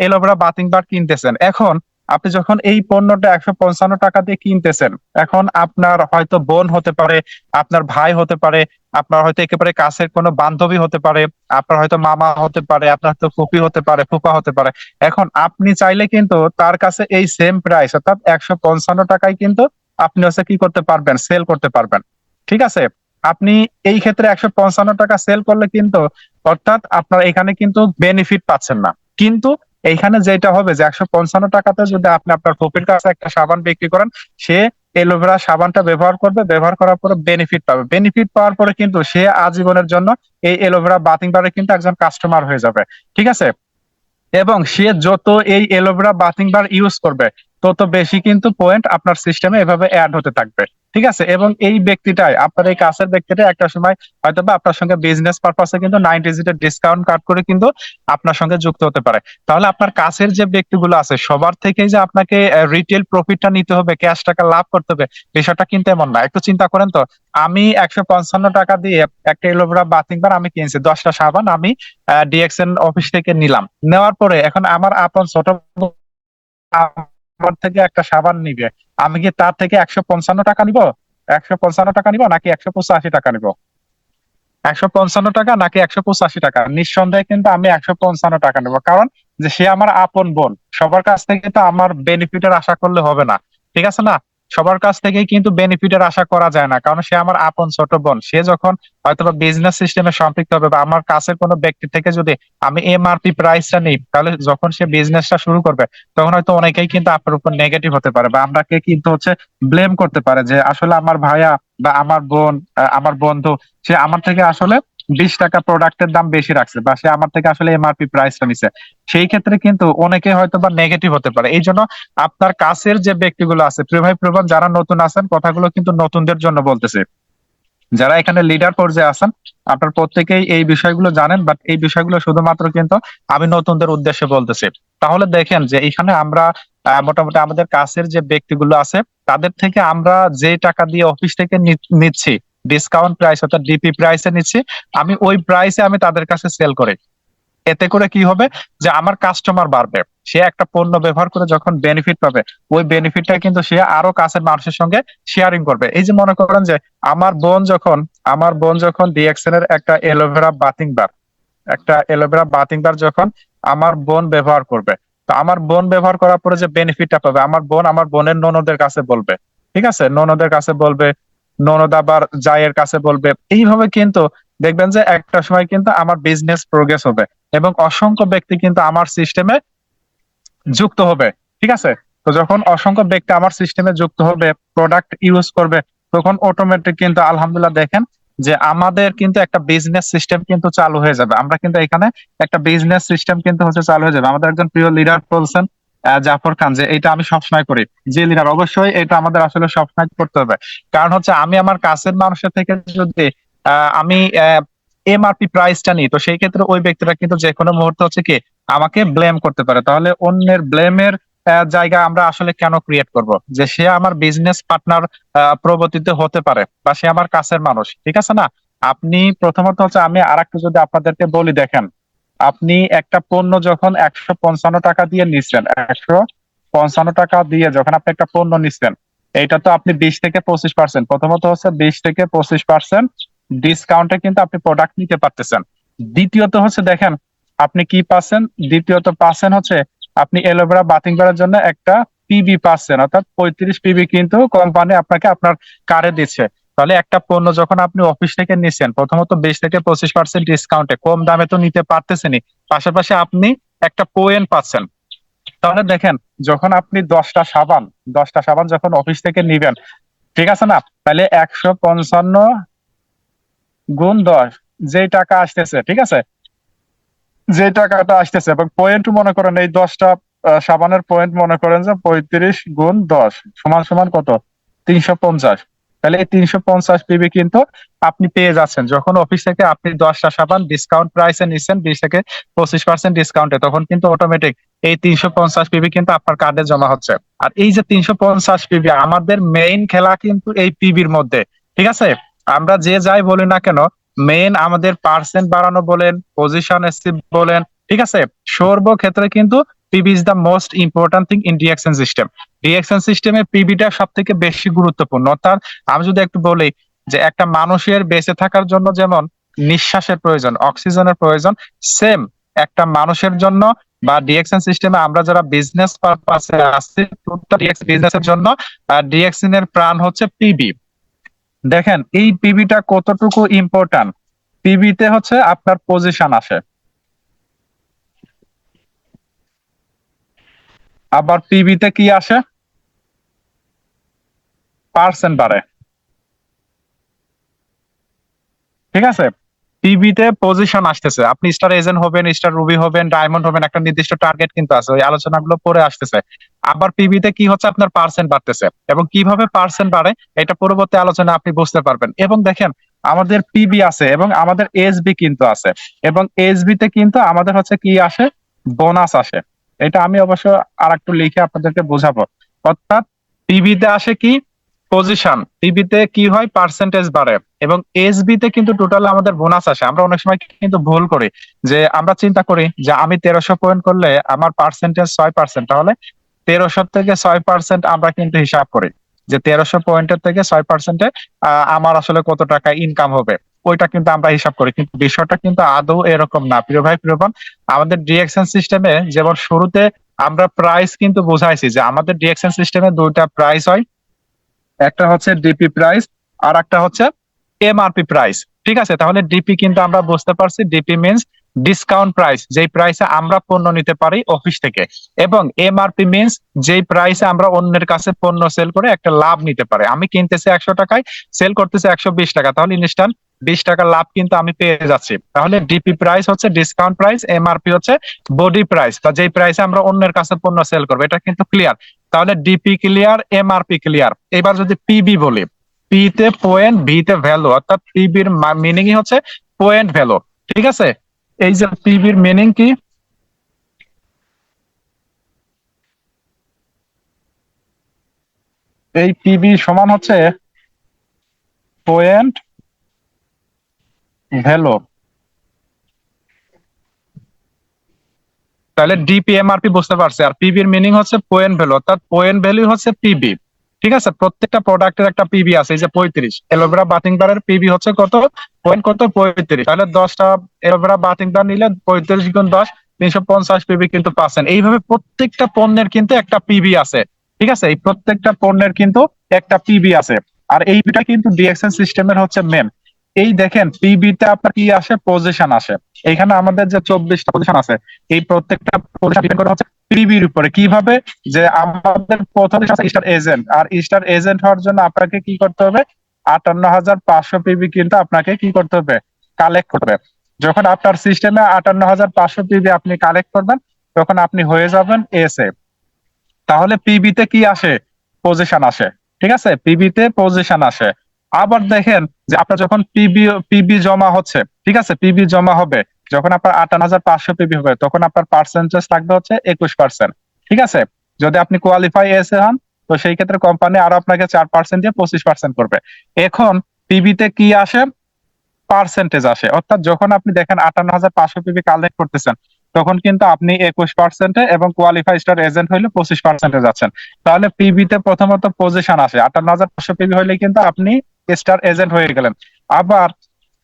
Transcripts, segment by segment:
Aloe vera bathing বার কিনতেছেন। এখন আপনি যখন এই পণ্যটা 155 টাকা দিয়ে কিনতেছেন, এখন আপনার হয়তো বোন হতে পারে, আপনার ভাই হতে পারে, আপনার হয়তো একেবারে কাছের কোনো বান্ধবী হতে পারে, আপনার হয়তো মামা হতে পারে, আপনার হয়তো ফুপি হতে পারে, ফুপা হতে পারে। এখন আপনি চাইলে কিন্তু তার কাছে এই সেম প্রাইস অর্থাৎ 155 টাকায় কিন্তু আপনি হচ্ছে কি করতে পারবেন, সেল করতে পারবেন। ঠিক আছে? আপনি এই ক্ষেত্রে 155 টাকা সেল করলে কিন্তু অর্থাৎ আপনার এখানে কিন্তু বেনিফিট পাচ্ছেন না। কিন্তু এইখানে যেটা হবে যে 155 টাকাতে যদি আপনি আপনার ফুপির কাছে একটা সাবান বিক্রি করেন, সে এলোভেরা সাবানটা ব্যবহার করবে, ব্যবহার করার পরে বেনিফিট পাবে। বেনিফিট পাওয়ার পরে কিন্তু সে আজীবনের জন্য এই এলোভেরা বাথিং বারে কিন্তু একজন কাস্টমার হয়ে যাবে। ঠিক আছে? এবং সে যত এই এলোভেরা বাথিং বার ইউজ করবে, তত বেশি কিন্তু পয়েন্ট আপনার সিস্টেমে এভাবে অ্যাড হতে থাকবে। ঠিক আছে? এবং এই ব্যক্তিটাই, আপনার এই কাছের ব্যক্তিটা একটা সময় হয়তো বা আপনার সঙ্গে বিজনেস পারপাসে কিন্তু 90 ডিসকাউন্ট কার্ড করে কিন্তু আপনার সঙ্গে যুক্ত হতে পারে। তাহলে আপনার কাছের যে ব্যক্তিগুলো আছে সবার থেকেই যে আপনাকে রিটেল প্রফিটটা নিতে হবে, ক্যাশ টাকা লাভ করতে হবে, বিষয়টা কিন্তু এমন না। একটু চিন্তা করেন তো, আমি 155 টাকা দিয়ে একটা এলোভেরা বাথিং বার আমি কিনছি, 10টা সাবান আমি ডিএক্সএন অফিস থেকে নিলাম। নেওয়ার পরে এখন আমার আপন ছোট বোন আমার থেকে একটা সাবান নিবে, আমি কি তার থেকে 155 টাকা নিব? 155 টাকা নিব নাকি 185 টাকা নিব? 155 টাকা নাকি 185 টাকা? নিঃসন্দেহে কিন্তু আমি 155 টাকা নেবো। কারণ যে সে আমার আপন বোন, সবার কাছ থেকে তো আমার বেনিফিটের আশা করলে হবে না। ঠিক আছে না? সবার কাছ থেকেই কিন্তু বেনিফিটের আশা করা যায় না, কারণ সে আমার আপন ছোট বোন। সে যখন হয়তোবা বিজনেস সিস্টেমে সম্পৃক্ত হবে বা আমার কাছের কোনো ব্যক্তি থেকে যদি আমি এমআরপি প্রাইসটা নিই, তাহলে যখন সে বিজনেসটা শুরু করবে, তখন হয়তো অনেকেই কিন্তু আপনার উপর নেগেটিভ হতে পারে বা আমরাকে কিন্তু হচ্ছে ব্লেম করতে পারে যে আসলে আমার ভাইয়া বা আমার বোন, আমার বন্ধু, সে আমার থেকে আসলে 20 টাকা প্রোডাক্টের দাম বেশি রাখছে বা সে আমার থেকে আসলে এমআরপি প্রাইসটা নিছে। সেই ক্ষেত্রে কিন্তু অনেকে হয়তো বা নেগেটিভ হতে পারে। এই জন্য আপনার কাছের যে ব্যক্তিগুলো আছে, প্রিয় ভাই প্রিয় বোন, যারা নতুন আছেন, কথাগুলো কিন্তু নতুনদের জন্য বলতেছে। যারা এখানে লিডার পর্যায়ে আছেন, আপনার প্রত্যেকেই এই বিষয়গুলো জানেন, বাট এই বিষয়গুলো শুধুমাত্র কিন্তু আমি নতুনদের উদ্দেশ্যে বলতেছি। তাহলে দেখেন যে এখানে আমরা মোটামুটি আমাদের কাছের যে ব্যক্তিগুলো আছে, তাদের থেকে আমরা যে টাকা দিয়ে অফিস থেকে নিচ্ছি, ডিসকাউন্ট প্রাইস অর্থাৎ ডিপি প্রাইসে নিচ্ছি, আমি ওই প্রাইসে আমি তাদের কাছে সেল করি। এতে করে কি হবে যে আমার কাস্টমার বাড়বে। সে একটা পণ্য ব্যবহার করে যখন বেনিফিট পাবে, ওই বেনিফিটটা কিন্তু সে আরো কাছের মানুষের সঙ্গে শেয়ারিং করবে। এই যে মনে করেন যে আমার বোন যখন আমার বোন যখন ডিএক্সএন এর একটা এলোভেরা বাথিং বার যখন আমার বোন ব্যবহার করবে, তো আমার বোন ব্যবহার করার পরে যে বেনিফিটটা পাবে, আমার বোন আমার বোনের ননদের কাছে বলবে। ঠিক আছে? ননদের কাছে বলবে, ননদ আবার জায়ের কাছে বলবে। এইভাবে কিন্তু দেখবেন যে একটা সময় কিন্তু আমার বিজনেস প্রোগ্রেস হবে এবং অসংখ্য ব্যক্তি কিন্তু আমার সিস্টেমে যুক্ত হবে। ঠিক আছে? তো যখন অসংখ্য ব্যক্তি আমার সিস্টেমে যুক্ত হবে, প্রোডাক্ট ইউজ করবে, তখন অটোমেটিক কিন্তু আলহামদুলিল্লাহ দেখেন যে আমাদের কিন্তু একটা বিজনেস সিস্টেম কিন্তু চালু হয়ে যাবে। আমরা কিন্তু এখানে একটা বিজনেস সিস্টেম কিন্তু হচ্ছে চালু হয়ে যাবে। আমাদের একজন প্রিয় লিডার বলছেন, জাফর খান, যে এটা আমি সবসময় করি। যে লিডার, অবশ্যই এটা আমাদের আসলে সবসময় করতে হবে। কারণ হচ্ছে আমি আমার কাছের মানুষের থেকে যদি আমি এমআরপি প্রাইসটা নিই, তো সেই ক্ষেত্রে ওই ব্যক্তিরা কিন্তু যে কোনো মুহূর্তে হচ্ছে কি আমাকে ব্লেম করতে পারে। তাহলে অন্যের ব্লেমের জায়গা আমরা আসলে কেন ক্রিয়েট করব? যে সে আমার বিজনেস পার্টনার প্রবর্তিত হতে পারে বা সে আমার কাছের মানুষ। ঠিক আছে না? আপনি প্রথমত হচ্ছে, আমি আরেকটু যদি আপনাদেরকে বলি, দেখেন, আপনি একটা পণ্য যখন 155 টাকা দিয়ে নিচ্ছেন, 155 টাকা দিয়ে যখন আপনি একটা পণ্য নিচ্ছেন, এটা তো আপনি 20 থেকে 25%, প্রথমত হচ্ছে 20 থেকে 25% ডিসকাউন্টে কিন্তু আপনি প্রোডাক্ট নিতে পারতেছেন। দ্বিতীয়ত হচ্ছে দেখেন আপনি কি পাচ্ছেন, দ্বিতীয়ত পাচ্ছেন হচ্ছে আপনি এলোভেরা বাথিং করার জন্য একটা পিবি পাচ্ছেন, অর্থাৎ 35 পিবি কিন্তু কোম্পানি আপনাকে আপনার কার্ডে দিচ্ছে। তাহলে একটা পণ্য যখন আপনি অফিস থেকে নিচ্ছেন, প্রথমত 20 থেকে 25% ডিসকাউন্টে কম দামে তো নিতে পারতেছেনই, পাশাপাশি আপনি একটা পয়েন্ট পাচ্ছেন। তাহলে দেখেন, যখন আপনি 10টা সাবান যখন অফিস থেকে নিবেন, ঠিক আছে না, তাহলে 155 × 10 যেই টাকা আসতেছে, ঠিক আছে, যে টাকাটা আসতেছে এবং পয়েন্ট মনে করেন এই 10টা সাবানের পয়েন্ট মনে করেন যে 35 × 10 সমান সমান কত, 350। তাহলে এই 350 পিবি কিন্তু আপনি পেয়ে যাচ্ছেন যখন অফিস থেকে আপনি 10টা সাবান ডিসকাউন্ট প্রাইসে নিচ্ছেন, 20 থেকে 25% ডিসকাউন্টে, তখন কিন্তু অটোমেটিক এই 350 পিবি কিন্তু আপনার কার্ডে জমা হচ্ছে। আর এই যে 350 পিবি, আমাদের মেইন খেলা কিন্তু এই পিবির মধ্যে। ঠিক আছে? আমরা যে যাই বলি না কেন, মেইন আমাদের পার্সেন্ট বাড়ানো বলেন, পজিশন এসিভ বলেন, ঠিক আছে, সর্বক্ষেত্রে কিন্তু PB is the most important thing in reaction system. Reaction সিস্টেমে পিবিটা সব থেকে বেশি গুরুত্বপূর্ণ। অর্থাৎ আমি যদি একটু বলি যে একটা মানুষের বেঁচে থাকার জন্য যেমন নিঃশ্বাসের প্রয়োজন, অক্সিজেনের প্রয়োজন, সেম একটা মানুষের জন্য বা রিঅ্যাকশন সিস্টেমে আমরা যারা বিজনেস পারপাসে আছি, বিজনেসের জন্য রিঅ্যাকশনের প্রাণ হচ্ছে পিবি। দেখেন এই পিবিটা কতটুকু ইম্পর্টেন্ট। পিবিতে হচ্ছে আপনার পজিশন আসে, আবার পিবিতে কি আসে, পার্সেন্ট বাড়ে। ঠিক আছে, পিবিতে পজিশন আসতেছে, আপনি স্টার এজেন্ট হবেন, স্টার রুবি হবেন, ডায়মন্ড হবেন, একটা নির্দিষ্ট টার্গেট কিন্তু আছে, ওই আলোচনাগুলো পরে আসতেছে। আবার পিবিতে কি হচ্ছে, আপনার পার্সেন্ট বাড়তেছে, এবং কিভাবে পার্সেন্ট বাড়ে এটা পরবর্তী আলোচনা আপনি বুঝতে পারবেন। এবং দেখেন আমাদের পিবি আছে এবং আমাদের এসবি কিন্তু আছে, এবং এসবি তে কিন্তু আমাদের হচ্ছে কি আসে, বোনাস আসে। এটা আমি অবশ্য আর একটু লিখে আপনাদেরকে বোঝাবো। অর্থাৎ পিবিতে আসে কি, পজিশন, টিভিতে কি হয়, পার্সেন্টেজ বাড়ে, এবং এসবি তে কিন্তু টোটাল আমাদের বোনাস আসে। আমরা অনেক সময় কিন্তু ভুল করি, যে আমরা চিন্তা করি যে আমি 1300 পয়েন্ট করলে আমার পার্সেন্টেজ 6%, তাহলে 1300 থেকে 6% আমরা কিন্তু হিসাব করি যে 1300 পয়েন্টের থেকে 6%-এ আমার আসলে কত টাকা ইনকাম হবে, ওইটা কিন্তু আমরা হিসাব করি। কিন্তু বিষয়টা কিন্তু আদৌ এরকম না প্রিয় ভাই, প্রিয় বোন। আমাদের রিঅ্যাকশন সিস্টেমে যেমন শুরুতে আমরা প্রাইস কিন্তু বোঝাইছি যে আমাদের রিঅ্যাকশন সিস্টেমে দুইটা প্রাইস হয়, একটা হচ্ছে ডিপি প্রাইস আর একটা হচ্ছে এমআরপি প্রাইস। ঠিক আছে, তাহলে ডিপি কিন্তু আমরা বুঝতে পারছি, ডিপি মিনস ডিসকাউন্ট প্রাইস, যেই প্রাইসে আমরা পণ্য নিতে পারি অফিস থেকে, এবং এমআরপি মিনস যেই প্রাইসে আমরা অন্যের কাছে পণ্য সেল করে একটা লাভ নিতে পারি। আমি কিনতেছি 100 টাকায়, সেল করতেছি 120 টাকা, তাহলে ইনস্ট্যান্ট 20 টাকা লাভ কিন্তু আমি পেয়ে যাচ্ছি। তাহলে ডিপি প্রাইস হচ্ছে ডিসকাউন্ট প্রাইস, এমআরপি হচ্ছে বডি প্রাইস বা যেই প্রাইসে আমরা অন্যের কাছে পণ্য সেল করবো। এটা কিন্তু ক্লিয়ার। তাহলে ডিপি ক্লিয়ার, এমআরপি ক্লিয়ার। এবার যদি পিবি বলি, পি তে পয়েন্ট, ভি তে ভ্যালু, অর্থাৎ পিবির মিনিংই হচ্ছে পয়েন্ট ভ্যালু। ঠিক আছে, এই যে পিবির মিনিং কি, এই পিবি সমান হচ্ছে পয়েন্ট ভ্যালু। তাহলে ডিপিএমআরপি বুঝতে পারছে, আর পিবির মিনিং হচ্ছে পয়েন্ট ভ্যালু, অর্থাৎ পয়েন্ট ভ্যালু হচ্ছে পিবি। ঠিক আছে, প্রত্যেকটা প্রোডাক্টের একটা পিবি আছে, এই যে 35 এলোভেরা বাথিং বারের পিবি হচ্ছে কত, পয়েন্ট কত, 35। তাহলে 10টা এলোভেরা বাথিং বার নিলে 35 গুণ 10, 350 পিবি কিন্তু পাচ্ছেন। এইভাবে প্রত্যেকটা পণ্যের কিন্তু একটা পিবি আছে। ঠিক আছে, এই প্রত্যেকটা পণ্যের কিন্তু একটা পিবি আছে, আর এইটা কিন্তু ডিএক্সএন সিস্টেমের হচ্ছে মেন। এই দেখেন পিবিতে আপনার কি আসে, পজিশন আসে। এখানে আমাদের যে 24টা পজিশন আছে, এই প্রত্যেকটা পজিশন ডিপেন্ড করে হচ্ছে পিবির উপরে। কিভাবে, যে আমাদের প্রথমে আছে স্টার এজেন্ট, আর স্টার এজেন্ট হওয়ার জন্য আপনাকে কি করতে হবে, 58,500 পিবি কিন্তু আপনাকে কি করতে হবে, কালেক্ট করবে। যখন আপনার সিস্টেমে 58,500 পিবি আপনি কালেক্ট করবেন, তখন আপনি হয়ে যাবেন এসে। তাহলে পিবিতে কি আসে, পজিশন আসে। ঠিক আছে, পিবিতে পজিশন আসে। আবার দেখেন যে আপনার যখন পিবি পিবি জমা হচ্ছে, ঠিক আছে, পিবি জমা হবে যখন আপনার 58,500 পিবি হবে, তখন আপনার পার্সেন্টেজ থাকবে হচ্ছে 21%। ঠিক আছে, যদি আপনি কোয়ালিফাই এসে হন, তো সেই ক্ষেত্রে কোম্পানি আরো আপনাকে 4% দিয়ে 25% করবে। এখন পিবিতে কি আসে, পার্সেন্টেজ আসে। অর্থাৎ যখন আপনি দেখেন 58,500 পিবি কালেক্ট করতেছেন, তখন কিন্তু আপনি 21%-এ এবং কোয়ালিফাই স্টার এজেন্ট হইলে 25%-এ যাচ্ছেন। তাহলে পিবিতে প্রথমত পজিশন আসে, 58,500 পিবি হইলে কিন্তু আপনি স্টার এজেন্ট হয়ে গেলেন। আবার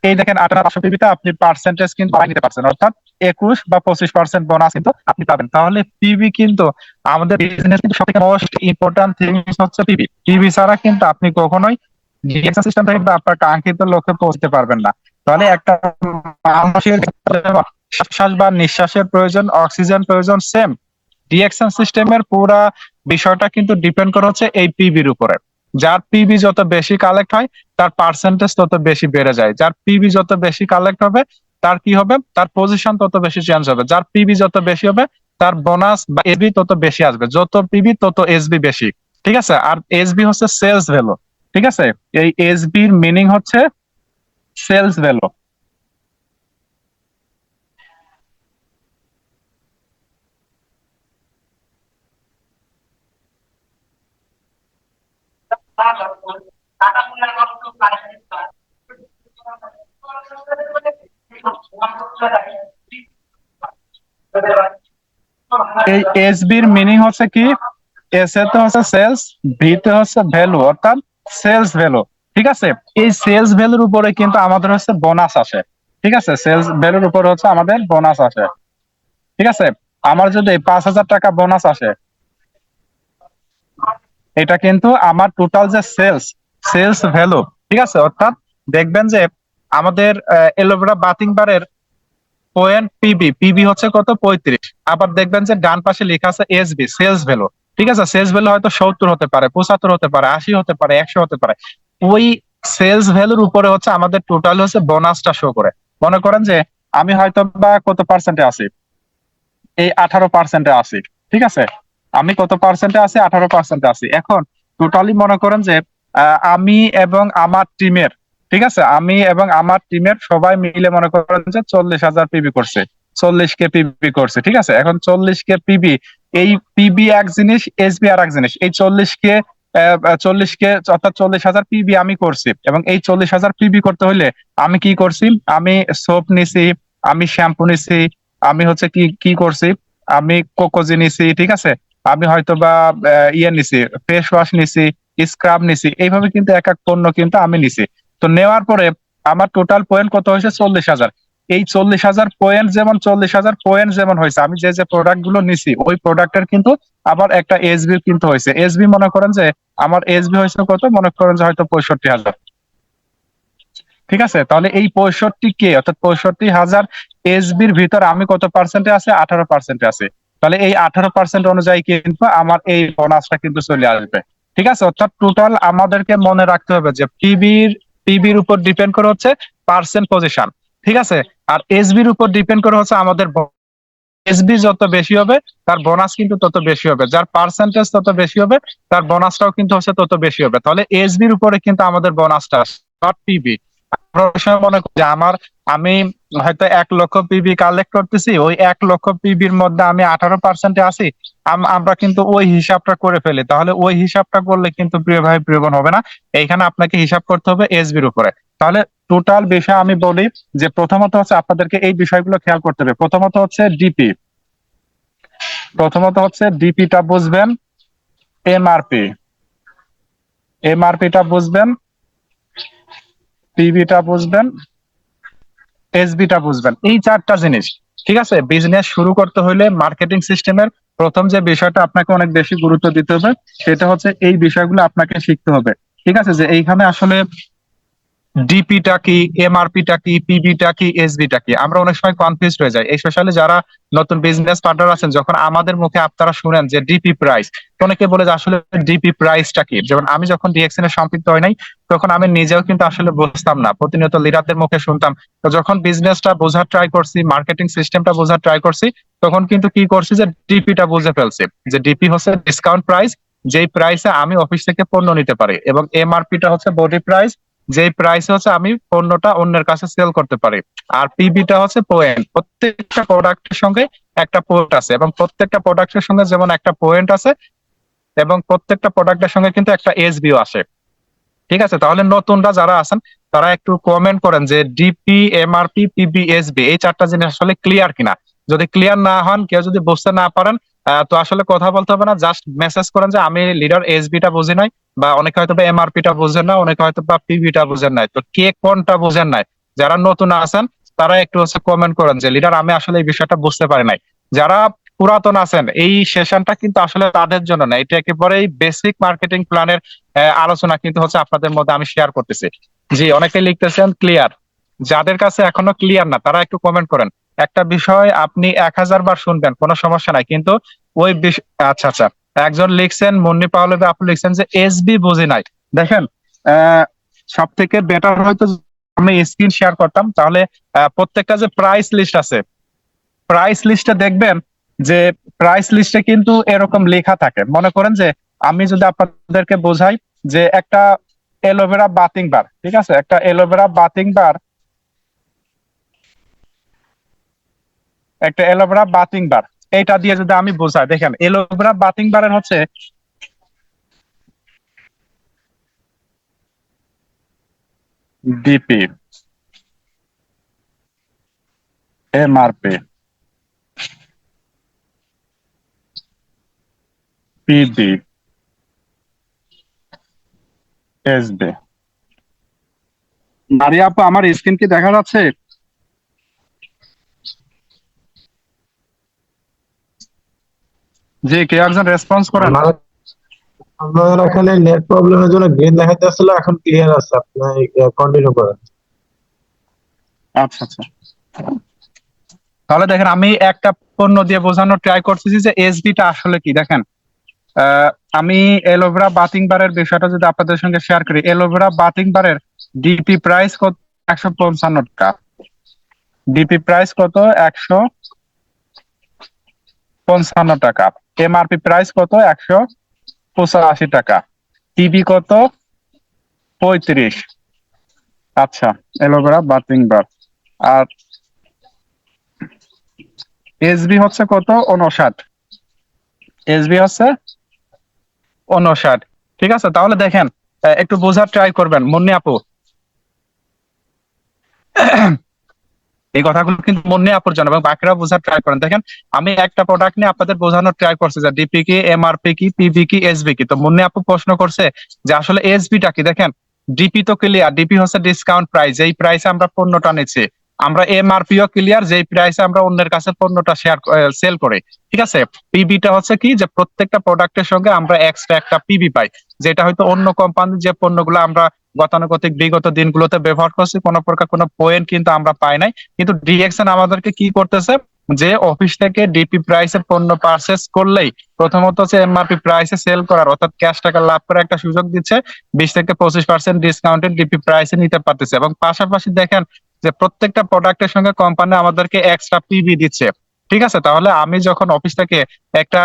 এই দেখেন 58,500 পিবিতে আপনি পার্সেন্টেজ কিন্তু বাড়াই নিতে পারছেন, অর্থাৎ 21 বা 25% বোনাস কিন্তু আপনি পাবেন। তাহলে পিবি কিন্তু আমাদের বিজনেস কিন্তু সবথেকে মোস্ট ইম্পর্টেন্ট থিংস হচ্ছে পিবি। পিবি ছাড়া কিন্তু আপনি কখনোই ডিএক্সএন সিস্টেম থেকে কিন্তু আপনার কাঙ্ক্ষিত লক্ষ্যে পৌঁছতে পারবেন না। তাহলে একটা মানুষের শ্বাস বা নিঃশ্বাসের প্রয়োজন, অক্সিজেন প্রয়োজন, সেম ডিএক্সএন সিস্টেমের পুরা বিষয়টা কিন্তু ডিপেন্ড করে হচ্ছে এই পিবির উপরে। যার পিবি যত বেশি কালেক্ট হয়, তার পার্সেন্টেজ তত বেশি বেড়ে যায়। যার পিবি যত বেশি কালেক্ট হবে, তার কি হবে, তার পজিশন তত বেশি চেঞ্জ হবে। যার পিবি যত বেশি হবে, তার বোনাস বা এসবি তত বেশি আসবে। যত পিবি তত এসবি বেশি। ঠিক আছে, আর এসবি হচ্ছে সেলস ভ্যালু। ঠিক আছে, এই এসবির মিনিং হচ্ছে সেলস ভ্যালু। এই এসবির মিনিং হচ্ছে কি, এস এ তো হচ্ছে সেলস, ভি তে হচ্ছে ভ্যালু, অর্থাৎ সেলস ভ্যালু। ঠিক আছে, এই সেলস ভ্যালুর উপরে কিন্তু আমাদের হচ্ছে বোনাস আসে। ঠিক আছে, সেলস ভ্যালুর উপরে হচ্ছে আমাদের বোনাস আসে। ঠিক আছে, আমার যদি 5,000 টাকা বোনাস আসে, এটা কিন্তু আমার টোটাল যে সেলস, সেলস ভ্যালু। ঠিক আছে, অর্থাৎ দেখবেন যে আমাদের এলোভেরা বাথিং বারের পয়েন্ট পিবি, পিবি হচ্ছে কত, 35। আবার দেখবেন যে ডান পাশে লেখা আছে এসবি, সেলস ভ্যালু। ঠিক আছে, সেলস ভ্যালু হয়তো 70 হতে পারে, 75 হতে পারে, 80 হতে পারে, 100 হতে পারে। ওই সেলস ভ্যালুর উপরে হচ্ছে আমাদের টোটাল হচ্ছে বোনাসটা শো করে। মনে করেন যে আমি হয়তো বা কত পার্সেন্টে আছি, এই 18% আছি। ঠিক আছে, আমি কত পার্সেন্টে আছি, 18% আছি। এখন টোটালি মনে করেন যে আমি এবং আমার টিমের, ঠিক আছে, আমি এবং আমার টিমের সবাই মিলে মনে করেন যে 40,000 পিবি করছে, 40K পিবি করছে। ঠিক আছে, এখন 40K পিবি, এই পিবি এক জিনিস, এসবি আর এক জিনিস। এই 40K অর্থাৎ 40,000 পিবি আমি করছি, এবং এই 40,000 পিবি করতে হইলে আমি কি করছি, আমি সোপ নিছি, আমি শ্যাম্পু নিছি, আমি হচ্ছে কি কি করছি, আমি কোকোজি নিছি। ঠিক আছে, আমি হয়তো বা ইয়ে নিছি, ফেস ওয়াশ নিছি, স্ক্রাব নিছি, এইভাবে কিন্তু এক এক পণ্য কিন্তু আমি নিছি। তো নেওয়ার পরে আমার টোটাল পয়েন্ট কত হয়েছে, 40,000। এই 40,000 পয়েন্ট, যেমন 40,000 পয়েন্ট যেমন হয়েছে, আমি যে যে প্রোডাক্ট গুলো নিছি ওই প্রোডাক্টের কিন্তু আবার একটা এসবি কিন্তু হয়েছে। এসবি মনে করেন যে আমার এসবি হয়েছে কত, মনে করেন যে হয়তো 65,000। ঠিক আছে, তাহলে এই 65K অর্থাৎ 65,000 এসবির ভিতর আমি কত পার্সেন্টে আছে, 18% আছে। তাহলে এই 18% অনুযায়ী কিন্তু আমার এই বোনাসটা কিন্তু চলে আসবে। ঠিক আছে, অর্থাৎ টোটাল আমাদেরকে মনে রাখতে হবে যে পিবির উপর ডিপেন্ড করে হচ্ছে পার্সেন্ট পজিশন। ঠিক আছে, আর এসবির উপর ডিপেন্ড করে হচ্ছে আমাদের, এসবি যত বেশি হবে তার বোনাস কিন্তু তত বেশি হবে, যার পার্সেন্টেজ তত বেশি হবে তার বোনাসটাও কিন্তু হচ্ছে তত বেশি হবে। তাহলে এসবির উপরে কিন্তু আমাদের বোনাসটা, নট পিবি। মনে করি যে আমি হয়তো 1 লক্ষ পিবি কালেক্ট করতেছি, ওই 1 লক্ষ পিবির মধ্যে আমি 18%-এ আছি। আমরা কিন্তু ওই হিসাবটা করে ফেলি, তাহলে ওই হিসাবটা করলে কিন্তু প্রিয় ভাই প্রিয় বোন হবে না। এইখানে আপনাকে হিসাব করতে হবে এসবির উপরে। তাহলে টোটাল বিষয় আমি বলি যে প্রথমত হচ্ছে আপনাদেরকে এই বিষয়গুলো খেয়াল করতে হবে। প্রথমত হচ্ছে ডিপি, প্রথমত হচ্ছে ডিপিটা বুঝবেন, এমআরপি, এমআরপিটা বুঝবেন, পিবিটা বুঝবেন, এসবিটা বুঝবেন, এই 4টা জিনিস। ঠিক আছে, বিজনেস শুরু করতে হলে মার্কেটিং সিস্টেমের প্রথম যে বিষয়টা আপনাকে অনেক বেশি গুরুত্ব দিতে হবে, সেটা হচ্ছে এই বিষয়গুলো আপনাকে শিখতে হবে। ঠিক আছে, যে এইখানে আসলে ডিপিটা কি, এমআরপিটা কি, পিবিটা কি, এসবিটা কি, আমরা অনেক সময় কনফিউজড হয়ে যাই। স্পেশালি যারা নতুন বিজনেস পার্টনার আছেন, যখন আমাদের মুখে আপনারা শুনেন যে ডিপি প্রাইস, অনেকে বলে যে আসলে ডিপি প্রাইসটা কি। যেমন আমি যখন ডিএক্সএন এ সম্পৃক্ত হয় নাই, তখন আমি নিজেও কিন্তু আসলে বুঝতাম না, প্রতিনিয়ত লিডারদের মুখে শুনতাম। তো যখন বিজনেসটা বোঝার ট্রাই করছি, মার্কেটিং সিস্টেমটা বোঝার ট্রাই করছি, তখন কিন্তু কি করছি যে ডিপিটা বুঝে ফেলছি, যে ডিপি হচ্ছে ডিসকাউন্ট প্রাইস, যেই প্রাইসে আমি অফিস থেকে পণ্য নিতে পারি, এবং এমআরপিটা হচ্ছে বডি প্রাইস, যে প্রাইসে হচ্ছে আমি পণ্যটা অন্যের কাছে সেল করতে পারি। আর পিবিটা হচ্ছে পয়েন্ট, প্রত্যেকটা প্রোডাক্টের সঙ্গে একটা পয়েন্ট আছে, এবং প্রত্যেকটা প্রোডাক্টের সঙ্গে যেমন একটা পয়েন্ট আছে, এবং প্রত্যেকটা প্রোডাক্টের সঙ্গে কিন্তু একটা এসবিও আসে। ঠিক আছে, তাহলে নতুনরা যারা আছেন তারা একটু কমেন্ট করেন যে ডিপি, এমআরপি, পিবি, এসবি, এই 4টা জিনিস আসলে ক্লিয়ার কিনা। যদি ক্লিয়ার না হন, কেউ যদি বুঝতে না পারেন, তো আসলে কথা বলতে হবে না, জাস্ট মেসেজ করেন যে আমি লিডার এসবিটা বুঝি নাই, বা অনেকে হয়তো বা এমআরপিটা বুঝেন না, অনেকে হয়তো বা পিবিটা বুঝেন নাই। তো কে কোনটা বুঝেন নাই, যারা নতুন আছেন তারা একটু হচ্ছে কমেন্ট করেন যে লিডার আমি আসলে এই বিষয়টা বুঝতে পারি নাই। যারা পুরাতন আছেন, এই সেশনটা কিন্তু আসলে তাদের জন্য না, এটা একেবারেই বেসিক মার্কেটিং প্ল্যানের আলোচনা কিন্তু হচ্ছে আপনাদের মধ্যে আমি শেয়ার করতেছি। জি, অনেকে লিখতেছেন ক্লিয়ার। যাদের কাছে এখনো ক্লিয়ার না তারা একটু কমেন্ট করেন। একটা বিষয় আপনি 1,000 বার শুনবেন, কোনো সমস্যা নাই, কিন্তু ওই আচ্ছা আচ্ছা, একজন লিখছেন মুন্নি পাওয়ালবে, আপনি লিখছেন যে এসবি বুঝি নাই। দেখেন, সব থেকে বেটার হয়তো আমি স্ক্রিন শেয়ার করতাম, তাহলে প্রত্যেকটা যে প্রাইস লিস্ট আছে, প্রাইস লিস্টে দেখবেন যে প্রাইস লিস্টে কিন্তু এরকম লেখা থাকে। মনে করেন যে আমি যদি আপনাদেরকে বোঝাই যে একটা এলোভেরা বাথিং বার, ঠিক আছে, একটা এলোভেরা বাথিং বার, একটা এলোভেরা বাথিং বার, এইটা দিয়ে যদি আমি বোঝাই, দেখেন এলোভেরা বাথিং বারের হচ্ছে ডিপি, এমআরপি, পিবি এসবি। মারিয়া আপু, আমার স্ক্রিন কি দেখা যাচ্ছে? জি, কেউ একজন রেসপন্স করেন। আমার আমার এখানে নেট প্রবলেমের জন্য গ্রিন দেখাইতেছিল, এখন ক্লিয়ার আছে, আপনি কন্টিনিউ করেন। আচ্ছা আচ্ছা, তাহলে দেখেন আমি একটা পণ্য দিয়ে বোঝানোর ট্রাই করতেছি যে এসবিটা আসলে কি। দেখেন, আহ, আমি এলোভেরা বাথিং বারের বিষয়টা যদি আপনাদের সঙ্গে শেয়ার করি, এলোভেরা বাথিং বারের ডিপি প্রাইস কত? 155 টাকা। ডিপি প্রাইস কত? 155 টাকা। এমআরপি প্রাইস কত? 185 টাকা। টিবি কত? 35। আচ্ছা, এলোভেরা বাথিং বার। আর এসবি হচ্ছে কত? 59। এসবি হচ্ছে 59। ঠিক আছে, তাহলে দেখেন, একটু বোঝার ট্রাই করবেন মুন্নি আপু। এই কথাগুলো কিন্তু মনে আপুর জন্য, এবং বাকিরা বোঝার ট্রাই করেন। দেখেন, আমি একটা প্রোডাক্ট নিয়ে আপনাদের বোঝানোর ট্রাই করছি যে ডিপি কি, এমআরপি কি, পিবি কি, এসবি কি। তো মুন্নি আপু প্রশ্ন করছে যে আসলে এসবিটা কি। দেখেন, ডিপি তো ক্লিয়ার, ডিপি হচ্ছে ডিসকাউন্ট প্রাইস, যেই প্রাইসে আমরা পণ্যটা নিচ্ছি। আমরা এমআরপিও ক্লিয়ার, যেই প্রাইসে আমরা অন্যের কাছে পণ্যটা সেল করি। ঠিক আছে। পিবিটা হচ্ছে কি, যে প্রত্যেকটা প্রোডাক্টের সঙ্গে আমরা এক্সট্রা একটা পিবি পাই, যেটা হয়তো অন্য কোম্পানির যে পণ্যগুলো আমরা গতানুগতিক বিগত দিনগুলোতে ব্যবহার করছি, কোনো প্রকার কোনো পয়েন্ট কিন্তু আমরা পাই নাই। কিন্তু ডিএক্সএন আমাদেরকে কি করতেছে, যে অফিস থেকে ডিপি প্রাইসে পণ্য পারচেস করলেই প্রথমত হচ্ছে এমআরপি প্রাইসে সেল করার, অর্থাৎ ক্যাশ টাকা লাভ করার একটা সুযোগ দিচ্ছে। 20 থেকে 25% ডিসকাউন্টেড ডিপি প্রাইসে নিতে পারতেছে। এবং পাশাপাশি দেখেন যে প্রত্যেকটা প্রোডাক্টের সঙ্গে কোম্পানি আমাদেরকে এক্সট্রা পিবি দিচ্ছে। ঠিক আছে, তাহলে আমি যখন অফিস থেকে একটা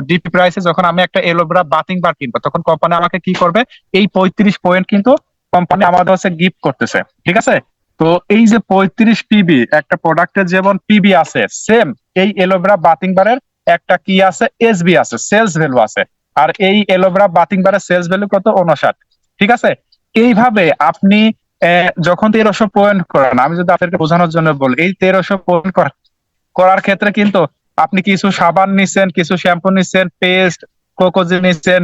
ডিপি প্রাইসে যখন আমি একটা এলোভেরা বাথিং বার কিনবো, তখন কোম্পানি আমাকে কি করবে, এই 35 পয়েন্ট কিন্তু কোম্পানি আমাদের হচ্ছে গিফট করতেছে। ঠিক আছে। তো এই যে 35 পিবি একটা প্রোডাক্টের যেমন পিবি আছে, সেম এই এলোভেরা বাথিং বারের একটা কি আছে, এসবি আছে, সেলস ভ্যালু আছে। আর এই এলোভেরা বাথিং বারের সেলস ভ্যালু কত? 59। ঠিক আছে। এইভাবে আপনি যখন 1300 পয়েন্ট করেন, আমি যদি আপনাকে বোঝানোর জন্য বলি, এই 1300 পয়েন্ট করার ক্ষেত্রে কিন্তু আপনি কিছু সাবান নিচ্ছেন, কিছু শ্যাম্পু নিচ্ছেন, পেস্ট, কোকোজি নিচ্ছেন,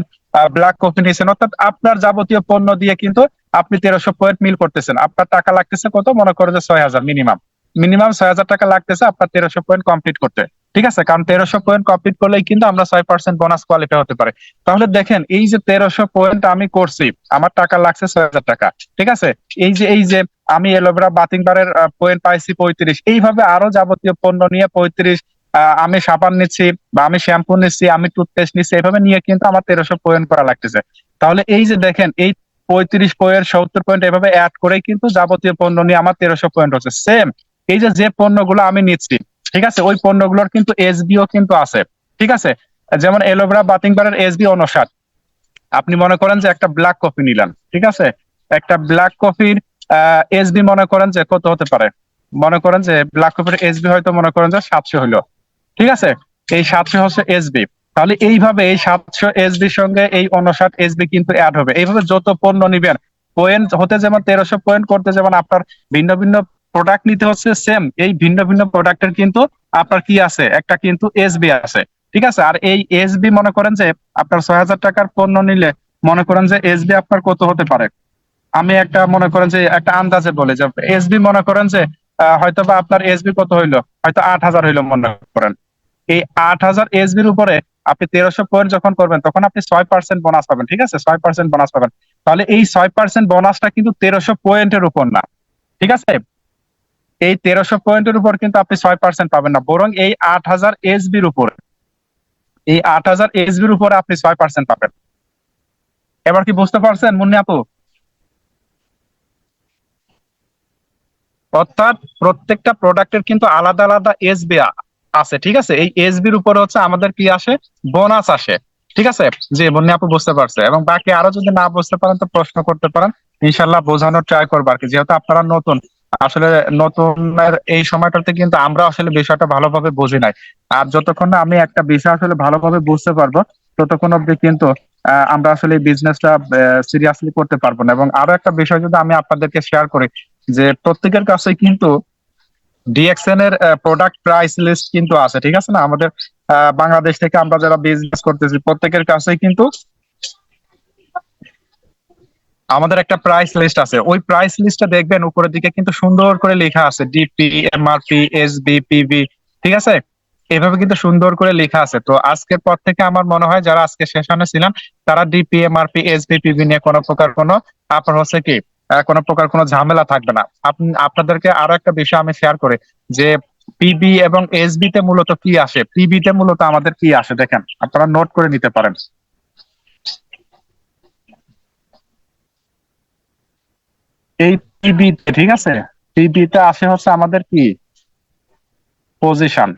ব্ল্যাক কফি নিচ্ছেন, অর্থাৎ আপনার যাবতীয় পণ্য দিয়ে কিন্তু আপনি 1300 পয়েন্ট মিল করতেছেন। আপনার টাকা লাগতেছে কত? মনে করেন যে 6000, মিনিমাম মিনিমাম 6000 টাকা লাগতেছে আপনার 1300 পয়েন্ট কমপ্লিট করতে। ঠিক আছে, কারণ 1300 পয়েন্ট কমপ্লিট করলেই কিন্তু আমরা 6% বোনাস কোয়ালিফাই হতে পারে। তাহলে দেখেন, এই যে 1300 পয়েন্ট আমি করছি, আমার টাকা লাগছে 6000 টাকা। ঠিক আছে। এই যে আমি এলোভেরা বাথিং বারের পয়েন্ট পাইছি 35, এইভাবে আরো যাবতীয় পণ্য নিয়ে 35, আমি সাবান নিচ্ছি বা আমি শ্যাম্পু নিচ্ছি, আমি টুথপেস্ট নিচ্ছি, এভাবে নিয়ে কিন্তু আমার 1300 পয়েন্ট করা লাগতেছে। তাহলে এই যে দেখেন, এই 35 পয়েন্ট, 70 পয়েন্ট, এভাবে অ্যাড করেই কিন্তু যাবতীয় পণ্য নিয়ে আমার 1300 পয়েন্ট হচ্ছে। সেম এই যে যে পণ্যগুলো আমি নিচ্ছি, ঠিক আছে, ওই পণ্যগুলোর কিন্তু এসবিও কিন্তু আছে। ঠিক আছে। যেমন এলোভেরা বাথিং বারের এসবি 59। আপনি মনে করেন যে একটা ব্ল্যাক কফি নিলেন, ঠিক আছে, একটা ব্ল্যাক কফির এসবি মনে করেন যে কত হতে পারে, মনে করেন যে ব্ল্যাক কফির এসবি হয়তো মনে করেন যে 700 হইলো। ঠিক আছে। এই 700 হচ্ছে এসবি। তাহলে এইভাবে এই 700 এসবির সঙ্গে এই 59 এসবি কিন্তু অ্যাড হবে। এইভাবে যত পণ্য নিবেন, পয়েন্ট হতে যেমন 1300 পয়েন্ট করতে যেমন আপনার ভিন্ন ভিন্ন প্রোডাক্ট নিতে হচ্ছে, সেম এই ভিন্ন ভিন্ন প্রোডাক্টের কিন্তু আপনার কি আছে, একটা কিন্তু এসবি আছে। ঠিক আছে। আর এই এসবি মনে করেন যে আপনার 6000 টাকার পণ্য নিলে মনে করেন যে এসবি আপনার কত হতে পারে। আমি একটা মনে করেন যে একটা আন্দাজে বলে যে এসবি মনে করেন যে হয়তো বা আপনার এসবি কত হইলো, হয়তো 8000 হইলো মনে করেন। এই 8000 এসবির উপরে আপনি 1300 পয়েন্ট যখন করবেন, তখন আপনি 6% বোনাস পাবেন। ঠিক আছে, 6% বোনাস পাবেন। তাহলে এই 6% বোনাসটা কিন্তু 1300 পয়েন্টের উপর না। ঠিক আছে। এই 1300 পয়েন্টের উপর কিন্তু আপনি 6% পাবেন না, বরং এই 8000 এসবির উপর, এই 8000 এসবির উপরে আপনি 6% পাবেন। এবার কি বুঝতে পারছেন মুন্নি আপু? অর্থাৎ প্রত্যেকটা প্রোডাক্টের কিন্তু আলাদা আলাদা এসবি আছে। ঠিক আছে। এই এসবির উপরে হচ্ছে আমাদের কি আসে, বোনাস আসে। ঠিক আছে। জি, মুন্নি আপু বুঝতে পারছে। এবং বাকি আরো যদি না বুঝতে পারেন তো প্রশ্ন করতে পারেন, ইনশাল্লাহ বোঝানোর ট্রাই করবো আর কি, যেহেতু আপনারা নতুন। আসলে নতুনের এই সময়টাতে কিন্তু আমরা আসলে বিষয়টা ভালোভাবে বুঝি নাই। আর যতক্ষণ না আমি একটা বিষয় আসলে ভালোভাবে বুঝতে পারবো, ততক্ষণ অব্দি কিন্তু আমরা আসলে এই বিজনেসটা সিরিয়াসলি করতে পারবো না। এবং আরো একটা বিষয় যদি আমি আপনাদেরকে শেয়ার করি, যে প্রত্যেকের কাছে কিন্তু ডিএক্সএন এর প্রোডাক্ট প্রাইস লিস্ট কিন্তু আছে। ঠিক আছে না, আমাদের বাংলাদেশ থেকে আমরা যারা বিজনেস করতেছি প্রত্যেকের কাছেই কিন্তু আমাদের একটা প্রাইস লিস্ট আছে। ওই প্রাইস লিস্টটা দেখবেন উপরের দিকে কিন্তু সুন্দর করে লেখা আছে ডিপি, এমআরপি, এসবি, পিবি। ঠিক আছে, এভাবে কিন্তু সুন্দর করে লেখা আছে। তো আজকের পর থেকে আমার মনে হয় যারা আজকে সেশনে ছিলেন তারা ডিপি, এমআরপি, এসবি, পিবি নিয়ে কোনো প্রকার কোনো আপনার হচ্ছে কি কোনো প্রকার কোনো ঝামেলা থাকবে না। আপনাদেরকে আরো একটা বিষয় আমি শেয়ার করি যে পিবি এবং এসবি তে মূলত কি আসে, পিবি তে মূলত আমাদের কি আসে দেখেন, আপনারা নোট করে নিতে পারেন। এই পিবি, ঠিক আছে, পিবি তে আসে হচ্ছে আমাদের কি পজিশন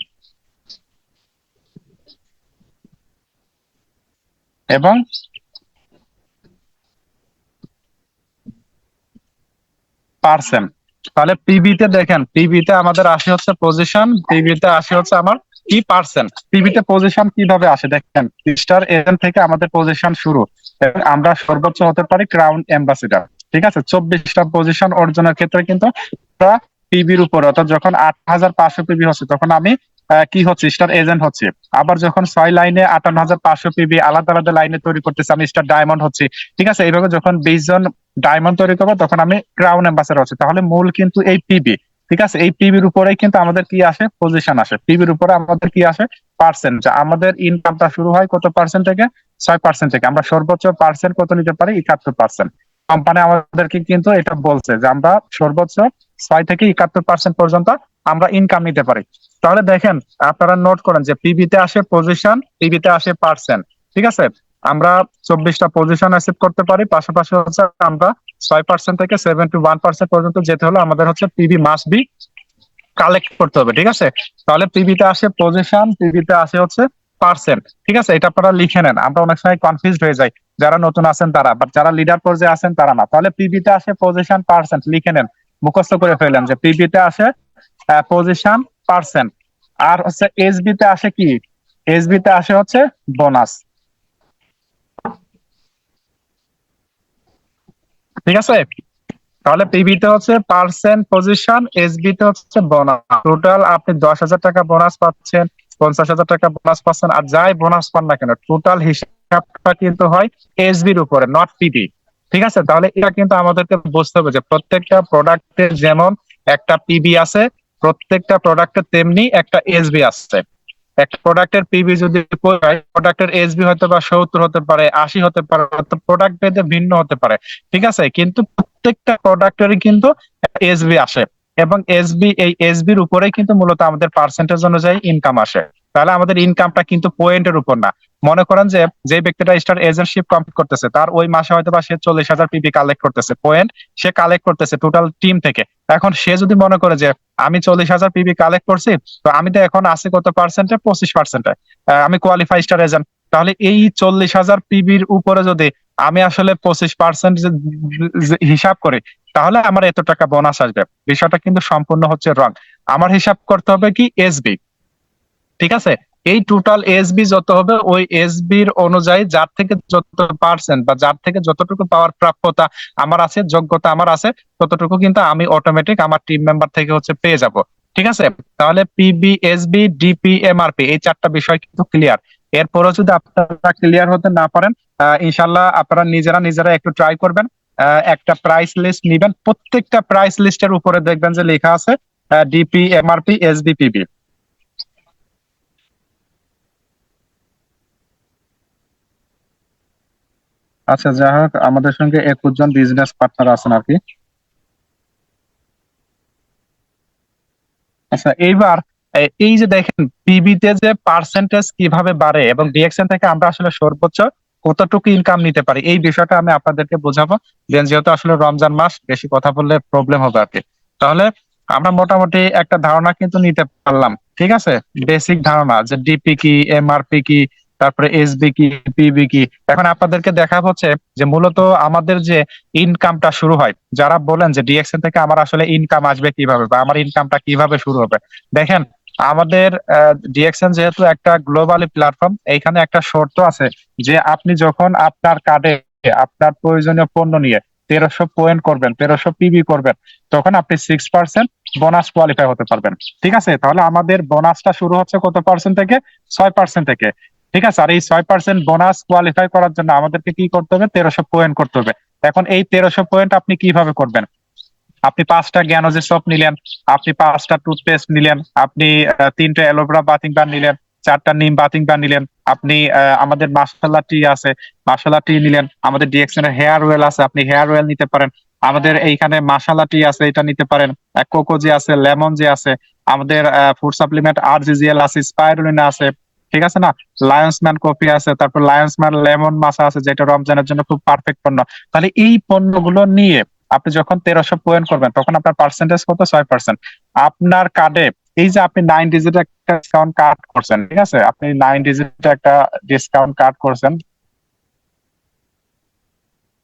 এবং পার্সেন্ট। তাহলে পিবিতে দেখেন, পিবিতে আমাদের আসে হচ্ছে পজিশন, পিবিতে আসে হচ্ছে আমার কি পার্সেন্ট। পিবিতে পজিশন কিভাবে আসে দেখেন, স্টার এজেন্ট থেকে আমাদের পজিশন শুরু এবং আমরা সর্বোচ্চ হতে পারি ক্রাউন অ্যাম্বাসিডার। ঠিক আছে, 24টা পজিশন অর্জনের ক্ষেত্রে কিন্তু আমরা পিবির উপরে, অর্থাৎ যখন 8,500 পিবি হচ্ছে তখন আমি কি হচ্ছে স্টার এজেন্ট হচ্ছে। আবার যখন 6 লাইনে 58,500 পিবি আলাদা আলাদা লাইনে তৈরি করতেছে আমি স্টার ডায়মন্ড হচ্ছে। ঠিক আছে, এইভাবে যখন 20 জন ডায়মন্ড তৈরি করবো তখন আমি ক্রাউন অ্যাম্বাসেডর হচ্ছে। তাহলে মূল কিন্তু এই পিবি। ঠিক আছে, এই পিবির উপরেই কিন্তু আমাদের কি আসে, পজিশন আসে। পিবির উপরে আমাদের কি আসে, পার্সেন্ট। আমাদের ইনকামটা শুরু হয় কত পার্সেন্ট থেকে, 6% থেকে। আমরা সর্বোচ্চ পার্সেন্ট কত নিতে পারি, 71%। কোম্পানি আমাদেরকে কিন্তু এটা বলছে যে আমরা সর্বোচ্চ 6 থেকে 71% পর্যন্ত আমরা ইনকাম নিতে পারি। তাহলে দেখেন, আপনারা নোট করেন যে পিবিতে আসে পজিশন, পিবিতে আসে পার্সেন্ট। ঠিক আছে, আমরা 24টা পজিশন অ্যাচিভ করতে পারি, পাশাপাশি হচ্ছে আমরা 6% থেকে 71% পর্যন্ত যেতে হলে আমাদের হচ্ছে পিবি মাস্ট বি কালেক্ট করতে হবে। ঠিক আছে, তাহলে পিবিতে আসে পজিশন, পিবিতে আসে হচ্ছে পার্সেন্ট। ঠিক আছে, এটা আপনারা লিখে নেন, আমরা অনেক সময় কনফিউজ হয়ে যাই যারা নতুন আছেন তারা, বাট যারা লিডার পর্যায়ে আছেন তারা না। তাহলে পিবিতে আসে পজিশন, পার্সেন্ট লিখে নেন, মুখস্থ করে ফেলেন যে পিবিতে আসে পজিশন, পার্সেন্ট। আর হচ্ছে এসবি তে আসে কি, এসবি তে আসে হচ্ছে বোনাস। ঠিক আছে, তাহলে পিবি তে হচ্ছে পার্সেন্ট, পজিশন, এসবি তে হচ্ছে বোনাস। টোটাল আপনি 10,000 টাকা বোনাস পাচ্ছেন, 50,000 টাকা বোনাস পাচ্ছেন, আর যাই বোনাস পান না কেন টোটাল হিসাবটা কিন্তু হয় এসবির উপরে, নট পিবি। ঠিক আছে, তাহলে এটা কিন্তু আমাদেরকে বুঝতে হবে যে প্রত্যেকটা প্রোডাক্টের যেমন একটা পিবি আছে, প্রত্যেকটা প্রোডাক্টের তেমনি একটা এসবি আছে। একটা প্রোডাক্টের পিবি যদি প্রোডাক্টের এসবি হতে পারে 70, হতে পারে 80, হতে পারে, প্রোডাক্ট ভেদে ভিন্ন হতে পারে। ঠিক আছে, কিন্তু প্রত্যেকটা প্রোডাক্টেরই কিন্তু এসবি আসে এবং এসবি, এই এসবির উপরেই কিন্তু মূলত আমাদের পার্সেন্টেজ অনুযায়ী ইনকাম আসে। তাহলে আমাদের ইনকামটা কিন্তু পয়েন্টের উপর না। মনে করেন যে যে ব্যক্তিটা স্টার এজেন্টশিপ কমপ্লিট করতেছে তার ওই মাসে হয়তো বা সে 40,000 পিবি কালেক্ট করতেছে, পয়েন্ট সে কালেক্ট করতেছে টোটাল টিম থেকে। এখন সে যদি মনে করে যে আমি 40,000 পিবি কালেক্ট করছি, তো আমি তো এখন আছি কত পার্সেন্টে, 25%, আমি কোয়ালিফাই স্টার এজেন্ট। তাহলে এই 40,000 পিবির উপরে যদি আমি আসলে 25% হিসাব করি তাহলে আমার এত টাকা বোনাস আসবে। বিষয়টা কিন্তু সম্পূর্ণ হচ্ছে রং। আমার হিসাব করতে হবে কি এসবি। ঠিক আছে, এই টোটাল এসবি যত হবে ওই এসবির অনুযায়ী যার থেকে যত পার্সেন্ট বা যার থেকে যতটুকু পাওয়ার প্রাপ্যতা আমার আছে, যোগ্যতা আমার আছে, ততটুকু কিন্তু আমি অটোমেটিক আমার টিম মেম্বার থেকে হচ্ছে পেয়ে যাব। ঠিক আছে, তাহলে পিবি, এসবি, ডিপি, এমআরপি এই 4টা বিষয় কিন্তু ক্লিয়ার। এরপরও যদি আপনারা ক্লিয়ার হতে না পারেন, ইনশাল্লাহ আপনারা নিজেরা নিজেরা একটু ট্রাই করবেন। একটা প্রাইস লিস্ট নিবেন, প্রত্যেকটা প্রাইস লিস্টের উপরে দেখবেন যে লেখা আছে ডিপি, এমআরপি, এসবি, পিবি। আচ্ছা, যাই হোক, আমাদের সঙ্গে 21 জন বিজনেস পার্টনার আছেন আর কি। আচ্ছা, এইবার এই যে দেখেন পিবিতে যে পার্সেন্টেজ কিভাবে বাড়ে এবং ডিএক্সএন থেকে আমরা আসলে সর্বোচ্চ কতটুকু ইনকাম নিতে পারি এই বিষয়টা আমি আপনাদেরকে বোঝাবো। দেন যেহেতু আসলে রমজান মাস, বেশি কথা বললে প্রবলেম হবে আর কি। তাহলে আমরা মোটামুটি একটা ধারণা কিন্তু নিতে পারলাম। ঠিক আছে, বেসিক ধারণা যে ডিপি কি, এমআরপি কি, তারপরে এসবি কি, পিবি কি। এখন আপনাদেরকে দেখা হচ্ছে যে মূলত আমাদের যে ইনকামটা শুরু হয়, যারা বলেন যে ডিএক্সএন থেকে আমার আসলে ইনকাম আসবে কিভাবে বা আমার ইনকামটা কিভাবে শুরু হবে, দেখেন আমাদের ডিএক্সএন যেহেতু একটা গ্লোবালি প্ল্যাটফর্ম, এইখানে একটা শর্ত আছে যে আপনি যখন আপনার কার্ডে আপনার প্রয়োজনীয় পণ্য নিয়ে 1300 করবেন, 1300 পিবি করবেন, তখন আপনি 6% বোনাস কোয়ালিফাই হতে পারবেন। ঠিক আছে, তাহলে আমাদের বোনাসটা শুরু হচ্ছে কত পার্সেন্ট থেকে? 6% থেকে। ঠিক আছে, আর এই 6% বোনাস কোয়ালিফাই করার জন্য আমাদেরকে কি করতে হবে? 1300 করতে হবে। এখন এই 1300 আপনি কিভাবে করবেন? আপনি 5টা জ্ঞানোজি সপ নিলেন, আপনি 5টা টুথপেস্ট নিলেন, আপনি 3টে অ্যালোভেরা বাথিং বার নিলেন, 4টা নিম বাথিং বার নিলেন, আপনি আমাদের মাসালা টি আছে, মাসালা টি নিলেন, আমাদের ডিএক্সএন এর হেয়ার অয়েল আছে, আপনি হেয়ার অয়েল নিতে পারেন, আমাদের এইখানে মাসালা টি আছে, এটা নিতে পারেন, কোকো যে আছে, লেমন যে আছে, আমাদের ফুড সাপ্লিমেন্ট আরজিজিএল আছে, স্পাইরুলিনা আছে, ঠিক আছে না, লায়ন্সম্যান কফি আছে, তারপর লায়ন্সম্যান লেমন মাসা আছে, যেটা রমজানের জন্য খুব পারফেক্ট পণ্য। তাহলে এই পণ্যগুলো নিয়ে আপনি যখন 1300 করবেন, তখন আপনার পার্সেন্টেজ কত? 6%। আপনার কার্ডে এই যে আপনি 9 ডিজিট একটা ডিসকাউন্ট কার্ড করছেন, ঠিক আছে, আপনি 9 ডিজিট একটা ডিসকাউন্ট কার্ড করছেন,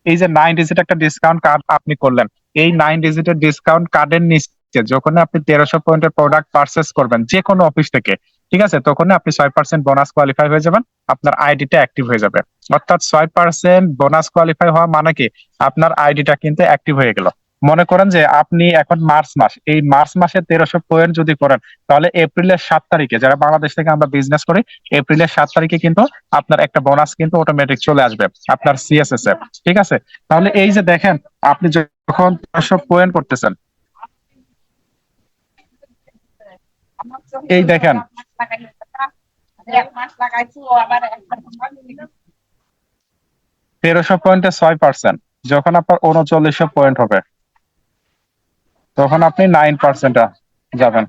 এই যে 9 ডিজিট একটা ডিসকাউন্ট কার্ড আপনি করলেন, এই 9 ডিজিটের ডিসকাউন্ট কার্ডের নিচে যখন আপনি 1300 প্রোডাক্ট পারচেস করবেন যে কোনো অফিস থেকে, ঠিক আছে, তখন আপনি 6% বোনাস কোয়ালিফাই হয়ে যাবেন, আপনার আইডিটা অ্যাক্টিভ হয়ে যাবে। অর্থাৎ 6% বোনাস কোয়ালিফাই হওয়া মানে কি? আপনার আইডিটা কিন্তু অ্যাক্টিভ হয়ে গেল। মনে করেন যে আপনি এখন মার্চ মাস, এই মার্চ মাসে 1300 যদি করেন, তাহলে এপ্রিলের 7 তারিখে, যারা বাংলাদেশ থেকে আমরা বিজনেস করি, এপ্রিলের 7 তারিখে কিন্তু আপনার একটা বোনাস কিন্তু অটোমেটিক চলে আসবে আপনার সিএসএস এ। ঠিক আছে, তাহলে এই যে দেখেন, আপনি যখন 1300 করতেছেন, এই দেখেন 1300 6%, যখন আপনার 3900 হবে, তখন আপনি 9% যাবেন।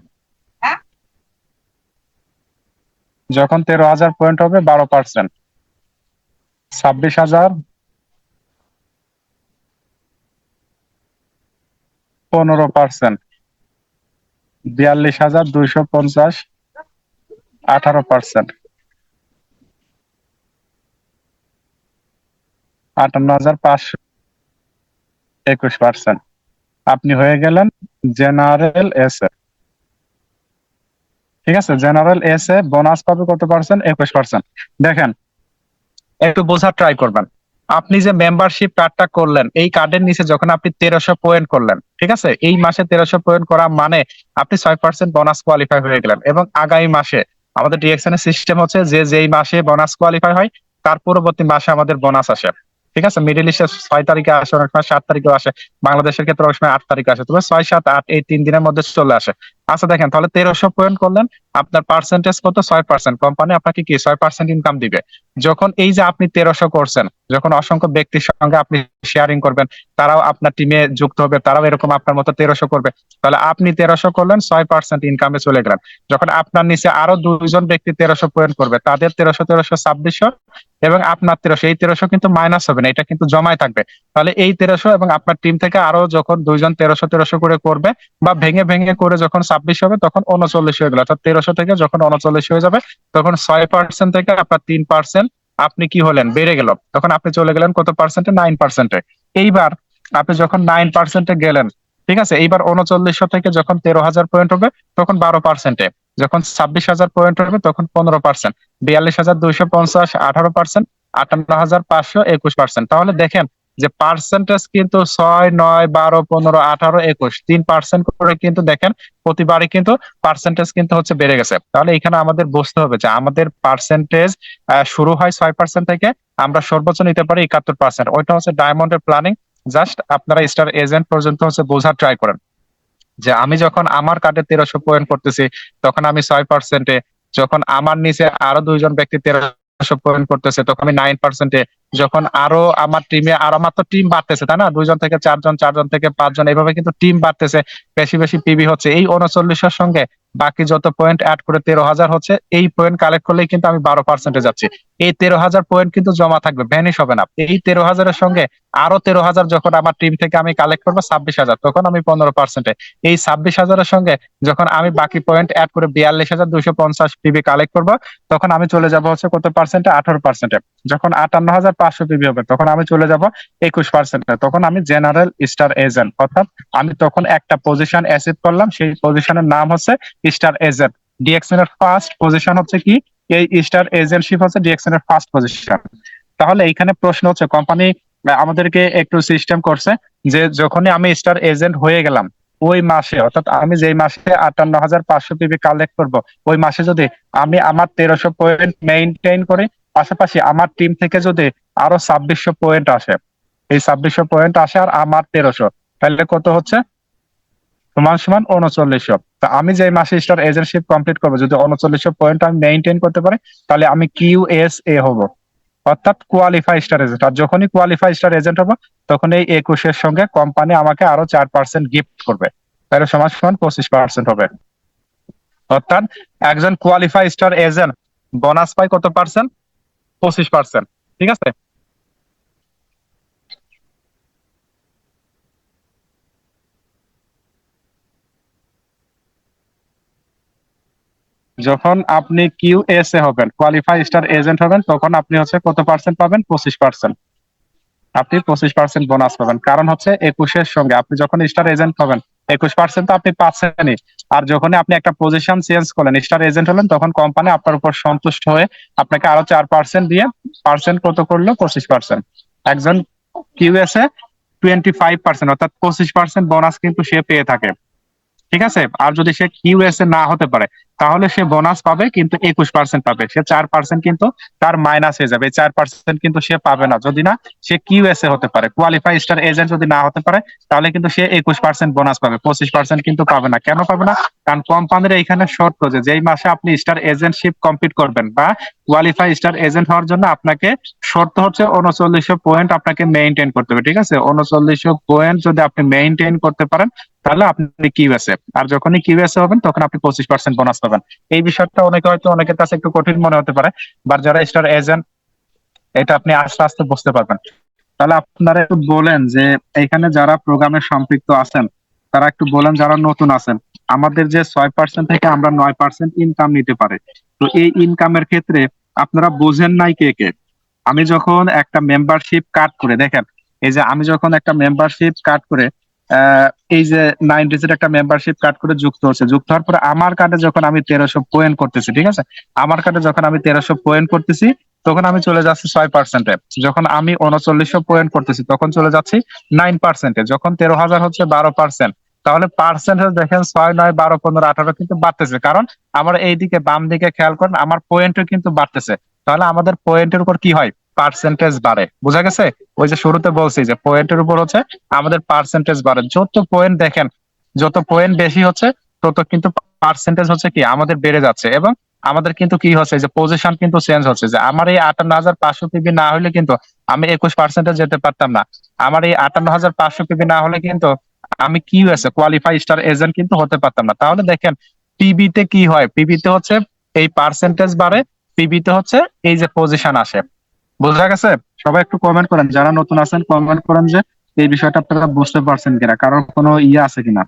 যখন 13,000 হবে, 12%, 26,000, 15%, 42,250, 18%, 58,500, 21%। আপনি হয়ে গেলেন জেনারেল এস এ। ঠিক আছে, জেনারেল এস এ বোনাস পাবে কত পার্সেন্ট? 21%। দেখেন, একটু বোঝার ট্রাই করবেন। আপনি যে মেম্বারশিপ কার্ডটা করলেন, এই কার্ডের নিচে যখন আপনি 1300 করলেন, ঠিক আছে, এই মাসে 1300 করা মানে আপনি 6% বোনাস কোয়ালিফাই হয়ে গেলেন। এবং আগামী মাসে আমাদের ডিএক্সএন এর সিস্টেম হচ্ছে যে যেই মাসে বোনাস কোয়ালিফাই হয়, তার পরবর্তী মাসে আমাদের বোনাস আসে। ঠিক আছে, মিডল ইস্টে 6 তারিখে আসে, অনেক সময় 7 তারিখেও আসে, বাংলাদেশের ক্ষেত্রে অনেক সময় 8 তারিখে আসে, তবে 6, 7, 8 এই 3 দিনের মধ্যে চলে আসে। আচ্ছা দেখেন, তাহলে 1300 করলেন, আপনার পার্সেন্টেজ কত? 6%। কোম্পানি আপনাকে কি 6% ইনকাম দিবে। যখন এই যে আপনি 1300 করছেন, যখন অসংখ্য ব্যক্তির সঙ্গে আপনি শেয়ারিং করবেন, তারাও আপনার টিমে যুক্ত হবে, তারাও এরকম আপনার মতো 1300 করবে, তাহলে আপনি 1300 করলেন, 6% ইনকামে চলে গেলেন। যখন আপনার নিচে আরো 2জন ব্যক্তি 1300 করবে, তাদের 1300, 2600, এবং আপনার 1300, এই 1300 কিন্তু মাইনাস হবে না, এটা কিন্তু জমায় থাকবে। তাহলে এই 1300 এবং আপনার টিম থেকে আরো যখন 2জন 1300, 1300 করে করবে, বা ভেঙে ভেঙে করে যখন 26 হবে, তখন 39 হয়ে গেল। অর্থাৎ 1300 থেকে যখন 39 হয়ে যাবে, তখন 6% থেকে আপনার 3% আপনি কি হলেন? বেড়ে গেল। তখন আপনি চলে গেলেন কত পার্সেন্টে? 9%। এইবার আপনি যখন 9% গেলেন, ঠিক আছে, এইবার 3900 থেকে যখন 13,000 হবে, তখন 12%। যখন 26,000 হবে, তখন 15%, 42,250, 18%, 58,500, 21%। তাহলে দেখেন যে পার্সেন্টেজ কিন্তু 6, 9, 12, 15, 18, 21, 3% করে কিন্তু দেখেন প্রতিবারই কিন্তু পার্সেন্টেজ কিন্তু হচ্ছে বেড়ে গেছে। তাহলে এখানে আমাদের বুঝতে হবে যে আমাদের পার্সেন্টেজ শুরু হয় 6% থেকে, আমরা সর্বোচ্চ নিতে পারি 71%। ওইটা হচ্ছে ডায়মন্ডের প্ল্যানিং। জাস্ট আপনারা স্টার এজেন্ট পর্যন্ত হচ্ছে বোঝার ট্রাই করেন যে আমি যখন আমার কার্ডে 1300 করতেছি, তখন আমি 6%, যখন আমার নিচে আরো 2জন ব্যক্তি 1300 করতেছে, তখন আমি 9%, যখন আরো আমার টিমে আরো, আমার তো টিম বাড়তেছে, তাই না, 2জন থেকে 4জন, 4জন থেকে 5জন, এভাবে কিন্তু টিম বাড়তেছে, বেশি বেশি পিবি হচ্ছে, এই 39-এর সঙ্গে বাকি যত পয়েন্ট অ্যাড করে 13,000 হচ্ছে, এই পয়েন্ট কালেক্ট করলেই কিন্তু আমি 12% যাচ্ছি। এই 13,000 পয়েন্ট কিন্তু জমা থাকবে, ভ্যানিশ হবে না। এই 13,000-এর সঙ্গে আরো 13,000 যখন আমার টিম থেকে আমি কালেক্ট করবো, 26,000, তখন আমি 15%। এই 26,000-এর সঙ্গে যখন আমি বাকি পয়েন্ট অ্যাড করে 42,250 পিবি কালেক্ট করবো, তখন আমি চলে যাব হচ্ছে কত পার্সেন্টে? 18%। যখন 58,500 পিবি হবে, তখন আমি চলে যাব 21%। তখন আমি জেনারেল স্টার এজেন্ট, অর্থাৎ আমি তখন একটা পজিশন অ্যাচিভ করলাম, সেই পজিশনের নাম হচ্ছে স্টার এজেন্ট। ডিএক্সএন এর ফার্স্ট পজিশন হচ্ছে কি? এই স্টার এজেন্টশিপ হচ্ছে ডিএক্সএন এর ফার্স্ট পজিশন। তাহলে এইখানে প্রশ্ন হচ্ছে, কোম্পানি আমাদেরকে একটু সিস্টেম করছে যে যখনই আমি স্টার এজেন্ট হয়ে গেলাম ওই মাসে, অর্থাৎ আমি যেই মাসে 58,500 পিবি কালেক্ট করব, ওই মাসে যদি আমি আমার 1300 পয়েন্ট মেইনটেইন করি, পাশাপাশি আমার টিম থেকে যদি আরো 2600 পয়েন্ট আসে, এই 2600 পয়েন্ট আসে আর আমার 1300, তাহলে কত হচ্ছে? সমান সমান 3900। তা আমি যে মাসে স্টার এজেন্টশিপ কমপ্লিট করবো, যদি 3900 পয়েন্ট আমি মেইনটেইন করতে পারি, তাহলে আমি QSA হব, অর্থাৎ কোয়ালিফাই স্টার এজেন্ট। আর যখনই কোয়ালিফাই স্টার এজেন্ট হবো, তখন এই 21-এর সঙ্গে কোম্পানি আমাকে আরো 4% গিফট করবে, তাহলে সমান সমান 25% হবে। অর্থাৎ একজন কোয়ালিফাই স্টার এজেন্ট বোনাস পায় কত পার্সেন্ট? 25%। ঠিক আছে। যখন আপনি QSA হবেন, কোয়ালিফাই স্টার এজেন্ট হবেন, তখন আপনি হচ্ছে কত পার্সেন্ট পাবেন? 25%। আপনি 25% বোনাস পাবেন, কারণ হচ্ছে 21-এর সঙ্গে আপনি যখন স্টার এজেন্ট হবেন 21% তো আপনি পাচ্ছেনই। আর যখনই আপনি একটা পজিশন চেঞ্জ করলেন, স্টার এজেন্ট হলেন, তখন কোম্পানি আপনার উপর সন্তুষ্ট হয়ে আপনাকে আরো 4% দিয়ে পার্সেন্ট কত করলো? 25%। একজন QSA 25%, অর্থাৎ 25% বোনাস কিন্তু সে পেয়ে থাকে। ঠিক আছে। আর যদি সে QSA না হতে পারে, তাহলে সে বোনাস পাবে কিন্তু 21% পাবে, সে 4% কিন্তু তার মাইনাস হয়ে যাবে। 4% কিন্তু সে পাবে না যদি না সে QSA হতে পারে। কোয়ালিফাই স্টার এজেন্ট যদি না হতে পারে, তাহলে কিন্তু সে 21% বোনাস পাবে, 25% কিন্তু পাবে না। কেন পাবে না? কারণ কোম্পানির এইখানে শর্ত যে যেই মাসে আপনি স্টার এজেন্টশিপ কমপ্লিট করবেন বা কোয়ালিফাই স্টার এজেন্ট হওয়ার জন্য আপনাকে শর্ত হচ্ছে 3900 পয়েন্ট আপনাকে মেইনটেইন করতে হবে। ঠিক আছে। 3900 পয়েন্ট যদি আপনি মেইনটেইন করতে পারেন, তাহলে আপনি QSA। আর যখনই QSA হবেন, তখন আপনি 25% বোনাস পাবেন। এই বিষয়টা হয়তো অনেকের কাছে একটু কঠিন মনে হতে পারে, বাট যারা স্টার এজেন্ট, এটা আপনি আস্তে আস্তে বুঝতে পারবেন। তাহলে আপনারা একটু বলেন যে এখানে যারা প্রোগ্রামে সম্পৃক্ত আছেন, তারা একটু বলেন যারা নতুন আছেন, আমাদের যে 6% থেকে আমরা 9% ইনকাম নিতে পারি, তো এই ইনকামের ক্ষেত্রে আপনারা বোঝেন নাই কে কে? আমি যখন একটা মেম্বারশিপ কাট করে দেখেন, এই যে আমি যখন একটা মেম্বারশিপ কাট করে আহ, এই যে 9 ডিজিট একটা মেম্বারশিপ কাট করে যুক্ত হচ্ছে, যুক্ত হওয়ার পরে আমার কার্ডে যখন আমি 1300 পয়েন্ট করতেছি, ঠিক আছে, আমার কার্ডে যখন আমি 1300 পয়েন্ট করতেছি, তখন আমি চলে যাচ্ছি 6%-এ। যখন আমি 3900 পয়েন্ট করতেছি, তখন চলে যাচ্ছি 9%-এ। যখন 13,000 হচ্ছে 12%। তাহলে পার্সেন্টেজ দেখেন 6, 9, 12, 15, 18 কিন্তু বাড়তেছে, কারণ আমার এইদিকে বাম দিকে খেয়াল করেন, আমার পয়েন্টও কিন্তু বাড়তেছে। তাহলে আমাদের পয়েন্টের উপর কি হয়? পার্সেন্টেজ বাড়ে। বোঝা গেছে? ওই যে শুরুতে বলছি যে পয়েন্টের উপর হচ্ছে আমাদের পার্সেন্টেজ বাড়ে। যত পয়েন্ট দেখেন, যত পয়েন্ট বেশি হচ্ছে, তত কিন্তু পার্সেন্টেজ হচ্ছে কি আমাদের বেড়ে যাচ্ছে। এবং আমাদের কিন্তু কি হচ্ছে, যে পজিশন কিন্তু চেঞ্জ হচ্ছে, যে আমার এই 58,500 পিবি না হলে কিন্তু আমি 21% যেতে পারতাম না। আমার এই 58,500 পিবি না হলে কিন্তু আমি QSA কোয়ালিফাই স্টার এজেন্ট কিন্তু হতে পারতাম না। তাহলে দেখেন পিবিতে কি হয়, পিবিতে হচ্ছে এই পার্সেন্টেজ বাড়ে, পিবিতে হচ্ছে এই যে পজিশন আসে। বোঝা গেছে? সবাই একটু কমেন্ট করেন, যারা নতুন আছেন কমেন্ট করেন যে এই বিষয়টা আপনারা বুঝতে পারছেন কিনা, কারোর কোনো ইয়ে আছে কিনা।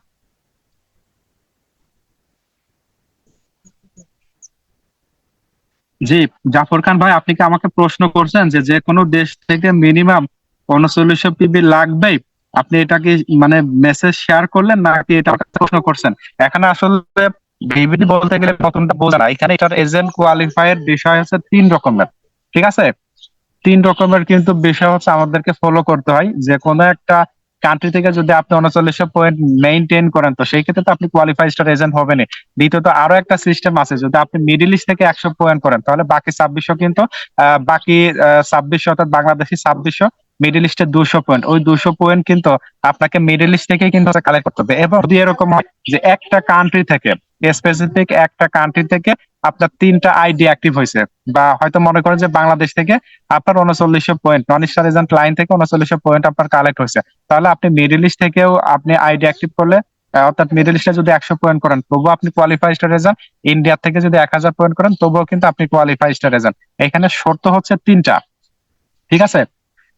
জি, জাফর খান ভাই, আপনি কি আমাকে প্রশ্ন করছেন যে যে কোনো দেশ থেকে মিনিমাম 3900 পিবি লাগবেই? আপনি এটা কি মানে মেসেজ শেয়ার করলেন নাকি এটা আমাকে প্রশ্ন করছেন? এখানে আসলে ভিভিডি বলতে গেলে নতুনটা বোঝা না, এখানে এটার এজেন্ট কোয়ালিফাইয়ের বিষয় হচ্ছে 3 রকমের। ঠিক আছে। 3 রকমের কিন্তু বিষয় হচ্ছে আমাদেরকে ফলো করতে হয়। যে কোনো একটা কান্ট্রি থেকে যদি আপনি 3900 পয়েন্ট মেইনটেইন করেন, তো সেই ক্ষেত্রে তো আপনি কোয়ালিফাই স্টার এজেন্ট হবেনই। দ্বিতীয়ত আরো একটা সিস্টেম আছে, যদি আপনি মিডিল ইস্ট থেকে 100 পয়েন্ট করেন, তাহলে বাকি 2600 কিন্তু বাকি 2600 অর্থাৎ বাংলাদেশি 2600, মিডিল ইস্টের 200 পয়েন্ট, ওই 200 পয়েন্ট কিন্তু আপনাকে মিডিল ইস্ট থেকে কিন্তু কালেক্ট করতে হবে। এবং যদি এরকম হয় যে একটা কান্ট্রি থেকে, স্পেসিফিক একটা কান্ট্রি থেকে আপনার 3টা আইডি অ্যাক্টিভ হয়েছে, বা হয়তো মনে করেন যে বাংলাদেশ থেকে আপনার 3900 পয়েন্ট, নন স্টার এজেন্ট লাইন থেকে 3900 পয়েন্ট আপনার কালেক্ট হয়েছে, তাহলে আপনি মিডল ইস্ট থেকেও আপনি আইডি অ্যাক্টিভ করলে, অর্থাৎ মিডল ইস্টে যদি 100 পয়েন্ট করেন, তবুও আপনি কোয়ালিফাই স্টার এজেন্ট। ইন্ডিয়া থেকে যদি 1000 পয়েন্ট করেন, তবুও কিন্তু আপনি কোয়ালিফাই স্টার এজেন্ট। এখানে শর্ত হচ্ছে 3টা। ঠিক আছে।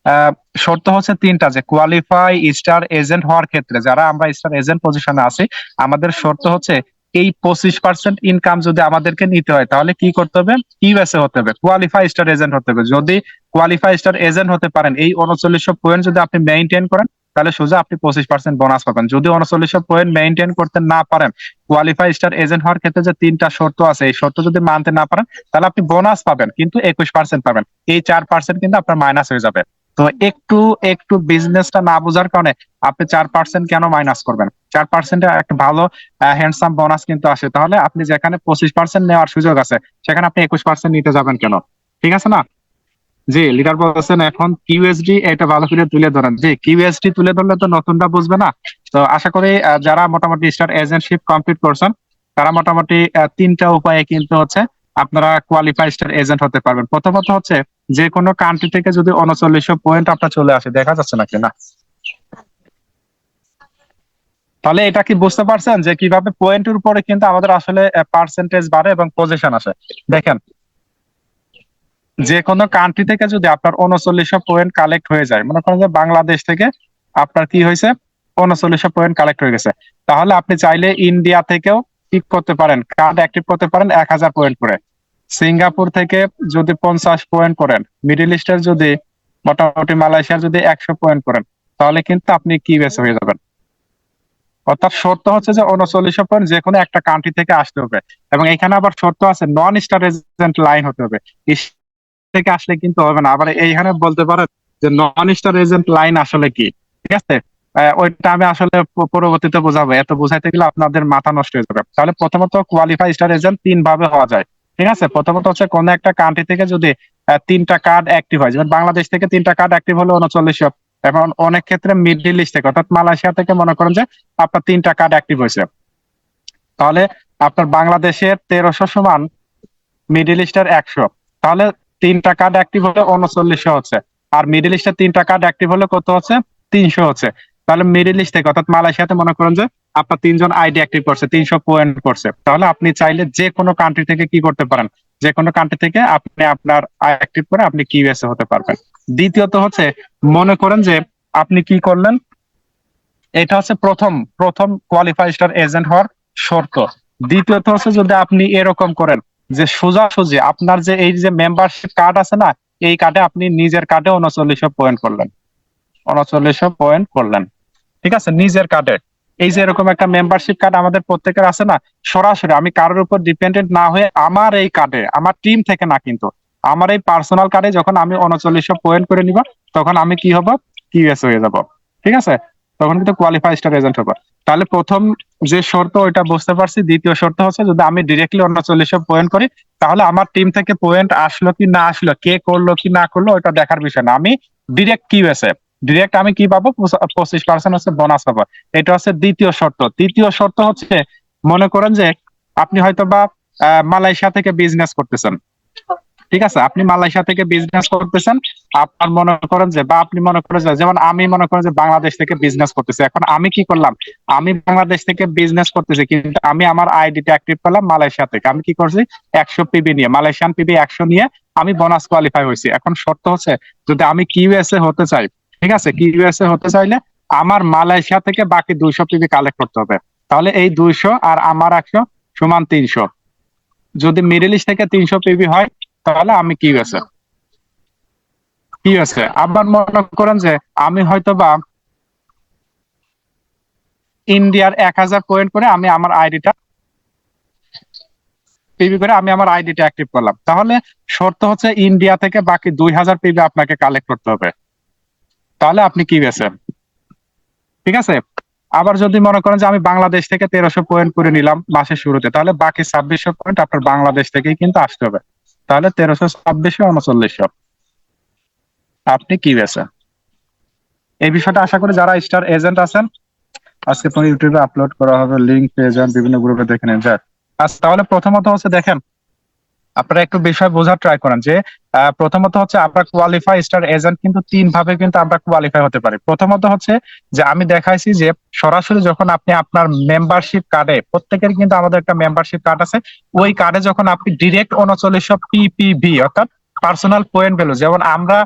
আহ শর্ত হচ্ছে 3টা, যে কোয়ালিফাই স্টার এজেন্ট হওয়ার ক্ষেত্রে যারা আমরা স্টার এজেন্ট পজিশনে আছি, আমাদের শর্ত হচ্ছে এই 25% ইনকাম যদি আমাদেরকে নিতে হয়, তাহলে কি করতে হবে? QSA হতে হবে, কোয়ালিফাই স্টার এজেন্ট হতে হবে। যদি কোয়ালিফাই স্টার এজেন্ট হতে পারেন, এই 3900 পয়েন্ট যদি আপনি মেইনটেইন করেন, তাহলে সোজা আপনি 25% বোনাস পাবেন। যদি 3900 পয়েন্ট মেইনটেইন করতে না পারেন, কোয়ালিফাই স্টার এজেন্ট হওয়ার ক্ষেত্রে যে 3টা শর্ত আছে, এই শর্ত যদি মানতে না পারেন, তাহলে আপনি বোনাস পাবেন কিন্তু 21% পাবেন। এই 4% কিন্তু আপনার মাইনাস হয়ে যাবে। তো একটু একটু বিজনেসটা না বোঝার কারণে আপনি 4% কেন মাইনাস করবেন? 4% একটা ভালো হ্যান্ডসাম বোনাস কিন্তু আসে। তাহলে আপনি যেখানে 25% নেওয়ার সুযোগ আছে সেখানে আপনি 21% নিতে যাবেন কেন? ঠিক আছে না? জি, লিডার বলছেন এখন কিউএসডি এটা ভালো করে তুলে ধরেন। জি, কিউএসডি তুলে ধরলে তো নতুনটা বুঝবে না। তো আশা করি যারা মোটামুটি স্টার এজেন্টশিপ কমপ্লিট করছেন তারা মোটামুটি তিনটা উপায়ে কিন্তু হচ্ছে আপনারা কোয়ালিফাই স্টার এজেন্ট হতে পারবেন। প্রথমত হচ্ছে যে কোনো কান্ট্রি থেকে যদি 3900 পয়েন্ট আপনার চলে আসে, দেখা যাচ্ছে নাকি না? তাহলে এটা কি বুঝতে পারছেন যে কিভাবে পয়েন্টের উপরে কিন্তু আমাদের আসলে পার্সেন্টেজ বাড়ে এবং পজিশন আসে? দেখেন, যে কোনো কান্ট্রি থেকে যদি আপনার 3900 পয়েন্ট কালেক্ট হয়ে যায়, মনে করেন যে বাংলাদেশ থেকে আপনার কি হয়েছে 3900 পয়েন্ট কালেক্ট হয়ে গেছে, তাহলে আপনি চাইলে ইন্ডিয়া থেকেও কি করতে পারেন, কার্ড অ্যাক্টিভ করতে পারেন 1000 পয়েন্ট করে। সিঙ্গাপুর থেকে যদি 50 পয়েন্ট করেন, মিডল ইস্টের যদি মোটামুটি মালয়েশিয়ার যদি 100 পয়েন্ট করেন, তাহলে কিন্তু আপনি কি বেস হয়ে যাবেন। অর্থাৎ শর্ত হচ্ছে যে 3900 পয়েন্ট যে কোনো একটা কান্ট্রি থেকে আসতে হবে। এবং এখানে আবার শর্ত আছে, নন স্টার এজেন্ট লাইন হতে হবে। থেকে আসলে কিন্তু হবে না। আবার এইখানে বলতে পারেন যে নন স্টার এজেন্ট লাইন আসলে কি, ঠিক আছে? ওইটা আমি আসলে পরবর্তীতে বোঝাবো, এত বোঝাইতে গেলে আপনাদের মাথা নষ্ট হয়ে যাবে। তাহলে প্রথমত কোয়ালিফাই স্টার এজেন্ট তিন ভাবে হওয়া যায়, ঠিক আছে? প্রথমত হচ্ছে কোন একটা কান্ট্রি থেকে যদি তিনটা কার্ড অ্যাক্টিভ হয়, যেমন বাংলাদেশ থেকে তিনটা কার্ড অ্যাক্টিভ হলো 3900, এবং অনেক ক্ষেত্রে মিডল ইস্ট থেকে অর্থাৎ মালয়েশিয়া থেকে মনে করেন যে আপনার তিনটা কার্ড অ্যাক্টিভ হয়েছে, তাহলে আপনার বাংলাদেশের 1300 সমান মিডল ইস্টের 100, তাহলে তিনটা কার্ড অ্যাক্টিভ হলে 3900 হচ্ছে। আর মিডল ইস্টের তিনটা কার্ড অ্যাক্টিভ হলে কত হচ্ছে? 300 হচ্ছে। তাহলে মিডল ইস্ট থেকে অর্থাৎ মালয়েশিয়াতে মনে করেন যে আপনার তিনজন আইডি অ্যাক্টিভ করছে, 300 পয়েন্ট করছে, তাহলে আপনি চাইলে যে কোনো কান্ট্রি থেকে কি করতে পারেন, যে কোনো কান্ট্রি থেকে আপনি আপনার অ্যাক্টিভ করে আপনি কিউএসএ হতে পারবেন। দ্বিতীয়ত হচ্ছে মনে করেন যে আপনি কি করলেন, এটা হচ্ছে প্রথম প্রথম কোয়ালিফাই স্টার এজেন্ট হওয়ার শর্ত। দ্বিতীয়ত হচ্ছে যদি আপনি এরকম করেন যে সোজাসুজি আপনার যে এই যে মেম্বারশিপ কার্ড আছে না, এই কার্ডে আপনি নিজের কার্ডে 3900 পয়েন্ট করলেন, 3900 পয়েন্ট করলেন, ঠিক আছে, নিজের কার্ডে। এই যে এরকম একটা মেম্বারশিপ কার্ড আমাদের প্রত্যেকের আছে না, সরাসরি আমি কারোর উপর ডিপেন্ডেন্ট না হয়ে আমার এই কার্ডে, আমার টিম থেকে না কিন্তু, আমার এই পার্সোনাল কার্ডে যখন আমি 3900 পয়েন্ট করে নিব, তখন আমি কি হব, কিউএস হয়ে যাব, ঠিক আছে? তখন কিন্তু কোয়ালিফাই স্টার এজেন্ট হবো। তাহলে প্রথম যে শর্ত ওইটা বুঝতে পারছি। দ্বিতীয় শর্ত হচ্ছে যদি আমি ডিরেক্টলি 3900 পয়েন্ট করি, তাহলে আমার টিম থেকে পয়েন্ট আসলো কি না আসলো, কে করলো কি না করলো, ওইটা দেখার বিষয় না, আমি ডিরেক্ট কিউএসএ, ডিরেক্ট আমি কি পাবো, 25% হচ্ছে বোনাস পাবো। এটা হচ্ছে দ্বিতীয় শর্ত। তৃতীয় শর্ত হচ্ছে মনে করেন যে আপনি হয়তো বা মালয়েশিয়া থেকে বিজনেস করতেছেন, ঠিক আছে? আপনি মালয়েশিয়া থেকে বিজনেস করতেছেন, আপনার মনে করেন যে, বা আপনি মনে করেন যে, যেমন আমি মনে করেন যে বাংলাদেশ থেকে বিজনেস করতেছি, এখন আমি কি করলাম, আমি বাংলাদেশ থেকে বিজনেস করতেছি কিন্তু আমি আমার আইডিটা অ্যাক্টিভ করলাম মালয়েশিয়া থেকে। আমি কি করছি, 100 পিবি নিয়ে, মালয়েশিয়ান পিবি 100 নিয়ে আমি বোনাস কোয়ালিফাই হয়েছি। এখন শর্ত হচ্ছে যদি আমি কিউএসএ হতে চাই, ঠিক আছে, কিউএসএ হতে চাইলে আমার মালয়েশিয়া থেকে বাকি 200 পিবি কালেক্ট করতে হবে। তাহলে এই 200 আর আমার 100 সমান 300। যদি মিডল ইস্ট থেকে 300 পিবি হয়, তাহলে আমি কিউএসএ, কিউএসএ। আবার মনে করেন যে আমি হয়তো বা ইন্ডিয়ার 1000 পয়েন্ট করে আমি আমার আইডিটা পিবি করে আমি আমার আইডিটা অ্যাক্টিভ করলাম, তাহলে শর্ত হচ্ছে ইন্ডিয়া থেকে বাকি 2000 পিবি আপনাকে কালেক্ট করতে হবে, তাহলে আপনি কিউএসএ, ঠিক আছে? আবার যদি মনে করেন যে আমি বাংলাদেশ থেকে 1300 পয়েন্ট করে নিলাম মাসের শুরুতে, তাহলে বাকি 2600 পয়েন্ট আপনার বাংলাদেশ থেকেই কিন্তু আসতে হবে, তাহলে 1300 2600 3900 আপনি কিউএসএ। এই বিষয়টা আশা করি যারা স্টার এজেন্ট আছেন আজকে পরে ইউটিউবে আপলোড করা হবে, লিংক পেয়ে যান, বিভিন্ন গ্রুপে দেখে নেন। যাক, আচ্ছা, তাহলে প্রথমত হচ্ছে দেখেন, আপনারা একটু বিষয় বোঝার ট্রাই করেন যে প্রথমত হচ্ছে আমরা কোয়ালিফাই স্টার এজেন্ট কিন্তু তিন ভাবে কিন্তু আমরা কোয়ালিফাই হতে পারি। প্রথমত হচ্ছে যে আমি দেখাইছি যে সরাসরি যখন আপনি আপনার মেম্বারশিপ কার্ডে, প্রত্যেকের কিন্তু আমাদের একটা মেম্বারশিপ কার্ড আছে, ওই কার্ডে যখন আপনি ডিরেক্ট 3900 পিপিভি অর্থাৎ পার্সোনাল পয়েন্ট ভ্যালু, যেমন আমরা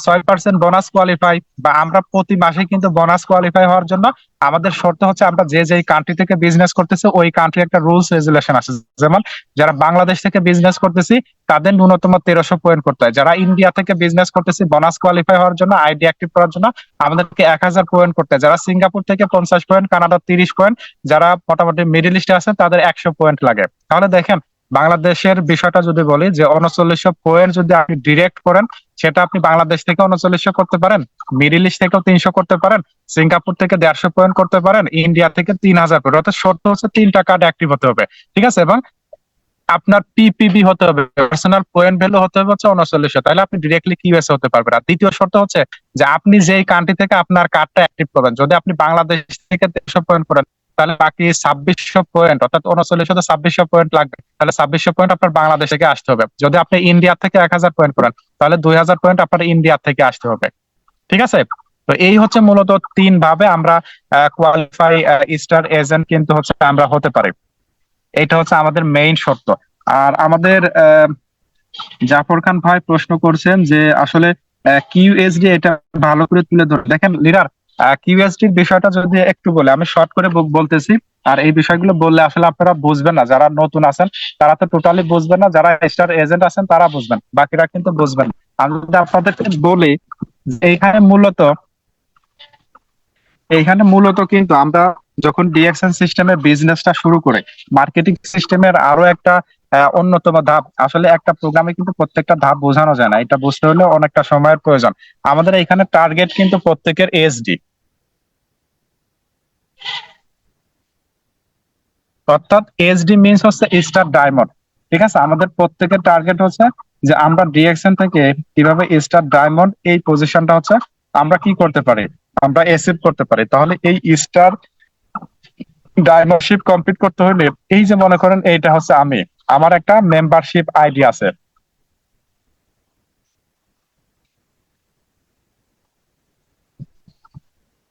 6% বোনাস কোয়ালিফাই, বা আমরা প্রতি মাসে কিন্তু বোনাস কোয়ালিফাই হওয়ার জন্য আমাদের শর্ত হচ্ছে আমরা যে যেই কান্ট্রি থেকে বিজনেস করতেছে ওই কান্ট্রি একটা রুলস রেগুলেশন আছে। যেমন যারা বাংলাদেশ থেকে বিজনেস করতেছি তাদের ন্যূনতম 1300 পয়েন্ট করতে হয়, যারা ইন্ডিয়া থেকে বিজনেস করতেছি বোনাস কোয়ালিফাই হওয়ার জন্য, আইডি অ্যাক্টিভ করার জন্য আমাদেরকে 1000 পয়েন্ট করতে হয়, যারা সিঙ্গাপুর থেকে 50 পয়েন্ট, কানাডা 30 পয়েন্ট, যারা মোটামুটি মিডল ইস্টে আছে তাদের 100 পয়েন্ট লাগে। তাহলে দেখেন বাংলাদেশের বিষয়টা যদি বলি যে 3900 পয়েন্ট যদি আপনি ডিরেক্ট করেন, সেটা আপনি বাংলাদেশ থেকে 3900 করতে পারেন, মিডল ইস্ট থেকেও 300 করতে পারেন, সিঙ্গাপুর থেকে 150 পয়েন্ট করতে পারেন, ইন্ডিয়া থেকে 3000 পয়েন্ট। অর্থাৎ শর্ত হচ্ছে 3টা কার্ড অ্যাক্টিভ হতে হবে, ঠিক আছে? এবং আপনার পিপিবি হতে হবে, পার্সোনাল পয়েন্ট ভ্যালু হতে হবে হচ্ছে 3900, তাহলে আপনি ডিরেক্টলি কিউএস হতে পারবেন। আর দ্বিতীয় শর্ত হচ্ছে যে আপনি যেই কান্ট্রি থেকে আপনার কার্ডটা অ্যাক্টিভ করবেন, যদি আপনি বাংলাদেশ থেকে 300 পয়েন্ট করেন, তাহলে বাকি 2600 পয়েন্ট, অর্থাৎ 3900 2600 পয়েন্ট লাগবে, তাহলে 2600 পয়েন্ট আপনার বাংলাদেশ থেকে আসতে হবে। যদি আপনি ইন্ডিয়া থেকে 1000 পয়েন্ট করেন, তাহলে 2000 পয়েন্ট আপনার ইন্ডিয়া থেকে আসতে হবে, ঠিক আছে? তো এই হচ্ছে মূলত 3 ভাবে আমরা কোয়ালিফাই স্টার এজেন্ট কিন্তু হচ্ছে আমরা হতে পারি। এটা হচ্ছে আমাদের মেইন শর্ত। আর আমাদের জাফর খান ভাই প্রশ্ন করছেন যে আসলে কিউএসডি, এটা ভালো করে তুলে ধরে দেখেন লিডার। কিউএসডির বিষয়টা যদি একটু বলে, আমি শর্ট করে বলতেছি। আর এই বিষয়গুলো বললে আসলে আপনারা বুঝবেন না, যারা নতুন আছেন তারা তো টোটালি বুঝবেন না, যারা স্টার এজেন্ট আছেন তারা বুঝবেন, বাকিরা কিন্তু বুঝবেন না। আমি যদি আপনাদেরকে বলি যে এইখানে মূলত কিন্তু আমরা যখন ডিএক্সএন সিস্টেমে বিজনেসটা শুরু করে, মার্কেটিং সিস্টেমের আরো একটা অন্যতম ধাপ, আসলে একটা প্রোগ্রামে কিন্তু প্রত্যেকটা ধাপ বোঝানো যায় না, এটা বুঝতে হলে অনেকটা সময়ের প্রয়োজন। আমাদের এখানে টার্গেট কিন্তু প্রত্যেকের এসডি, অর্থাৎ এসডি মিনস হচ্ছে স্টার ডায়মন্ড, ঠিক আছে? আমাদের প্রত্যেকের টার্গেট হচ্ছে যে আমরা ডিএক্সএন থেকে কিভাবে স্টার ডায়মন্ড এই পজিশনটা হচ্ছে আমরা কি করতে পারি, আমরা অ্যাচিভ করতে পারি। তাহলে এই স্টার ডায়মন্ডশিপ কমপ্লিট করতে হলে, এই যে মনে করেন এইটা হচ্ছে আমার একটা মেম্বারশিপ আইডি আছে,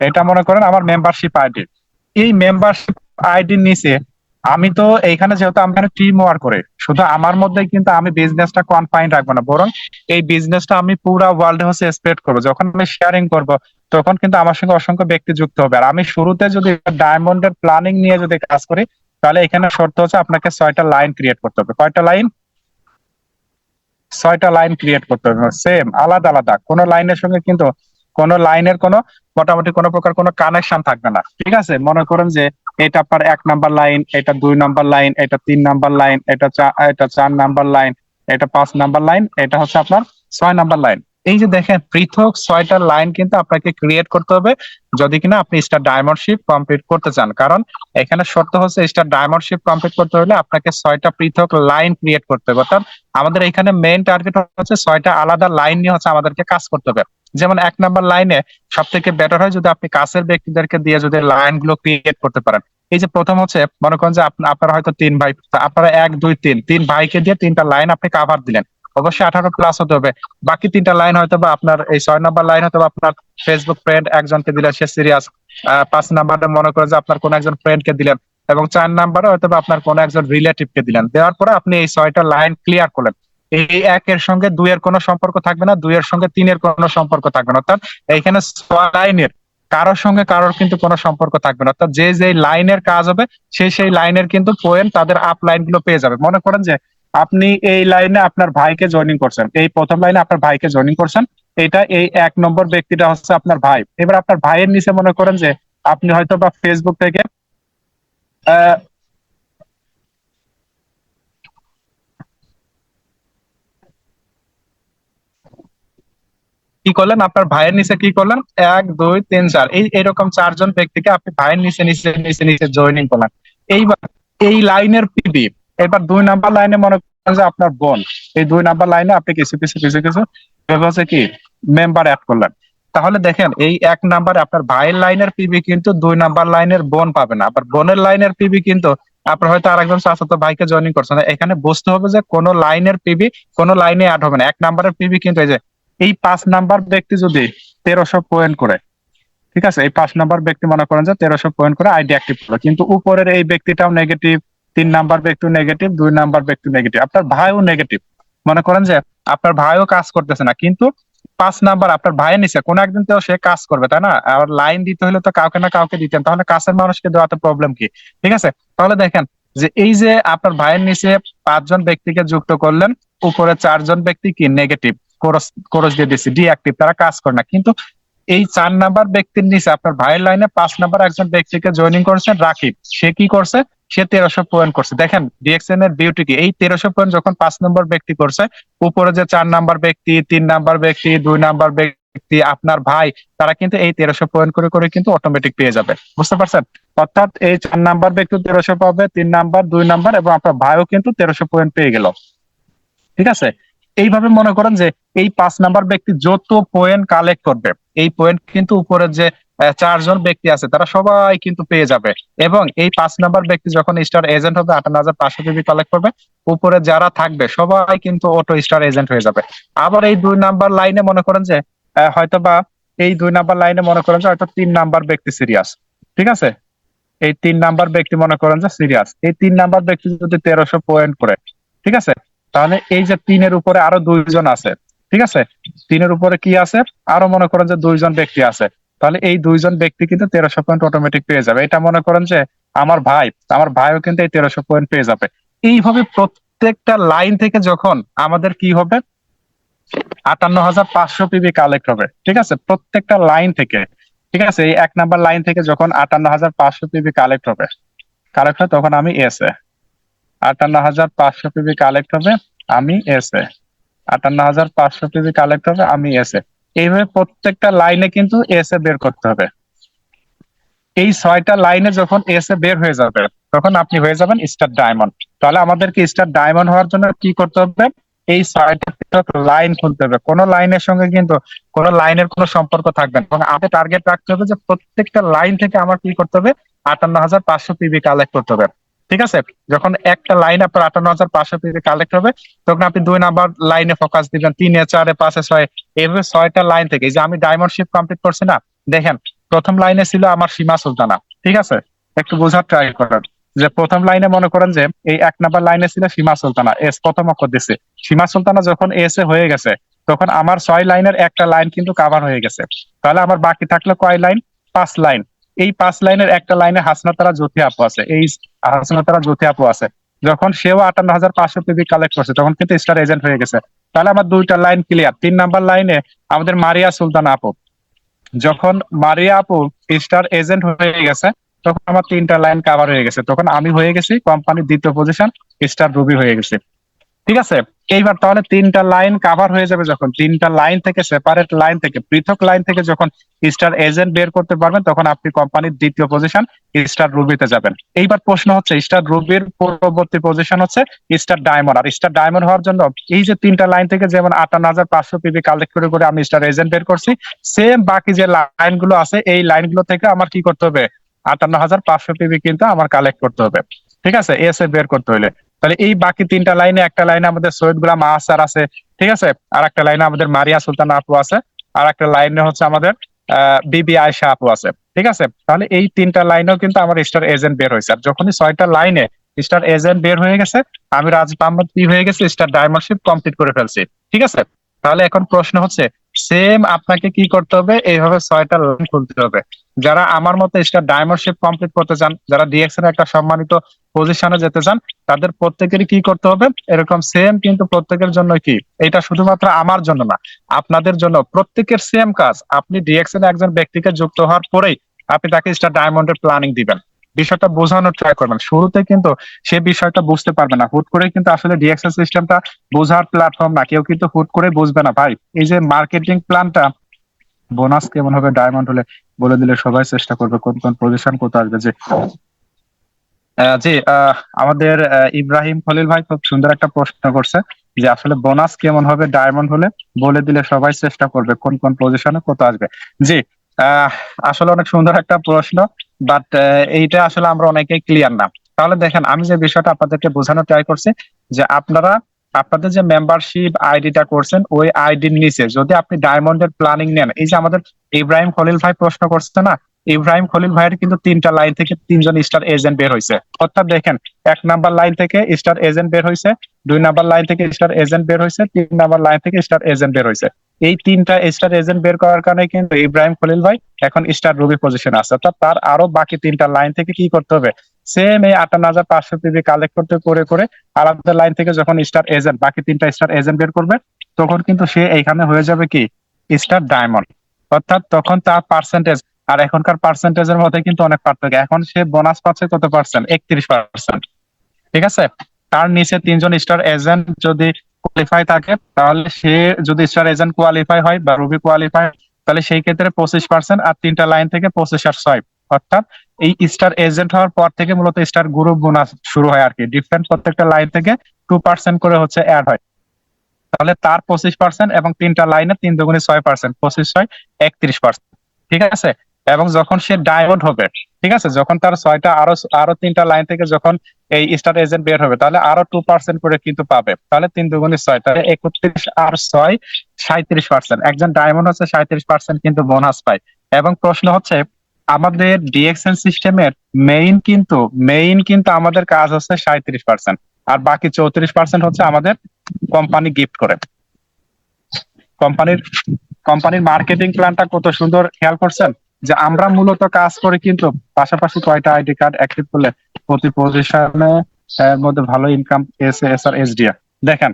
এটা মনে করেন আমার মেম্বারশিপ আইডি। এই মেম্বারশিপ আইডির নিচে আমি তো এইখানে, যেহেতু আমি এখানে টিম ওয়ার্ক করে, শুধু আমার মধ্যে কিন্তু আমি বিজনেসটা কনফাইন রাখবো না, বরং এই বিজনেসটা আমি পুরা ওয়ার্ল্ডে হচ্ছে স্প্রেড করবো। যখন আমি শেয়ারিং করব, তখন কিন্তু আমার সঙ্গে অসংখ্য ব্যক্তি যুক্ত হবে। আর আমি শুরুতে যদি ডায়মন্ডের প্ল্যানিং নিয়ে যদি কাজ করি, তাহলে এখানে শর্ত হচ্ছে আপনাকে 6টা লাইন ক্রিয়েট করতে হবে। কয়টা লাইন? 6টা লাইন ক্রিয়েট করতে হবে, সেম আলাদা আলাদা, কোনো লাইনের সঙ্গে কিন্তু কোনো লাইনের কোনো মোটামুটি কোনো প্রকার কোনো কানেকশন থাকবে না, ঠিক আছে? মনে করেন যে এটা আপনার 1 নাম্বার লাইন, এটা 2 নাম্বার লাইন, এটা 3 নাম্বার লাইন, এটা 4 নাম্বার লাইন, এটা 5 নাম্বার লাইন, এটা হচ্ছে আপনার 6 নাম্বার লাইন। এই যে দেখেন, পৃথক 6টা লাইন কিন্তু আপনাকে ক্রিয়েট করতে হবে যদি কিনা আপনি স্টার ডায়মন্ডশিপ কমপ্লিট করতে চান। কারণ এখানে শর্ত হচ্ছে স্টার ডায়মন্ডশিপ কমপ্লিট করতে হলে আপনাকে 6টা পৃথক লাইন ক্রিয়েট করতে হবে। অর্থাৎ আমাদের এখানে মেইন টার্গেট হচ্ছে 6টা আলাদা লাইন নিয়ে হচ্ছে আমাদেরকে কাজ করতে হবে। যেমন 1 নাম্বার লাইনে সব থেকে বেটার হয় যদি আপনি কাছের ব্যক্তিদেরকে দিয়ে যদি লাইন গুলো ক্রিয়েট করতে পারেন। এই যে প্রথম হচ্ছে মনে করেন যে আপনারা হয়তো 3 ভাই, তা আপনারা 1 2 3 ভাইকে দিয়ে 3টা লাইন আপনি কাভার দিলেন, অবশ্যই 18+ হতে হবে। বাকি 3টা লাইন হয়তো বা আপনার এই 6 নাম্বার লাইন হয়তো বা আপনার ফেসবুক ফ্রেন্ড একজনকে দিলেন, সে সিরিয়াস। 5 নাম্বারে মনে করেন যে আপনার কোন একজন ফ্রেন্ডকে দিলেন, এবং 4 নাম্বারে হয়তো বা আপনার কোন একজন রিলেটিভকে দিলেন। দেওয়ার পরে আপনি এই 6টা লাইন ক্লিয়ার করলেন। এই 1-এর সঙ্গে 2-এর কোনো সম্পর্ক থাকবে না, 2-এর সঙ্গে 3-এর কোনো সম্পর্ক থাকবে না। অর্থাৎ এইখানে 6 লাইনের কারোর সঙ্গে কারোর কিন্তু কোনো সম্পর্ক থাকবে না। অর্থাৎ যে যে লাইনের কাজ হবে, সেই লাইনের কিন্তু পয়েন্ট তাদের আপ লাইন গুলো পেয়ে যাবে। মনে করেন যে আপনি এই লাইনে আপনার ভাইকে জয়েনিং করছেন, এই প্রথম লাইনে আপনার ভাইকে জয়েনিং করছেন, এটা এই 1 নম্বর ব্যক্তিটা হচ্ছে আপনার ভাই। এবার আপনার ভাইয়ের নিচে মনে করেন যে আপনি হয়তো বা ফেসবুক থেকে আহ কি করলেন, আপনার ভাইয়ের নিচে কি করলেন, 1 2 3 4, এইরকম 4জন ব্যক্তিকে আপনি ভাইয়ের নিচে নিচে নিচে নিচে জয়েনিং করলেন। এইবার এই লাইনের পিবি, এবার 2 নাম্বার লাইনে মনে করেন যে আপনার বোন, এই 2 নাম্বার লাইনে আপনি কিছু কিছু কিছু কিছু এভাবে হচ্ছে কি মেম্বার অ্যাড করলেন। তাহলে দেখেন, এই 1 নাম্বারে আপনার ভাইয়ের লাইনের পিবি কিন্তু 2 নাম্বার লাইনের বোন পাবে না, আবার বোনের লাইনের পিবি কিন্তু আপনার হয়তো আরেকজন চাচাতো ভাইকে জয়েনিং করছেন। এখানে বুঝতে হবে যে কোন লাইনের পিবি কোন লাইনে অ্যাড হবে না। 1 নাম্বারের পিবি কিন্তু এই যে এই 5 নাম্বার ব্যক্তি যদি 1300 পয়েন্ট করে, ঠিক আছে, এই 5 নাম্বার ব্যক্তি মনে করেন যে 1300 পয়েন্ট করে আইডি অ্যাক্টিভ করলো, কিন্তু উপরের এই ব্যক্তিটাও নেগেটিভ, 3 নাম্বার ব্যক্তি নেগেটিভ, 2 নাম্বার ব্যক্তি নেগেটিভ, আপনার ভাইও নেগেটিভ। মনে করেন যে আপনার ভাইও কাজ করতেছে না, কিন্তু 5 নাম্বার আপনার ভাইয়ের নিচে কোন একদিন তো সে কাজ করবে, তাই না? আর লাইন দিতে হলে তো কাউকে না কাউকে দিতেন, তাহলে কাছের মানুষকে দেওয়াতে প্রবলেম কি? ঠিক আছে, তাহলে দেখেন যে এই যে আপনার ভাইয়ের নিচে 5জন ব্যক্তিকে যুক্ত করলেন, উপরে 4জন ব্যক্তি কি নেগেটিভ, কোরস কোরস দিয়ে দিচ্ছি ডিঅ্যাক্টিভ, তারা কাজ করে না। কিন্তু এই 4 নাম্বার ব্যক্তির নিচে আপনার ভাইয়ের লাইনে 5 নাম্বার একজন ব্যক্তিকে জয়েনিং করেছেন রাকিব, সে কি করছে, সে 1300 পয়েন্ট করছে। দেখেন ডিএক্সএন এর বিউটি কি, এই 1300 পয়েন্ট যখন 5 নম্বর ব্যক্তি করছে, উপরে যে 4 নাম্বার ব্যক্তি, 3 নাম্বার ব্যক্তি, 2 নাম্বার ব্যক্তি, আপনার ভাই, তারা কিন্তু এই 1300 পয়েন্ট করে করে কিন্তু অটোমেটিক পেয়ে যাবে। বুঝতে পারছেন? অর্থাৎ এই 4 নাম্বার ব্যক্তি 1300 পাবে, 3 নাম্বার, 2 নাম্বার এবং আপনার ভাইও কিন্তু 1300 পয়েন্ট পেয়ে গেল। ঠিক আছে? এইভাবে মনে করেন যে এই 5 নাম্বার ব্যক্তি যত পয়েন্ট কালেক্ট করবে, এই পয়েন্ট কিন্তু উপরের যে 4 জন ব্যক্তি আছে তারা সবাই কিন্তু পেয়ে যাবে। এবং এই 5 নাম্বার ব্যক্তি যখন স্টার এজেন্ট হবে 58,500 পিবি কালেক্ট করবে, উপরে যারা থাকবে সবাই কিন্তু অটো স্টার এজেন্ট হয়ে যাবে। আবার এই 2 নাম্বার লাইনে মনে করেন যে হয়তোবা এই 2 নাম্বার লাইনে মনে করেন যে হয়তো 3 নাম্বার ব্যক্তি সিরিয়াস। ঠিক আছে? এই 3 নাম্বার ব্যক্তি মনে করেন যে সিরিয়াস, এই 3 নাম্বার ব্যক্তি যদি 1300 পয়েন্ট করে, ঠিক আছে, তাহলে এই যে 3-এর উপরে আরো 2 জন আছে। ঠিক আছে? 3-এর উপরে কি আছে? আরো মনে করেন যে 2 জন ব্যক্তি আছে। তাহলে এই 2 জন ব্যক্তি কিন্তু 1300 পয়েন্ট অটোমেটিক পেয়ে যাবে। এটা মনে করেন যে আমার ভাই, আমার ভাইও কিন্তু এই 1300 পয়েন্ট পেয়ে যাবে। এইভাবে প্রত্যেকটা লাইন থেকে যখন আমাদের কি হবে, 58,500 পিবি কালেক্ট হবে। ঠিক আছে? প্রত্যেকটা লাইন থেকে। ঠিক আছে? এই 1 নাম্বার লাইন থেকে যখন 58,500 পিবি কালেক্ট হবে, কালেক্ট হয়, তখন আমি এস এ 58,500 পিবি কালেক্ট হবে, আমি এস এ 58,500 পিবি কালেক্ট হবে, আমি এস এ। এইভাবে প্রত্যেকটা লাইনে কিন্তু এস এ বের করতে হবে। এই 6টা লাইনে যখন এস এ বের হয়ে যাবে, তখন আপনি হয়ে যাবেন স্টার ডায়মন্ড। তাহলে আমাদেরকে স্টার ডায়মন্ড হওয়ার জন্য কি করতে হবে? এই 6টা লাইন খুলতে হবে। কোনো লাইনের সঙ্গে কিন্তু কোনো লাইনের কোনো সম্পর্ক থাকবে না, এবং আমাদের টার্গেট রাখতে হবে যে প্রত্যেকটা লাইন থেকে আমার কি করতে হবে, 58,500 পিবি কালেক্ট করতে হবে। ঠিক আছে? যখন একটা লাইন আপনার 58,500 পিবি কালেক্ট হবে, তখন আপনি 2 নাম্বার লাইনে ফোকাস দিবেন, 3-এ, 4-এ, 5-এ, 6-এ, এইভাবে 6টা লাইন থেকে। এই যে আমি ডায়মন্ড শিপ কমপ্লিট করছি না, দেখেন প্রথম লাইনে ছিল আমার সীমা সুলতানা। ঠিক আছে? একটু বোঝার ট্রাই করেন যে প্রথম লাইনে মনে করেন যে এই 1 নাম্বার লাইনে ছিল সীমা সুলতানা, এস প্রথম অক্ষর দিছে। সীমা সুলতানা যখন এস এ হয়ে গেছে, তখন আমার 6 লাইনের একটা লাইন কিন্তু কাভার হয়ে গেছে। তাহলে আমার বাকি থাকলো কয় লাইন? 5 লাইন। এই 5 লাইনের একটা লাইনে হাসনাতারা জ্যোতি আপু আছে, এই হাসনাতারা জ্যোতি আপু আছে। যখন সেও 58,500 পিবি কালেক্ট করছে, তখন কিন্তু স্টার এজেন্ট হয়ে গেছে। তাহলে আমার 2টা লাইন ক্লিয়ার। 3 নাম্বার লাইনে আমাদের মারিয়া সুলতানা আপু, যখন মারিয়া আপু স্টার এজেন্ট হয়ে গেছে, তখন আমার 3টা লাইন কাভার হয়ে গেছে, তখন আমি হয়ে গেছি কোম্পানির 2য় পজিশন, স্টার রুবি হয়ে গেছে। ঠিক আছে? এইবার তাহলে 3টা লাইন কাভার হয়ে যাবে, যখন 3টা লাইন থেকে সেপারেট লাইন থেকে পৃথক লাইন থেকে যখন স্টার এজেন্ট বের করতে পারবেন, তখন আপনি কোম্পানির 2য় পজিশন স্টার রুবিতে যাবেন। এইবার প্রশ্ন হচ্ছে স্টার রুবির পরবর্তী পজিশন হচ্ছে স্টার ডায়মন্ড। আর স্টার ডায়মন্ড হওয়ার জন্য এই যে 3টা লাইন থেকে যেমন 58,500 পিবি কালেক্ট করে করে আমি স্টার এজেন্ট বের করছি, সেম বাকি যে লাইনগুলো আছে এই লাইনগুলো থেকে আমার কি করতে হবে, 58,500 পিবি কিন্তু আমার কালেক্ট করতে হবে। ঠিক আছে? এস এ বের করতে হইলে। তাহলে এই বাকি 3টা লাইনে, একটা লাইনে আমাদের সৈয়দ গুলাম আহসার আছে। ঠিক আছে? আর একটা লাইনে আমাদের মারিয়া সুলতানা আপু আছে। আর একটা লাইনে হচ্ছে আমাদের বিবি আয়েশা আপু আছে। ঠিক আছে? তাহলে এই 3টা লাইনেও কিন্তু আমার স্টার এজেন্ট বের হয়েছে। আর যখনই 6টা লাইনে স্টার এজেন্ট বের হয়ে গেছে, আমি রাজ মোহাম্মদ কি হয়ে গেছে, স্টার ডায়মন্ডশিপ কমপ্লিট করে ফেলছি। ঠিক আছে? তাহলে এখন প্রশ্ন হচ্ছে, সেম আপনাকে কি করতে হবে, এইভাবে 6টা লাইন খুলতে হবে। যারা আমার মতো স্টার ডায়মন্ডশিপ কমপ্লিট করতে চান, যারা ডিএক্স এর একটা সম্মানিত পজিশনে যেতে চান, তাদের প্রত্যেকেরই কি করতে হবে, এরকম সেম কিন্তু প্রত্যেকের জন্য কি, এটা শুধুমাত্র আমার জন্য না, আপনাদের জন্য প্রত্যেকের সেম কাজ। আপনি ডিএক্সএন একজন ব্যক্তিকে যুক্ত হওয়ার পরেই আপনি তাকে স্টার ডায়মন্ডের প্ল্যানিং দিবেন। বিষয়টা বোঝানোর ট্রাই করবেন। শুরুতে কিন্তু সে বিষয়টা বুঝতে পারবে না, হুট করে কিন্তু আসলে ডিএক্সএন সিস্টেমটা বোঝার প্ল্যাটফর্ম না, কেউ কিন্তু হুট করে বুঝবে না ভাই। এই যে মার্কেটিং প্ল্যানটা, বোনাস কেমন হবে ডায়মন্ড হলে বলে দিলে সবাই চেষ্টা করবে, কোন কোন পজিশন কোথায় আসবে। যে জি, আমাদের ইব্রাহিম খলিল ভাই খুব সুন্দর একটা প্রশ্ন করছে যে আসলে বোনাস কেমন হবে ডায়মন্ড হলে বলে দিলে সবাই চেষ্টা করবে, কোন কোন পজিশনে কত আসবে। জি, আহ, আসলে অনেক সুন্দর একটা প্রশ্ন, বাট এইটা আসলে আমরা অনেকেই ক্লিয়ার না। তাহলে দেখেন, আমি যে বিষয়টা আপনাদেরকে বোঝানোর ট্রাই করছি, যে আপনারা আপনাদের যে মেম্বারশিপ আইডিটা করছেন, ওই আইডির নিচে যদি আপনি ডায়মন্ডের প্ল্যানিং নেন, এই যে আমাদের ইব্রাহিম খলিল ভাই প্রশ্ন করছে না, ইব্রাহিম খলিল ভাইয়ের কিন্তু 3টা লাইন থেকে 3জন স্টার এজেন্ট বের হয়েছে। অর্থাৎ দেখেন, 1 নাম্বার লাইন থেকে স্টার এজেন্ট বের হয়েছে, 2 নাম্বার লাইন থেকে স্টার এজেন্ট বের হয়েছে, 3 নাম্বার লাইন থেকে স্টার এজেন্ট বের হয়েছে। এই 3টা স্টার এজেন্ট বের করার কারণে কিন্তু ইব্রাহিম খলিল ভাই এখন স্টার রুবি পজিশনে আছে। অর্থাৎ তার আরো বাকি 3টা লাইন থেকে কি করতে হবে, সেম এই 58,500 পিবি কালেক্ট করতে করে করে আলাদা লাইন থেকে যখন স্টার এজেন্ট, বাকি 3টা স্টার এজেন্ট বের করবে, তখন কিন্তু সে এইখানে হয়ে যাবে কি, স্টার ডায়মন্ড। অর্থাৎ তখন তার পার্সেন্টেজ আর এখনকার পার্সেন্টেজের মধ্যে কিন্তু অনেক পার্থক্য। এখন সে বোনাস পাচ্ছে কত পার্সেন্ট? 31%। ঠিক আছে, তার নিচে তিনজন স্টার এজেন্ট যদি কোয়ালিফাই থাকে, তাহলে সে যদি স্টার এজেন্ট কোয়ালিফাই হয় বা রুবি কোয়ালিফাই, তাহলে সেই ক্ষেত্রে 25%, আর তিনটা লাইন থেকে 25 আর 6, অর্থাৎ এই স্টার এজেন্ট হওয়ার পর থেকে মূলত স্টার গ্রুপ বোনাস শুরু হয় আর কি। ডিফারেন্ট প্রত্যেকটা লাইন থেকে 2% করে হচ্ছে অ্যাড হয়। তাহলে তার 25% এবং তিনটা লাইনে 3 × 2 = 6%, 25 × 6 = 31%। ঠিক আছে, এবং যখন সে ডায়মন্ড হবে, ঠিক আছে, যখন তার ছয়টা আরো আরো তিনটা লাইন থেকে যখন এই স্টার এজেন্ট বের হবে, তাহলে আরো 2% করে কিন্তু পাবে। তাহলে 3 × 2 = 6, তাহলে 31 আর 6 37%। একজন ডায়মন্ড হচ্ছে 37% কিন্তু বোনাস পায়। এবং প্রশ্ন হচ্ছে, আমাদের ডিএক্সএন সিস্টেমের মেইন কিন্তু আমাদের কাজ হচ্ছে 37%, আর বাকি 34% হচ্ছে আমাদের কোম্পানি গিফট করে। কোম্পানির কোম্পানির মার্কেটিং প্ল্যানটা কত সুন্দর, খেয়াল করছেন? যে আমরা মূলত কাজ করি কিন্তু পাশাপাশি কয়টা আইডি কার্ড অ্যাক্টিভ করলে প্রতি পজিশনে এর মধ্যে ভালো ইনকাম, এস আর এসডিআর দেখেন।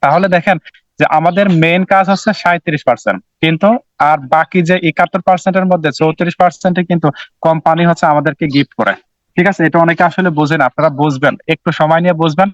তাহলে দেখেন যে আমাদের মেইন কাজ হচ্ছে 37%, কিন্তু আর বাকি যে 71%-এর মধ্যে 34% কিন্তু কোম্পানি হচ্ছে আমাদেরকে গিফট করে। ঠিক আছে, এটা অনেকে আসলে বোঝেন, আপনারা বুঝবেন, একটু সময় নিয়ে বুঝবেন।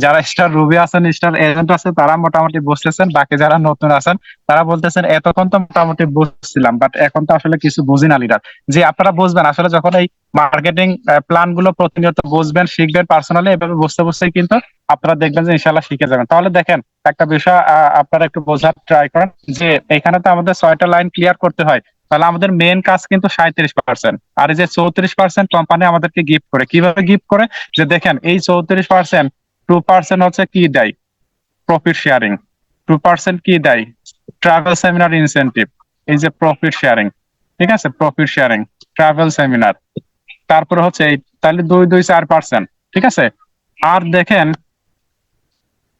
যারা স্টার রুবি আছেন, স্টার এজেন্ট আছে, তারা মোটামুটি বুঝতেছেন। বাকি যারা নতুন আছেন তারা বলতেছেন এতক্ষণ তো মোটামুটি বুঝছিলাম, বাট এখন তো আসলে কিছু বুঝি না লিডার। যে আপনারা বুঝবেন আসলে, যখন এই মার্কেটিং প্ল্যান গুলো প্রতিনিয়ত বুঝবেন, শিখবেন পার্সোনালি, এভাবে বুঝতে বুঝতেই কিন্তু আপনারা দেখবেন যে ইনশাল্লাহ শিখে যাবেন। তাহলে দেখেন একটা বিষয় আপনারা একটু বোঝার ট্রাই করেন, যে এখানে তো আমাদের 6টা লাইন ক্লিয়ার করতে হয়। তাহলে আমাদের মেন কাজ কিন্তু 37%, আর এই যে 34% কোম্পানি আমাদেরকে গিফট করে। কিভাবে গিফট করে? যে দেখেন, এই 34% 2% হচ্ছে কি দেয়? Profit sharing. 2% কি দেয়? Travel seminar incentive. এই যে প্রফিট শেয়ারিং, ঠিক আছে, প্রফিট শেয়ারিং, ট্রাভেল সেমিনার। তারপরে হচ্ছে তাহলে 2 2 4%, ঠিক আছে। আর দেখেন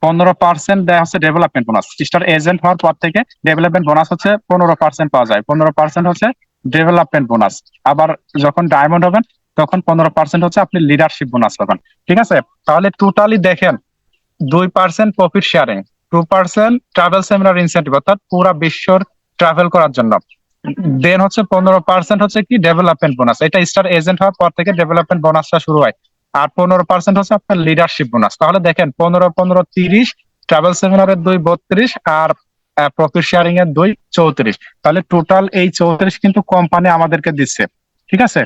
15% দেওয়া হচ্ছে ডেভেলপমেন্ট বোনাস। স্টার এজেন্ট হওয়ার পর থেকে ডেভেলপমেন্ট বোনাস হচ্ছে 15% পাওয়া যায়। 15% হচ্ছে ডেভেলপমেন্ট বোনাস। আবার যখন ডায়মন্ড হবেন তখন 15% হচ্ছে আপনি লিডারশিপ বোনাস পাবেন। ঠিক আছে, তাহলে টোটালি দেখেন 2% profit sharing, 2% travel seminar incentive, অর্থাৎ পুরা বিশ্বর ট্রাভেল করার জন্য। দেন হচ্ছে 15% হচ্ছে কি ডেভেলপমেন্ট বোনাস। এটা স্টার এজেন্ট হওয়ার পর থেকে ডেভেলপমেন্ট বোনাসটা শুরু হয়। আর 15% হচ্ছে আপনার লিডারশিপ বোনাস। তাহলে দেখেন 15 15 30, ট্রাভেল সেমিনারের 2 32, আর প্রফিট শেয়ারিং এর 2 34। তাহলে টোটাল এই 34 কিন্তু কোম্পানি আমাদেরকে দিচ্ছে। ঠিক আছে,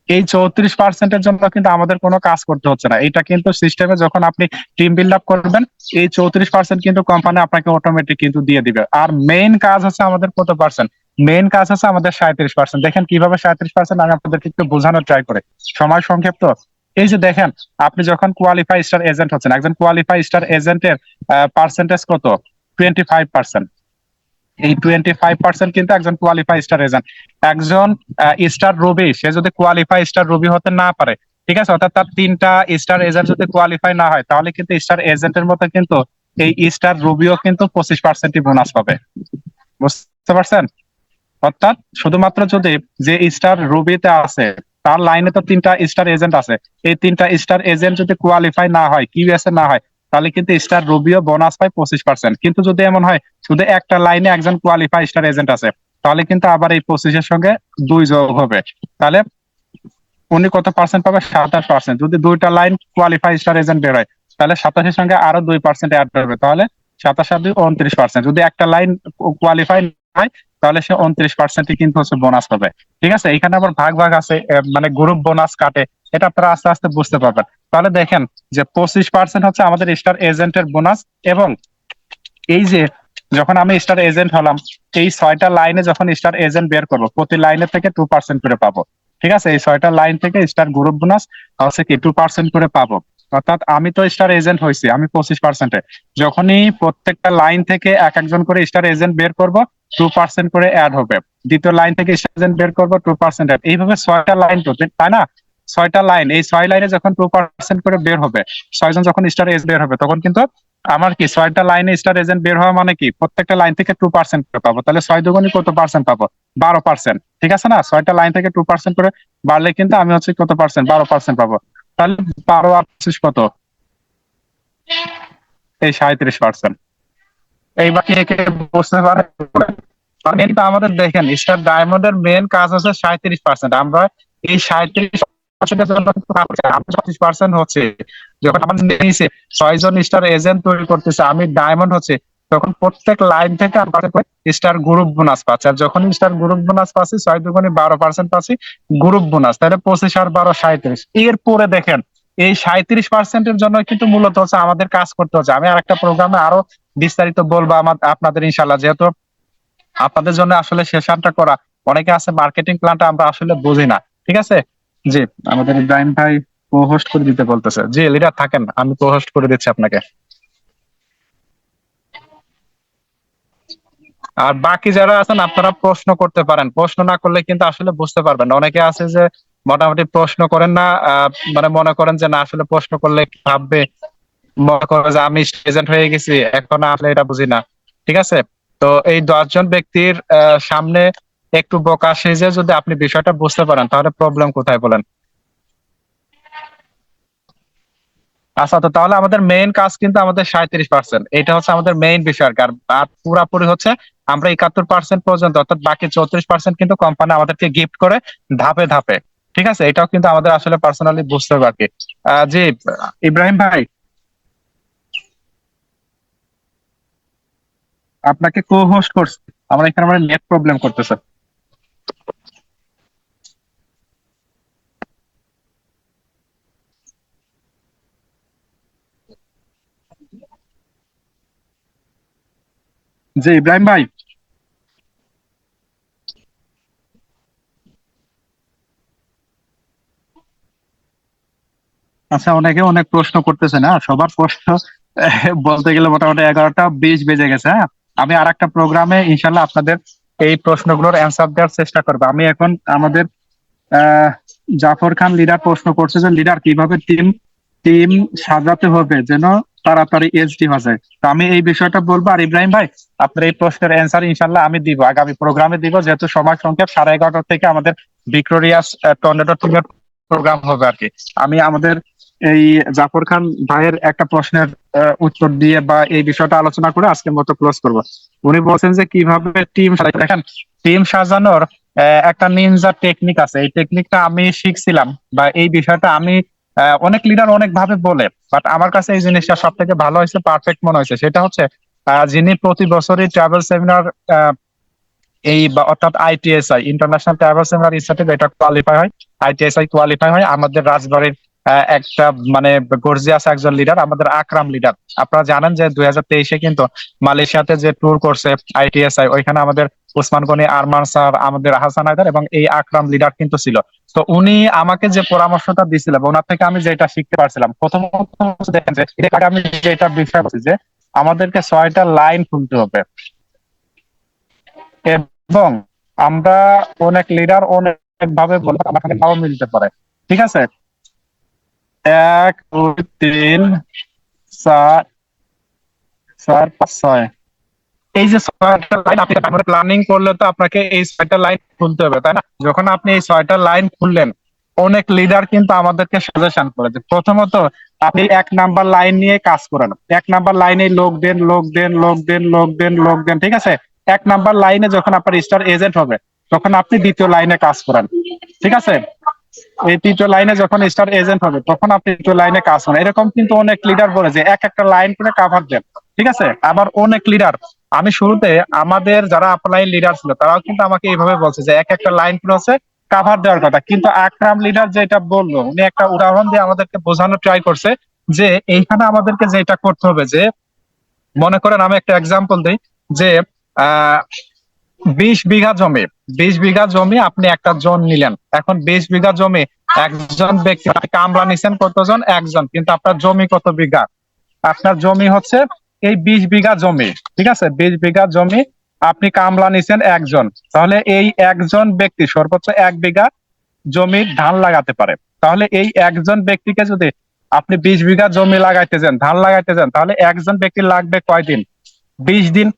এই 34%-এর জন্য কিন্তু আমাদের কোনো কাজ করতে হচ্ছে না। এটা কিন্তু সিস্টেমে যখন আপনি টিম বিল্ড আপ করবেন, এই 34% কিন্তু কোম্পানি আপনাকে অটোমেটিক কিন্তু দিয়ে দিবে। আর মেইন কাজ হচ্ছে আমাদের কত পার্সেন্ট? মেইন কাজ হচ্ছে আমাদের 37%। দেখেন কিভাবে 37%, আমি আপনাদেরকে একটু বোঝানোর ট্রাই করে। সময় সংক্ষিপ্ত। এই যে দেখেন, আপনি যখন কোয়ালিফাই স্টার এজেন্ট হচ্ছেন, একজন কোয়ালিফাই স্টার এজেন্টের পার্সেন্টেজ কত? 25%। এই 25% কিন্তু একজন কোয়ালিফাই স্টার এজেন্ট। একজন স্টার রুবি, সে যদি কোয়ালিফাই স্টার রুবি হতে না পারে, ঠিক আছে, অর্থাৎ তার তিনটা স্টার এজেন্ট যদি কোয়ালিফাই না হয়, তাহলে কিন্তু স্টার এজেন্টের মতো কিন্তু এই স্টার রুবিও কিন্তু 25%-ই বোনাস পাবে। বুঝতে পারছেন? অর্থাৎ শুধুমাত্র যদি যে স্টার রুবিতে আছে, তার লাইনে তো তিনটা স্টার এজেন্ট আছে, এই তিনটা স্টার এজেন্ট যদি কোয়ালিফাই না হয়, কিউএসএ না হয়, তাহলে কিন্তু স্টার রুবিও বোনাস পায় 25%। কিন্তু যদি এমন হয় শুধু একটা লাইনে একজন কোয়ালিফাই স্টার এজেন্ট আছে, তাহলে কিন্তু আবার এই 25-এর সঙ্গে 2 যোগ হবে। তাহলে উনি কত পার্সেন্ট পাবে? 27%। যদি দুইটা লাইন কোয়ালিফাই স্টার এজেন্ট বের হয়, তাহলে 27-এর সঙ্গে আরো 2% অ্যাড হবে, তাহলে 27 আর 2 29%। যদি একটা লাইন কোয়ালিফাই হয়, তাহলে সে 29%-ই কিন্তু হচ্ছে বোনাস পাবে। ঠিক আছে, এখানে আবার ভাগ ভাগ আছে, মানে গ্রুপ বোনাস কাটে, এটা আপনারা আস্তে আস্তে বুঝতে পারবেন। তাহলে দেখেন যে 25% হচ্ছে আমাদের স্টার এজেন্টের বোনাস। এবং এই যে যখন আমি স্টার এজেন্ট হলাম, এই 6টা লাইনে যখন স্টার এজেন্ট বের করবো, প্রতি লাইনে থেকে 2% করে পাবো। ঠিক আছে, এই 6টা লাইন থেকে স্টার গ্রুপ বোনাস হচ্ছে কি 2% করে পাবো। অর্থাৎ আমি তো স্টার এজেন্ট হয়েছি, আমি 25%-এ। যখনই প্রত্যেকটা লাইন থেকে এক একজন করে স্টার এজেন্ট বের করব, 2% করে অ্যাড হবে। দ্বিতীয় লাইন থেকে স্টার এজেন্ট বের করবো, 2% অ্যাড। এইভাবে 6টা লাইন তো, তাই না? 6টা লাইন, এই 6 লাইনে যখন 2% করে বের হবে, 6জন যখন স্টার এজেন্ট বের হবে, তখন কিন্তু আমার কি 6টা লাইনে স্টার এজেন্ট বের হওয়া মানে কি প্রত্যেকটা লাইন থেকে 2% করে পাবো। তাহলে 6 দুগুণে কত পার্সেন্ট পাবো? 12%। ঠিক আছে না? 6টা লাইন থেকে 2% করে বাড়লে কিন্তু আমি হচ্ছে কত পার্সেন্ট? 12% পাবো। তাহলে 12 আর 25 কত? এই 37%। এই বাকি একে বুঝতে পারে? কিন্তু আমাদের দেখেন স্টার ডায়মন্ডের মেন কাজ হচ্ছে 37%। আমরা এই 37%-এর জন্য 25% হচ্ছে যখন আমার নিচে 6 জন স্টার এজেন্ট তৈরি করতেছে, আমি ডায়মন্ড হচ্ছে, তখন প্রত্যেক লাইন থেকে আমরা স্টার গ্রুপ বোনাস পাচ্ছি। আর যখন স্টার গ্রুপ বোনাস পাচ্ছি 6 × 2 = 12% পাচ্ছি গ্রুপ বোনাস, তাহলে 25 আর 12 37। এরপরে দেখেন এই 37%-এর জন্য কিন্তু মূলত হচ্ছে আমাদের কাজ করতে হচ্ছে। আমি আরেকটা প্রোগ্রামে আরো বিস্তারিত বলবো আপনাদের ইনশাল্লাহ, যেহেতু আপনাদের জন্য আসলে সেশনটা করা। অনেকে আছে মার্কেটিং প্ল্যানটা আমরা আসলে বুঝি না, ঠিক আছে। জি, আমাদের ইব্রাহিম ভাই কো হোস্ট করে দিতে বলতেছে। জি লিডার থাকেন, আমি কো হোস্ট করে দিচ্ছি আপনাকে। আর বাকি যারা আছেন আপনারা প্রশ্ন করতে পারেন, প্রশ্ন না করলে কিন্তু আসলে বুঝতে পারবেন না। অনেকে আছে যে মোটামুটি প্রশ্ন করেন না, মানে মনে করেন যে না আসলে প্রশ্ন করলে কি ভাববে, মনে করে যে আমি এজেন্ট হয়ে গেছি এখন আসলে এটা বুঝি না, ঠিক আছে। তো এই 10 জন ব্যক্তির সামনে একটু বোকা সেজে যদি আপনি বিষয়টা বুঝতে পারেন তাহলে প্রবলেম কোথায় বলেন। আচ্ছা, তো তাহলে আমাদের মেইন কাজ কিন্তু আমাদের 37%, এটা হচ্ছে আমাদের মেইন বিষয়। আর আর পুরাপুরি হচ্ছে আমরা 71% পর্যন্ত, অর্থাৎ বাকি 34% কিন্তু কোম্পানি আমাদেরকে গিফট করে ধাপে ধাপে, ঠিক আছে। এটাও কিন্তু আমাদের আসলে পার্সোনালি বুঝতে হবে আর কি। জি ইব্রাহিম ভাই, আপনাকে কো হোস্ট করছি, আমার এখানে আমার নেট প্রবলেম করতেছে। জি ইব্রাহিম ভাই। আচ্ছা, অনেকে অনেক প্রশ্ন করতেছে না, সবার প্রশ্ন বলতে গেলে মোটামুটি 11টা 20 বেজে গেছে। হ্যাঁ, আমি আর একটা প্রোগ্রামে ইনশাল্লাহ আপনাদের এই প্রশ্নগুলোর অ্যান্সার দেওয়ার চেষ্টা করবো। আমি এখন আমাদের আহ জাফর খান লিডার প্রশ্ন করছে যে লিডার কিভাবে টিম টিম সাজাতে হবে যেন তাড়াতাড়ি এইচডি হয়ে যায়। তো আমি এই বিষয়টা বলবো। আর ইব্রাহিম ভাই, আপনার এই প্রশ্নের অ্যান্সার ইনশাল্লাহ আমি দিব, আগামী প্রোগ্রামে দিব, যেহেতু সময় সংক্ষেপ। 11:30 থেকে আমাদের ভিক্টোরিয়াস টর্নেডো টিমের প্রোগ্রাম হবে আর কি। আমি আমাদের এই জাফর খান ভাইয়ের একটা প্রশ্নের উত্তর দিয়ে বা এই বিষয়টা আলোচনা করে আজকের মতো ক্লোজ করব। উনি বলছেন যে কিভাবে টিম সাজাতে। দেখেন, টিম সাজানোর একটা নিনজা টেকনিক আছে, এই টেকনিকটা আমি শিখছিলাম, বা এই বিষয়টা আমি অনেক লিডার অনেক ভাবে বলে, বাট আমার কাছে এই জিনিসটা সব থেকে ভালো হয়েছে, পারফেক্ট মনে হয়েছে। সেটা হচ্ছে যিনি প্রতি বছরই ট্রাভেল সেমিনার এই অর্থাৎ আইটিএসআই ইন্টারন্যাশনাল ট্রাভেল সেমিনার ইনস্টিটিউট, এটা কোয়ালিফাই হয়, আইটিএসআই কোয়ালিফাই হয় আমাদের রাজবাড়ির একটা মানে গর্জিয়াস একজন লিডার, আমাদের আকরাম লিডার। আপনারা জানেন যে 2023-এ কিন্তু মালয়েশিয়াতে যে ট্যুর করছে আইটিএসআই, ওইখানে আমাদের ওসমান গনি, আরমান স্যার, আমাদের হাসান হায়দার এবং এই আকরাম লিডার কিন্তু ছিল। তো উনি আমাকে যে পরামর্শটা দিয়েছিলেন, ওনার থেকে আমি যেটা শিখতে পারছিলাম, প্রথমত দেখেন যে এটা আমি যেটা বিষয় বলছি যে আমাদেরকে 6টা লাইন শুনতে হবে। এবং আমরা অনেক লিডার অনেক ভাবে বলে, আমার সাথে নাও মিলতে পারে, ঠিক আছে। 1 2 3 4 4 5 6, এই যে 6টা লাইন আপনি প্ল্যানিং করলে তো আপনাকে এই 6টা লাইন খুলতে হবে, তাই না? যখন আপনি এই 6টা লাইন খুললেন, অনেক লিডার কিন্তু আমাদেরকে সাজেশন করে যে প্রথমত আপনি 1 নাম্বার লাইন নিয়ে কাজ করেন। 1 নাম্বার লাইনে লোক দেন, লোক দেন, লোক দেন, লোক দেন, লোক দেন, ঠিক আছে। 1 নাম্বার লাইনে যখন আপনার স্টার এজেন্ট হবে, তখন আপনি দ্বিতীয় লাইনে কাজ করেন, ঠিক আছে। এই তৃতীয় লাইনে যখন স্টার এজেন্ট হবে, তখন আপনি তৃতীয় লাইনে কাজ করেন। এরকম কিন্তু অনেক লিডার বলে যে এক একটা লাইন করে কাভার দেন, ঠিক আছে। আবার অনেক লিডার, আমি শুরুতে আমাদের যারা আপলাইন লিডার ছিল তারাও কিন্তু আমাকে এইভাবে বলছে যে এক একটা লাইন করে হচ্ছে কাভার দেওয়ার কথা। কিন্তু আকরাম লিডার যেটা বললো, উনি একটা উদাহরণ দিয়ে আমাদেরকে বোঝানো ট্রাই করছে যে এইখানে আমাদেরকে যেটা করতে হবে যে, মনে করেন আমি একটা এক্সাম্পল দিই যে আহ 20 বিঘা জমি, 20 বিঘা জমি আপনি একটা জন নিলেন। এখন 20 বিঘা জমি একজন ব্যক্তি, আপনি কামলা নিছেন কতজন? একজন। কিন্তু আপনার জমি কত বিঘা? আপনার জমি হচ্ছে এই 20 বিঘা জমি, ঠিক আছে। 20 বিঘা জমি আপনি কামলা নিছেন একজন, তাহলে এই একজন ব্যক্তি সর্বোচ্চ 1 বিঘা জমির ধান লাগাতে পারে। তাহলে এই একজন ব্যক্তিকে যদি আপনি 20 বিঘা জমি লাগাইতে যান, ধান লাগাইতে যান, তাহলে একজন ব্যক্তির লাগবে কয়দিন? 20 দিন।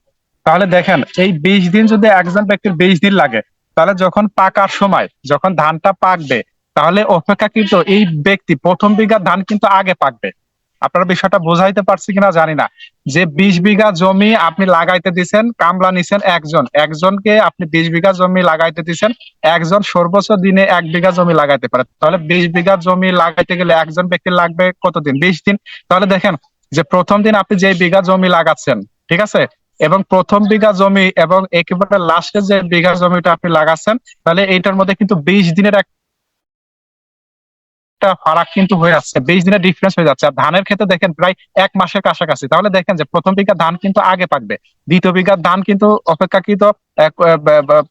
তাহলে দেখেন এই 20 দিন যদি একজন ব্যক্তির 20 দিন লাগে, তাহলে যখন পাকার সময়, যখন ধানটা পাকবে, তাহলে অপেক্ষাকৃত এই ব্যক্তি প্রথম বিঘা ধান কিন্তু আগে পাকবে, আপনারা বিষয়টা বোঝাইতে পারছি কিনা জানি না। যে 20 বিঘা জমি আপনি লাগাইতে দিছেন, কামলা নিছেন একজন, একজনকে আপনি 20 বিঘা জমি লাগাইতে দিছেন, একজন সর্বোচ্চ দিনে 1 বিঘা জমি লাগাইতে পারে। তাহলে 20 বিঘা জমি লাগাইতে গেলে একজন ব্যক্তি লাগবে কতদিন? 20 দিন। তাহলে দেখেন যে প্রথম দিন আপনি যে বিঘা জমি লাগাচ্ছেন, ঠিক আছে, এবং প্রথম বিঘা জমি এবং একেবারে লাস্টে যে বিঘা জমিটা আপনি লাগাচ্ছেন, তাহলে এইটার মধ্যে কিন্তু 20 দিনের একটা ফারাক কিন্তু হয়ে যাচ্ছে, 20 দিনের ডিফারেন্স হয়ে যাচ্ছে। আর ধানের ক্ষেত্রে দেখেন প্রায় 1 মাসের কাছাকাছি। তাহলে দেখেন যে প্রথম বিঘা ধান কিন্তু আগে পাকবে, দ্বিতীয় বিঘার ধান কিন্তু অপেক্ষাকৃত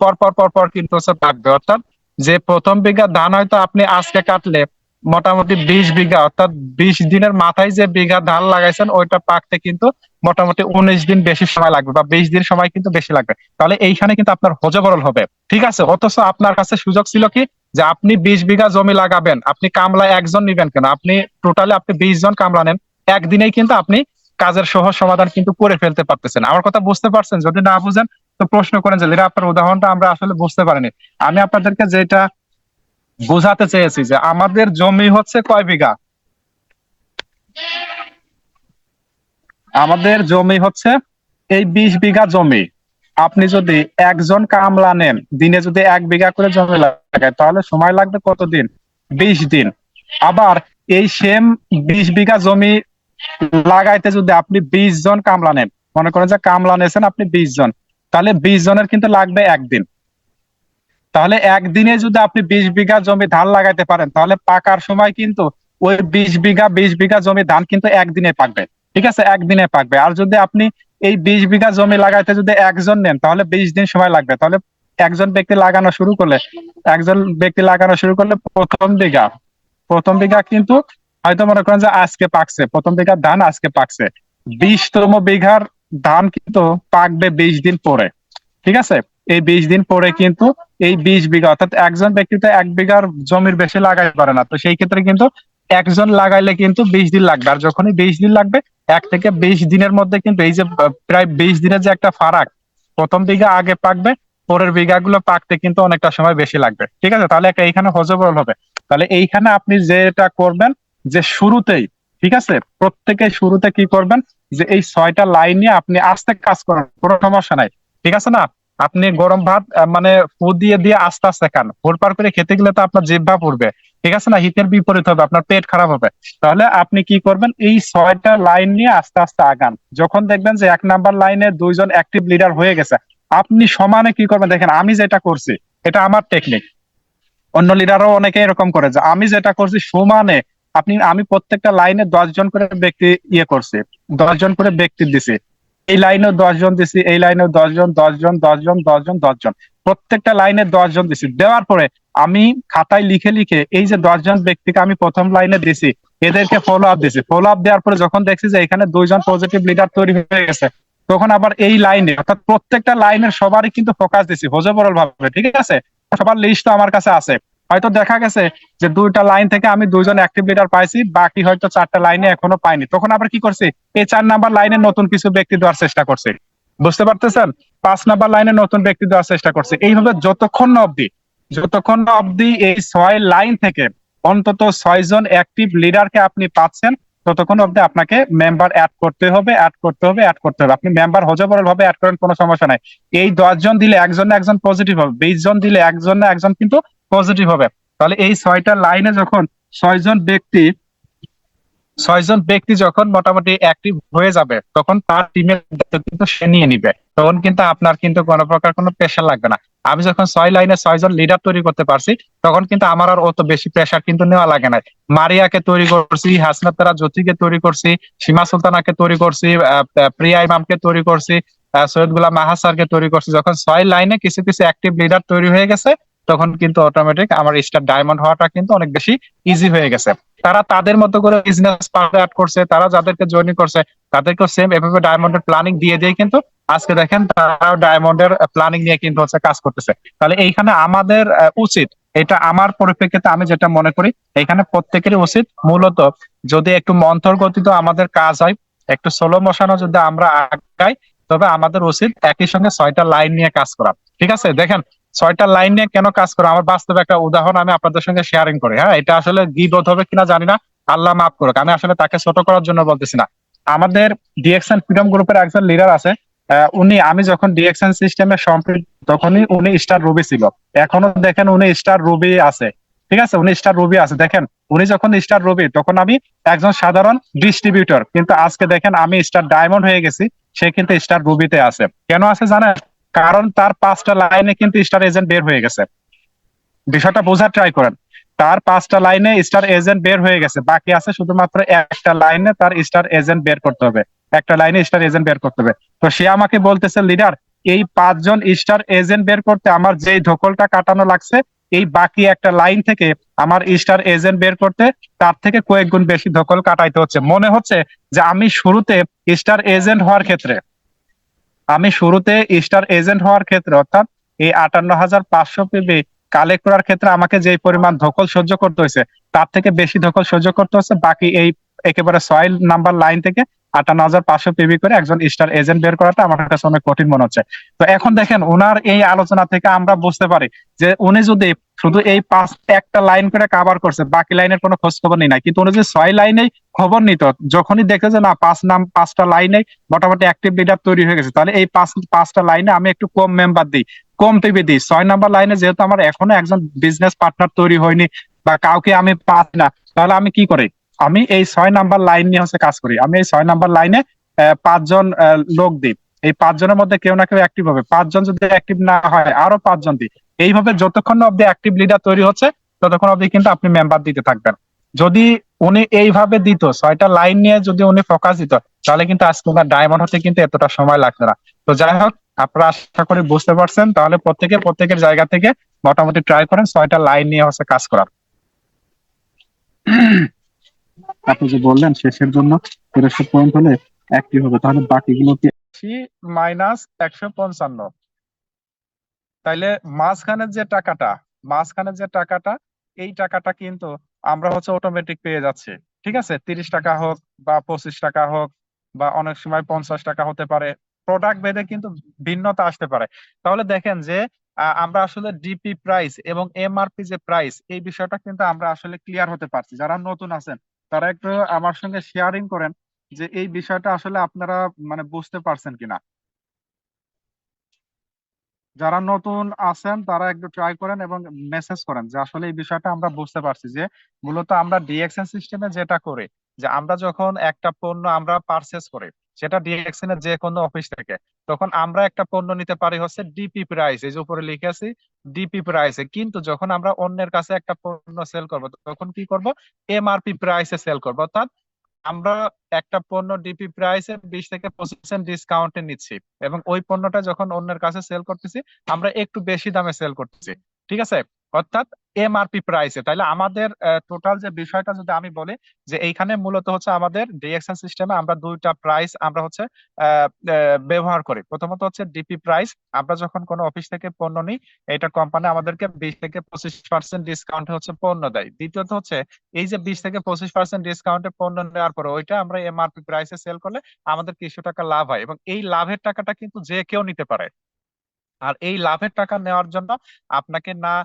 পর পর পর পর কিন্তু হচ্ছে পাকবে। অর্থাৎ যে প্রথম বিঘা ধান হয়তো আপনি আজকে কাটলে মোটামুটি 20 বিঘা, অর্থাৎ 20 দিনের মাথায় যে বিঘা ধান লাগাইছেন ওইটা পাকতে কিন্তু মোটামুটি 19 দিন বেশি সময় লাগবে, বা 20 দিন সময় কিন্তু বেশি লাগবে। তাহলে এইখানে কিন্তু আপনার হজবরল হবে, ঠিক আছে। অথচ আপনার কাছে সুযোগ ছিল কি, যে আপনি 20 বিঘা জমি লাগাবেন, আপনি কামলা একজন নিবেন কেন, আপনি টোটালি আপনি 20 জন কামলা নেন, একদিনেই কিন্তু আপনি কাজের সহজ সমাধান কিন্তু করে ফেলতে পারতেছেন। আমার কথা বুঝতে পারছেন? যদি না বুঝেন তো প্রশ্ন করেন যে লিরা আপনার উদাহরণটা আমরা আসলে বুঝতে পারিনি। আমি আপনাদেরকে যেটা বোঝাতে চেয়েছি যে আমাদের জমি হচ্ছে কয় বিঘা, আমাদের জমি হচ্ছে এই 20 বিঘা জমি। আপনি যদি একজন কামলা নেন, দিনে যদি 1 বিঘা করে জমি লাগায়, তাহলে সময় লাগবে কতদিন? 20 দিন। আবার এই সেম 20 বিঘা জমি লাগাইতে যদি আপনি 20 জন কামলা নেন, মনে করেন যে কামলা নিয়েছেন আপনি 20 জন, তাহলে 20 জনের কিন্তু লাগবে একদিন। তাহলে একদিনে যদি আপনি 20 বিঘা জমি ধান লাগাইতে পারেন, তাহলে পাকার সময় কিন্তু ওই 20 বিঘা জমি ধান কিন্তু একদিনে পাকবে, ঠিক আছে, একদিনে পাকবে। আর যদি আপনি এই 20 বিঘা জমি লাগাইতে যদি একজন নেন, তাহলে 20 দিন সময় লাগবে। তাহলে একজন ব্যক্তি লাগানো শুরু করলে, একজন ব্যক্তি লাগানো শুরু করলে প্রথম বিঘা কিন্তু হয়তো মনে করেন যে আজকে পাকছে, প্রথম বিঘার ধান আজকে পাকছে, 20তম বিঘার ধান কিন্তু পাকবে 20 দিন পরে, ঠিক আছে। এই 20 দিন পরে কিন্তু এই 20 বিঘা, অর্থাৎ একজন ব্যক্তি তো 1 বিঘার জমির বেশি লাগাইতে পারে না, তো সেই ক্ষেত্রে কিন্তু একজন লাগাইলে কিন্তু 20 দিন লাগবে। আর যখনই 20 দিন লাগবে, 1 থেকে 20 দিনের মধ্যে কিন্তু এই যে প্রায় 20 দিনের যে একটা ফারাক, প্রথম বিঘা আগে পাকবে, পরের বিঘাগুলো পাকতে কিন্তু অনেকটা সময় বেশি লাগবে, ঠিক আছে। তাহলে একটা এইখানে হজবরল হবে। তাহলে এইখানে আপনি যেটা করবেন, যে শুরুতেই, ঠিক আছে, প্রত্যেকে শুরুতে কি করবেন, যে এই 6টা লাইন নিয়ে আপনি আস্তে কাজ করেন, কোনো সমস্যা নাই, ঠিক আছে না। আপনি গরম ভাত মানে ফু দিয়ে দিয়ে আস্তে আস্তে খান, হুড়পাড় করে খেতে গেলে তো আপনার জিহ্বা পড়বে, ঠিক আছে না, হিতের বিপরীত হবে, আপনার পেট খারাপ হবে। তাহলে আপনি কি করবেন, এই 6টা লাইন নিয়ে আস্তে আস্তে আগান। যখন দেখবেন যে 1 নাম্বার লাইনে 2 জন অ্যাক্টিভ লিডার হয়ে গেছে, আপনি সমানে কি করবেন, দেখেন আমি যেটা করছি এটা আমার টেকনিক, অন্য লিডারও অনেকে এরকম করে, যে আমি যেটা করছি সমানে আমি প্রত্যেকটা লাইনে 10 জন করে ব্যক্তি করছি, 10 জন করে ব্যক্তি দিছি, এই লাইনেও 10 জন দিছি, এই লাইনেও 10 জন, 10 জন, 10 জন, 10 জন, 10 জন, প্রত্যেকটা লাইনে 10 জন দিছি। দেওয়ার পরে আমি খাতায় লিখে লিখে এই যে 10 জন ব্যক্তিকে আমি প্রথম লাইনে দিছি, এদেরকে ফলো আপ দিছি। ফলো আপ দেওয়ার পরে যখন দেখছি যে এখানে 2 জন পজিটিভ লিডার তৈরি হয়ে গেছে, তখন আবার এই লাইনে, অর্থাৎ প্রত্যেকটা লাইনের সবারই কিন্তু ফোকাস দিছি হজবরল ভাবে, ঠিক আছে। সবার লিস্ট আমার কাছে আছে। হয়তো দেখা গেছে যে 2টা লাইন থেকে আমি 2 জন অ্যাক্টিভ লিডার পাইছি, বাকি হয়তো 4টা লাইনে এখনো পাইনি, তখন আবার কি করছি, এই 4 নাম্বার লাইনে নতুন কিছু ব্যক্তি দেওয়ার চেষ্টা করছি, বুঝতে পারতেছেন। 5 নাম্বার লাইনে নতুন ব্যক্তি দেওয়ার চেষ্টা করছি। এইভাবে যতক্ষণ না অবধি এই 6 লাইন থেকে অন্তত 6 জন অ্যাক্টিভ লিডারকে আপনি পাচ্ছেন, ততক্ষণ অবধি আপনাকে মেম্বার অ্যাড করতে হবে, আপনি মেম্বার হজবরল ভাবে অ্যাড করেন, কোনো সমস্যা নাই। এই 10 জন দিলে একজন না একজন পজিটিভ হবে, 20 জন দিলে একজন না একজন কিন্তু পজিটিভ হবে। তাহলে এই 6টা লাইনে যখন 6 জন ব্যক্তি 6 জন ব্যক্তি যখন মোটামুটি অ্যাক্টিভ হয়ে যাবে, তখন তার টিমের দায়িত্ব কিন্তু সে নিয়ে নিবে, তখন কিন্তু আপনার কিন্তু কোনো প্রকার কোনো প্রেশার লাগবে না। আমি যখন 6 লাইনে 6 জন লিডার তৈরি করতে পারছি, তখন কিন্তু আমার আর অত বেশি প্রেশার কিন্তু নেওয়া লাগে না। মারিয়াকে তৈরি করছি, হাসনাতারা জ্যোতিকে তৈরি করছি, সীমা সুলতানাকে তৈরি করছি, প্রিয়া ইমামকে তৈরি করছি, সৈয়দ গোলাম আহাসারকে তৈরি করছি। যখন 6 লাইনে কিছু কিছু অ্যাক্টিভ লিডার তৈরি হয়ে গেছে, তখন কিন্তু অটোমেটিক আমার স্টার ডায়মন্ড হওয়াটা কিন্তু অনেক বেশি ইজি হয়ে গেছে। তারা তাদের মতো করে বিজনেস পার্টনার করছে, তারা যাদেরকে জয়েন করছে তাদেরকে সেম এভাবে ডায়মন্ডের প্ল্যানিং দিয়ে দিয়ে কিন্তু আজকে দেখেন তারাও ডায়মন্ডের প্ল্যানিং নিয়ে কিন্তু হচ্ছে কাজ করতেছে। তাহলে এইখানে আমাদের উচিত, এটা আমার পরিপ্রেক্ষিতে আমি যেটা মনে করি, এখানে প্রত্যেকেরই উচিত মূলত, যদি একটু মন্থর গতিতে আমাদের কাজ হয়, একটু স্লো মোশনও যদি আমরা আগাই, তবে আমাদের উচিত একই সঙ্গে 6টা লাইন নিয়ে কাজ করা, ঠিক আছে। দেখেন 6টা লাইন নিয়ে কেন কাজ করা, আমার বাস্তবে একটা উদাহরণ আমি আপনাদের সঙ্গে শেয়ারিং করি। হ্যাঁ, এটা আসলে গিবত হবে কিনা জানি না, আল্লাহ মাফ করুক, আমি আসলে তাকে ছোট করার জন্য বলতেছি না। আমাদের ডিএক্সএন ফ্রিডম গ্রুপের একজন লিডার আছে, উনি, আমি যখন ডিএক্সএন সিস্টেমে সম্পৃক্ত তখনই উনি স্টার রুবি ছিল। এখনো দেখেন উনি স্টার রুবি আছে। ঠিক আছে, উনি স্টার রুবি আছে, দেখেন উনি যখন স্টার রুবি তখন আমি একজন সাধারণ ডিস্ট্রিবিউটর, কিন্তু আজকে দেখেন আমি স্টার ডায়মন্ড হয়ে গেছি, সে কিন্তু স্টার রুবিতে আছে। কেন আছে জানেন? কারণ তার 5টা লাইনে কিন্তু স্টার এজেন্ট বের হয়ে গেছে। বিষয়টা বোঝার ট্রাই করেন। তার 5টা লাইনে স্টার এজেন্ট বের হয়ে গেছে, বাকি আছে শুধুমাত্র একটা লাইনে তার স্টার এজেন্ট বের করতে হবে। একটা লাইনে স্টার এজেন্ট বের করতে হবে। তো সে আমাকে বলতেছে, লিডার, এই 5জন স্টার এজেন্ট বের করতে আমার যেই ধকলটা কাটানো লাগছে, এই বাকি একটা লাইন থেকে আমার স্টার এজেন্ট বের করতে তার থেকে কয়েক গুণ বেশি ধকল কাটাইতে হচ্ছে। মনে হচ্ছে যে আমি শুরুতে স্টার এজেন্ট হওয়ার ক্ষেত্রে অর্থাৎ এই 58,500 পিবি কালেক্ট করার ক্ষেত্রে আমাকে যে পরিমাণ ধকল সহ্য করতে হয়েছে, তার থেকে বেশি ধকল সহ্য করতে হচ্ছে বাকি এই একেবারে 6 নাম্বার লাইন থেকে 58,500 পিবি করে একজন স্টার এজেন্ট বের করাটা আমার কাছে অনেক কঠিন মনে হচ্ছে। তো এখন দেখেন ওনার এই আলোচনা থেকে আমরা বুঝতে পারি যে উনি যদি শুধু এই একটা লাইন করে কাভার করছে, বাকি লাইনের কোনো খোঁজ খবর নেই নাই, কিন্তু উনি যে 6 লাইনেই খবর নিত, যখনই দেখে যে না 5টা লাইনে মোটামুটি অ্যাক্টিভ লিডার তৈরি হয়ে গেছে, তাহলে এই পাঁচটা লাইনে আমি একটু কম মেম্বার দিই, কম পিবি দিই। 6 নাম্বার লাইনে যেহেতু আমার এখনো একজন বিজনেস পার্টনার তৈরি হয়নি বা কাউকে আমি পাই না, তাহলে আমি কি করি? আমি এই 6 নাম্বার লাইন নিয়ে হচ্ছে কাজ করি। আমি এই 6 নাম্বার লাইনে 5জন লোক দিই। এই 5জনের মধ্যে কেউ না কেউ অ্যাক্টিভ হবে, 5জন যদি অ্যাক্টিভ না হয় আরো 5জন দিই। এইভাবে যতক্ষণ না অব্দি অ্যাক্টিভ লিডার তৈরি হচ্ছে ততক্ষণ অব্দি কিন্তু আপনি মেম্বার দিতে থাকবেন। যদি উনি এইভাবে দিত, 6টা লাইন নিয়ে যদি উনি ফোকাস দিত, তাহলে কিন্তু আজকে ওনার ডায়মন্ড হতে কিন্তু এতটা সময় লাগতো না। তো যাই হোক, আপনারা আশা করি বুঝতে পারছেন। তাহলে প্রত্যেকের জায়গা থেকে মোটামুটি ট্রাই করেন 6টা লাইন নিয়ে হচ্ছে কাজ করার। আপনি যে বললেন শেষের জন্য 1300 পয়েন্ট হলে অ্যাক্টিভ হবে, তাহলে বাকিগুলো কি? 80 - 155, তাইলে মাঝখানের যে টাকাটা এই টাকাটা কিন্তু আমরা হচ্ছে অটোমেটিক পেয়ে যাচ্ছি। ঠিক আছে, 30 টাকা হোক বা 25 টাকা হোক বা অনেক সময় 50 টাকা হতে পারে, প্রোডাক্ট ভেদে কিন্তু ভিন্নতা আসতে পারে। তাহলে দেখেন যে আমরা আসলে ডিপি প্রাইস এবং এমআরপি যে প্রাইস, এই বিষয়টা কিন্তু আমরা আসলে ক্লিয়ার হতে পারছি। যারা নতুন আছেন তারা একটু আমার সঙ্গে শেয়ারিং করেন যে এই বিষয়টা আসলে আপনারা মানে বুঝতে পারছেন কিনা। যারা নতুন আছেন তারা একটু ট্রাই করেন এবং মেসেজ করেন যে আসলে এই বিষয়টা আমরা বুঝতে পারছি যে মূলত আমরা ডিএক্সএন সিস্টেমে যেটা করি, যে আমরা যখন একটা পণ্য আমরা পারচেস করি সেটা ডিএক্সএন এর যে কোনো অফিস থেকে, তখন আমরা একটা পণ্য নিতে পারি হচ্ছে ডিপি প্রাইস, এই যে উপরে লিখে আছি ডিপি প্রাইসে। কিন্তু যখন আমরা অন্যের কাছে একটা পণ্য সেল করব তখন কি করব? এমআরপি প্রাইসে সেল করব। অর্থাৎ আমরা একটা পণ্য ডিপি প্রাইসে 20 থেকে 25% ডিসকাউন্টে নিচ্ছি এবং ওই পণ্যটা যখন অন্যের কাছে সেল করতেছি আমরা একটু বেশি দামে সেল করতেছি। ঠিক আছে, অর্থাৎ এমআরপি প্রাইসে। তাহলে আমাদের টোটাল যে বিষয়টা যদি আমি বলি, যে এইখানে মূলত হচ্ছে আমাদের ডিএক্সএন সিস্টেমে আমরা দুইটা প্রাইস আমরা হচ্ছে ব্যবহার করি। প্রথমত হচ্ছে ডিপি প্রাইস, আমরা যখন কোনো অফিস থেকে পণ্য নিই, এটা কোম্পানি আমাদেরকে 20 থেকে 25% ডিসকাউন্টে হচ্ছে পণ্য দেয়। দ্বিতীয়ত হচ্ছে এই যে 20 থেকে 25% ডিসকাউন্টে পণ্য নেওয়ার পরে ওইটা আমরা এমআরপি প্রাইসে সেল করলে আমাদের কিছু টাকা লাভ হয়, এবং এই লাভের টাকাটা কিন্তু যে কেউ নিতে পারে। আর এই লাভের টাকা নেওয়ার জন্য আপনাকে না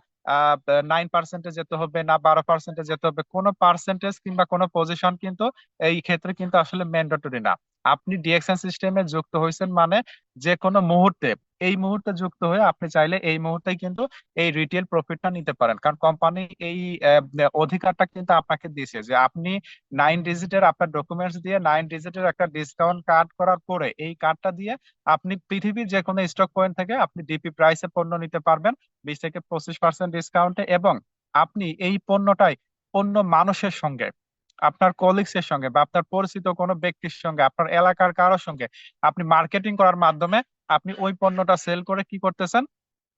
9% যেতে হবে, না 12% যেতে হবে, কোনো পার্সেন্টেজ কিংবা কোনো পজিশন কিন্তু এই ক্ষেত্রে কিন্তু আসলে ম্যান্ডেটরি না। আপনি ডিএক্সএন সিস্টেমে যুক্ত হয়েছেন মানে যে কোনো মুহূর্তে, এই মুহূর্তে যুক্ত হয়ে আপনি চাইলে এই মুহূর্তেই কিন্তু এই রিটেল প্রফিটটা নিতে পারেন, কারণ কোম্পানি এই অধিকারটা কিন্তু আপনাকে দিয়েছে যে আপনি 9 ডিজিটের আপনার ডকুমেন্টস দিয়ে 9 ডিজিটের একটা ডিসকাউন্ট কার্ড করার পরে এই কার্ডটা দিয়ে আপনি পৃথিবীর যে কোনো স্টক পয়েন্ট থেকে আপনি ডিপি প্রাইসে পণ্য নিতে পারবেন 20 থেকে 25% ডিসকাউন্টে। এবং আপনি এই পণ্যটাই অন্য মানুষের সঙ্গে, আপনার কলিগস এর সঙ্গে বা আপনার পরিচিত কোনো ব্যক্তির সঙ্গে, আপনার এলাকার কারোর সঙ্গে আপনি মার্কেটিং করার মাধ্যমে আপনি ওই পণ্যটা সেল করে কি করতেছেন?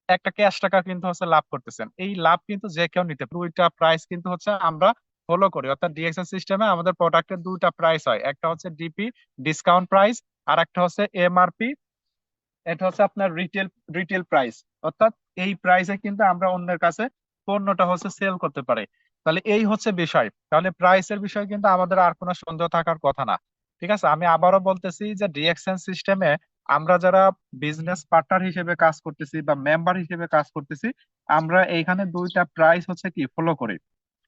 একটা ক্যাশ টাকা কিন্তু হচ্ছে লাভ করতেছেন। এই লাভ কিন্তু যে কেউ নিতে পারে। দুইটা প্রাইস কিন্তু হচ্ছে আমরা ফলো করি, অর্থাৎ ডিএক্সএন সিস্টেমে আমাদের প্রোডাক্টের দুইটা প্রাইস হয়, একটা হচ্ছে ডিপি ডিসকাউন্ট প্রাইস, আর একটা হচ্ছে এমআরপি, এটা হচ্ছে আপনার রিটেল রিটেল প্রাইস। অর্থাৎ এই প্রাইসে কিন্তু আমরা অন্যের কাছে পণ্যটা হচ্ছে সেল করতে পারি। তাহলে এই হচ্ছে বিষয়। তাহলে প্রাইসের বিষয় কিন্তু আমাদের আর কোনো সন্দেহ থাকার কথা না। ঠিক আছে, আমি আবারও বলতেছি যে ডিএক্সএন সিস্টেমে আমরা যারা বিজনেস পার্টনার হিসেবে কাজ করতেছি বা মেম্বার হিসেবে কাজ করতেছি, আমরা এইখানে দুইটা প্রাইস হচ্ছে কি ফলো করি।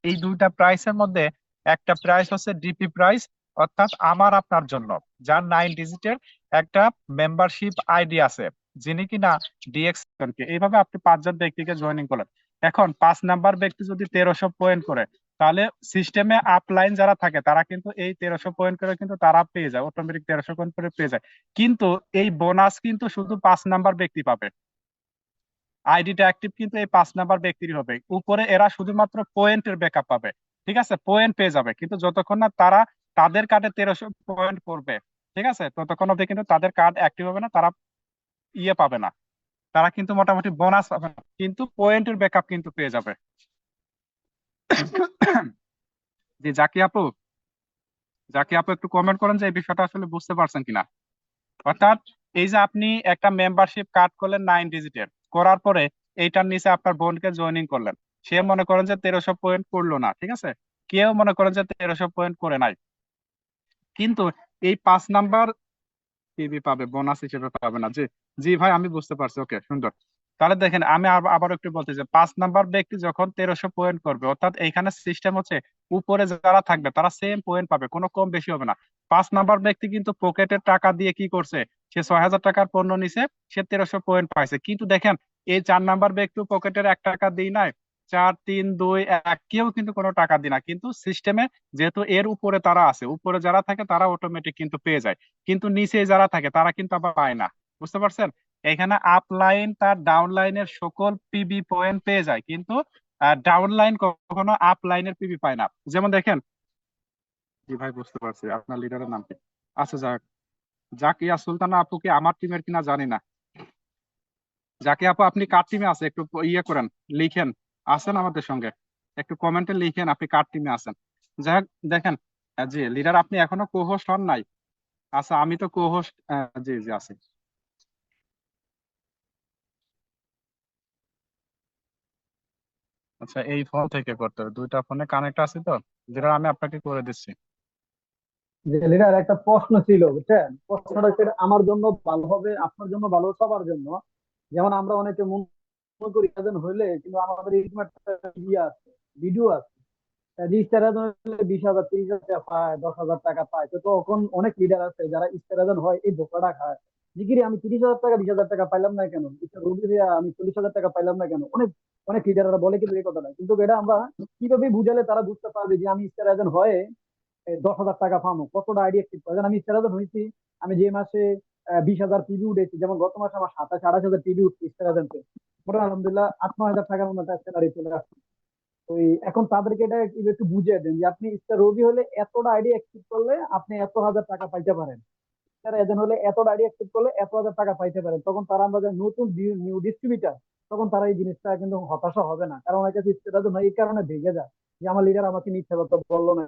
এই দুইটা প্রাইসের মধ্যে একটা প্রাইস হচ্ছে ডিপি প্রাইস, অর্থাৎ আমার আপনার জন্য, যার 9 ডিজিটের একটা মেম্বারশিপ আইডি আছে, যিনি কিনা ডিএক্স কে এইভাবে আপনি 5 জন ব্যক্তিকে জয়েনিং করলেন। এখন 5 নাম্বার ব্যক্তি যদি 1300 পয়েন্ট করে, তাহলে সিস্টেমে আপলাইন যারা থাকে তারা কিন্তু এই 1300 পয়েন্ট করে কিন্তু তারা পেয়ে যায়, অটোমেটিক 1300 পয়েন্ট করে পেয়ে যায়। কিন্তু এই বোনাস কিন্তু শুধু 5 নাম্বার ব্যক্তি পাবে। আইডিটা অ্যাক্টিভ কিন্তু এই 5 নাম্বার ব্যক্তির হবে, উপরে এরা শুধুমাত্র পয়েন্টের ব্যাকআপ পাবে। ঠিক আছে, পয়েন্ট পেয়ে যাবে, কিন্তু যতক্ষণ না তারা তাদের কার্ডে 1300 পয়েন্ট করবে, ঠিক আছে, ততক্ষণ অব্দি কিন্তু তাদের কার্ড অ্যাক্টিভ হবে না, তারা ইয়ে পাবে না, তারা কিন্তু মোটামুটি বোনাস পাবে না, কিন্তু পয়েন্টের ব্যাকআপ কিন্তু পেয়ে যাবে। জি জাকি আপু, জাকি আপু একটু কমেন্ট করেন যে এই বিষয়টা আসলে বুঝতে পারছেন কিনা। অর্থাৎ এই যে আপনি একটা মেম্বারশিপ কার্ড করলেন 9 ডিজিটের, করার পরে এইটার নিচে আপনার বোনকে জয়েনিং করলেন, সে মনে করেন যে 1300 পয়েন্ট করলো না, ঠিক আছে, কেউ মনে করেন যে 1300 পয়েন্ট করে নাই, কিন্তু এই 5 নাম্বার পিবি পাবে, বোনাস হিসেবে পাবে না। জি, জি ভাই আমি বুঝতে পারছি, ওকে সুন্দর। তাহলে দেখেন আমি আবার একটু বলতে চাই, 5 নাম্বার ব্যক্তি যখন 1300 পয়েন্ট করবে, অর্থাৎ এইখানে সিস্টেম হচ্ছে উপরে যারা থাকবে তারা সেম পয়েন্ট পাবে, কোনো কম বেশি হবে না। 5 নাম্বার ব্যক্তি কিন্তু পকেটের টাকা দিয়ে কি করছে, সে 6000 টাকার পণ্য নিছে, সে 1300 পয়েন্ট পাইছে, কিন্তু দেখেন এই 4 নাম্বার ব্যক্তি পকেটের 1 টাকা দিই নাই, 4 3 2 1 কেউ কিন্তু কোনো টাকা দিই না, কিন্তু সিস্টেমে যেহেতু এর উপরে তারা আছে, উপরে যারা থাকে তারা অটোমেটিক কিন্তু পেয়ে যায়, কিন্তু নিচে যারা থাকে তারা কিন্তু আবার পায় না। বুঝতে পারছেন, এখানে আপ লাইন তার ডাউন লাইনের সকল পিবি পয়েন্ট পেয়ে যায়, কিন্তু ডাউন লাইন কখনো আপ লাইনের পিবি পায় না। যেমন দেখেন, জি ভাই বুঝতে পারছি আপনার লিডারের নাম কি। আচ্ছা যাক, জাকিয়া সুলতানা আপু কি আমার টিমের কিনা জানি না। জাকিয়া আপু আপনি কার টিমে আছে একটু ইয়ে করেন, লিখেন, আছেন আমাদের সঙ্গে, একটু কমেন্টে লিখেন আপনি কার টিমে আছেন। যাই হোক, দেখেন, জি লিডার আপনি এখনো কোহোস্ট হন নাই। আচ্ছা আমি তো কোহোস্ট, জি জি আছি। আচ্ছা এই ফোন থেকে করতে হবে, দুইটা ফোনে কানেক্ট আছে তো, যেটা আমি আপনাকে করে দিচ্ছি। যে লিডার একটা প্রশ্ন ছিল বুঝছেন, প্রশ্নটা হচ্ছে আমার জন্য ভালো হবে, আপনার জন্য ভালো, সবার জন্য। যেমন আমরা অনেকে মনে করি স্টার হইলে, কিন্তু আমাদের এরকম একটা ইয়ে আছে, ভিডিও আছে, যে স্টার হলে 20,000 30,000 টাকা পায়, 10,000 টাকা পায়। তো তখন অনেক লিডার আছে যারা স্টার হয় এই ধোকাটা খায়, যে কি রে, আমি 30,000 টাকা 20,000 টাকা পাইলাম না কেন, স্টার রুগী হইয়া আমি 40,000 টাকা পাইলাম না কেন। অনেক অনেক লিডাররা বলে কিন্তু এই কথাটা, কিন্তু এটা আমরা কিভাবে বুঝালে তারা বুঝতে পারবে যে আমি স্টার হয়ে 10,000 টাকা পাবো, কতটা আইডিয়া ঠিক করে। আমি ইস্টারাজন হয়েছি, আমি যে মাসে 20,000 পিবি উঠেছি, যেমন গত মাসে আমার 27 28,000 পিবি উঠছে ইস্টারাজনকে, মোটামুটি আলহামদুলিল্লাহ 8 9 হাজার টাকার মতো একটা স্যালারি চলে আসছে। ওই এখন তাদেরকে এটা একটু বুঝিয়ে দেন যে আপনি স্টার রবি হলে এতটা আইডিয়া অ্যাক্টিভ করলে আপনি এত হাজার টাকা পাইতে পারেন, স্টার এজেন্ট হলে এতটা আইডিয়া অ্যাক্টিভ করলে এত হাজার টাকা পাইতে পারেন। তখন তারা, আমরা যে নতুন নিউ ডিস্ট্রিবিউটার, তখন তারা এই জিনিসটা কিন্তু হতাশা হবে না, কারণ অনেক কাছে স্টার এজেন্ট এই কারণে ভেঙে যায় যে আমার লিডার আমাকে মিথ্যা কথা বললো না।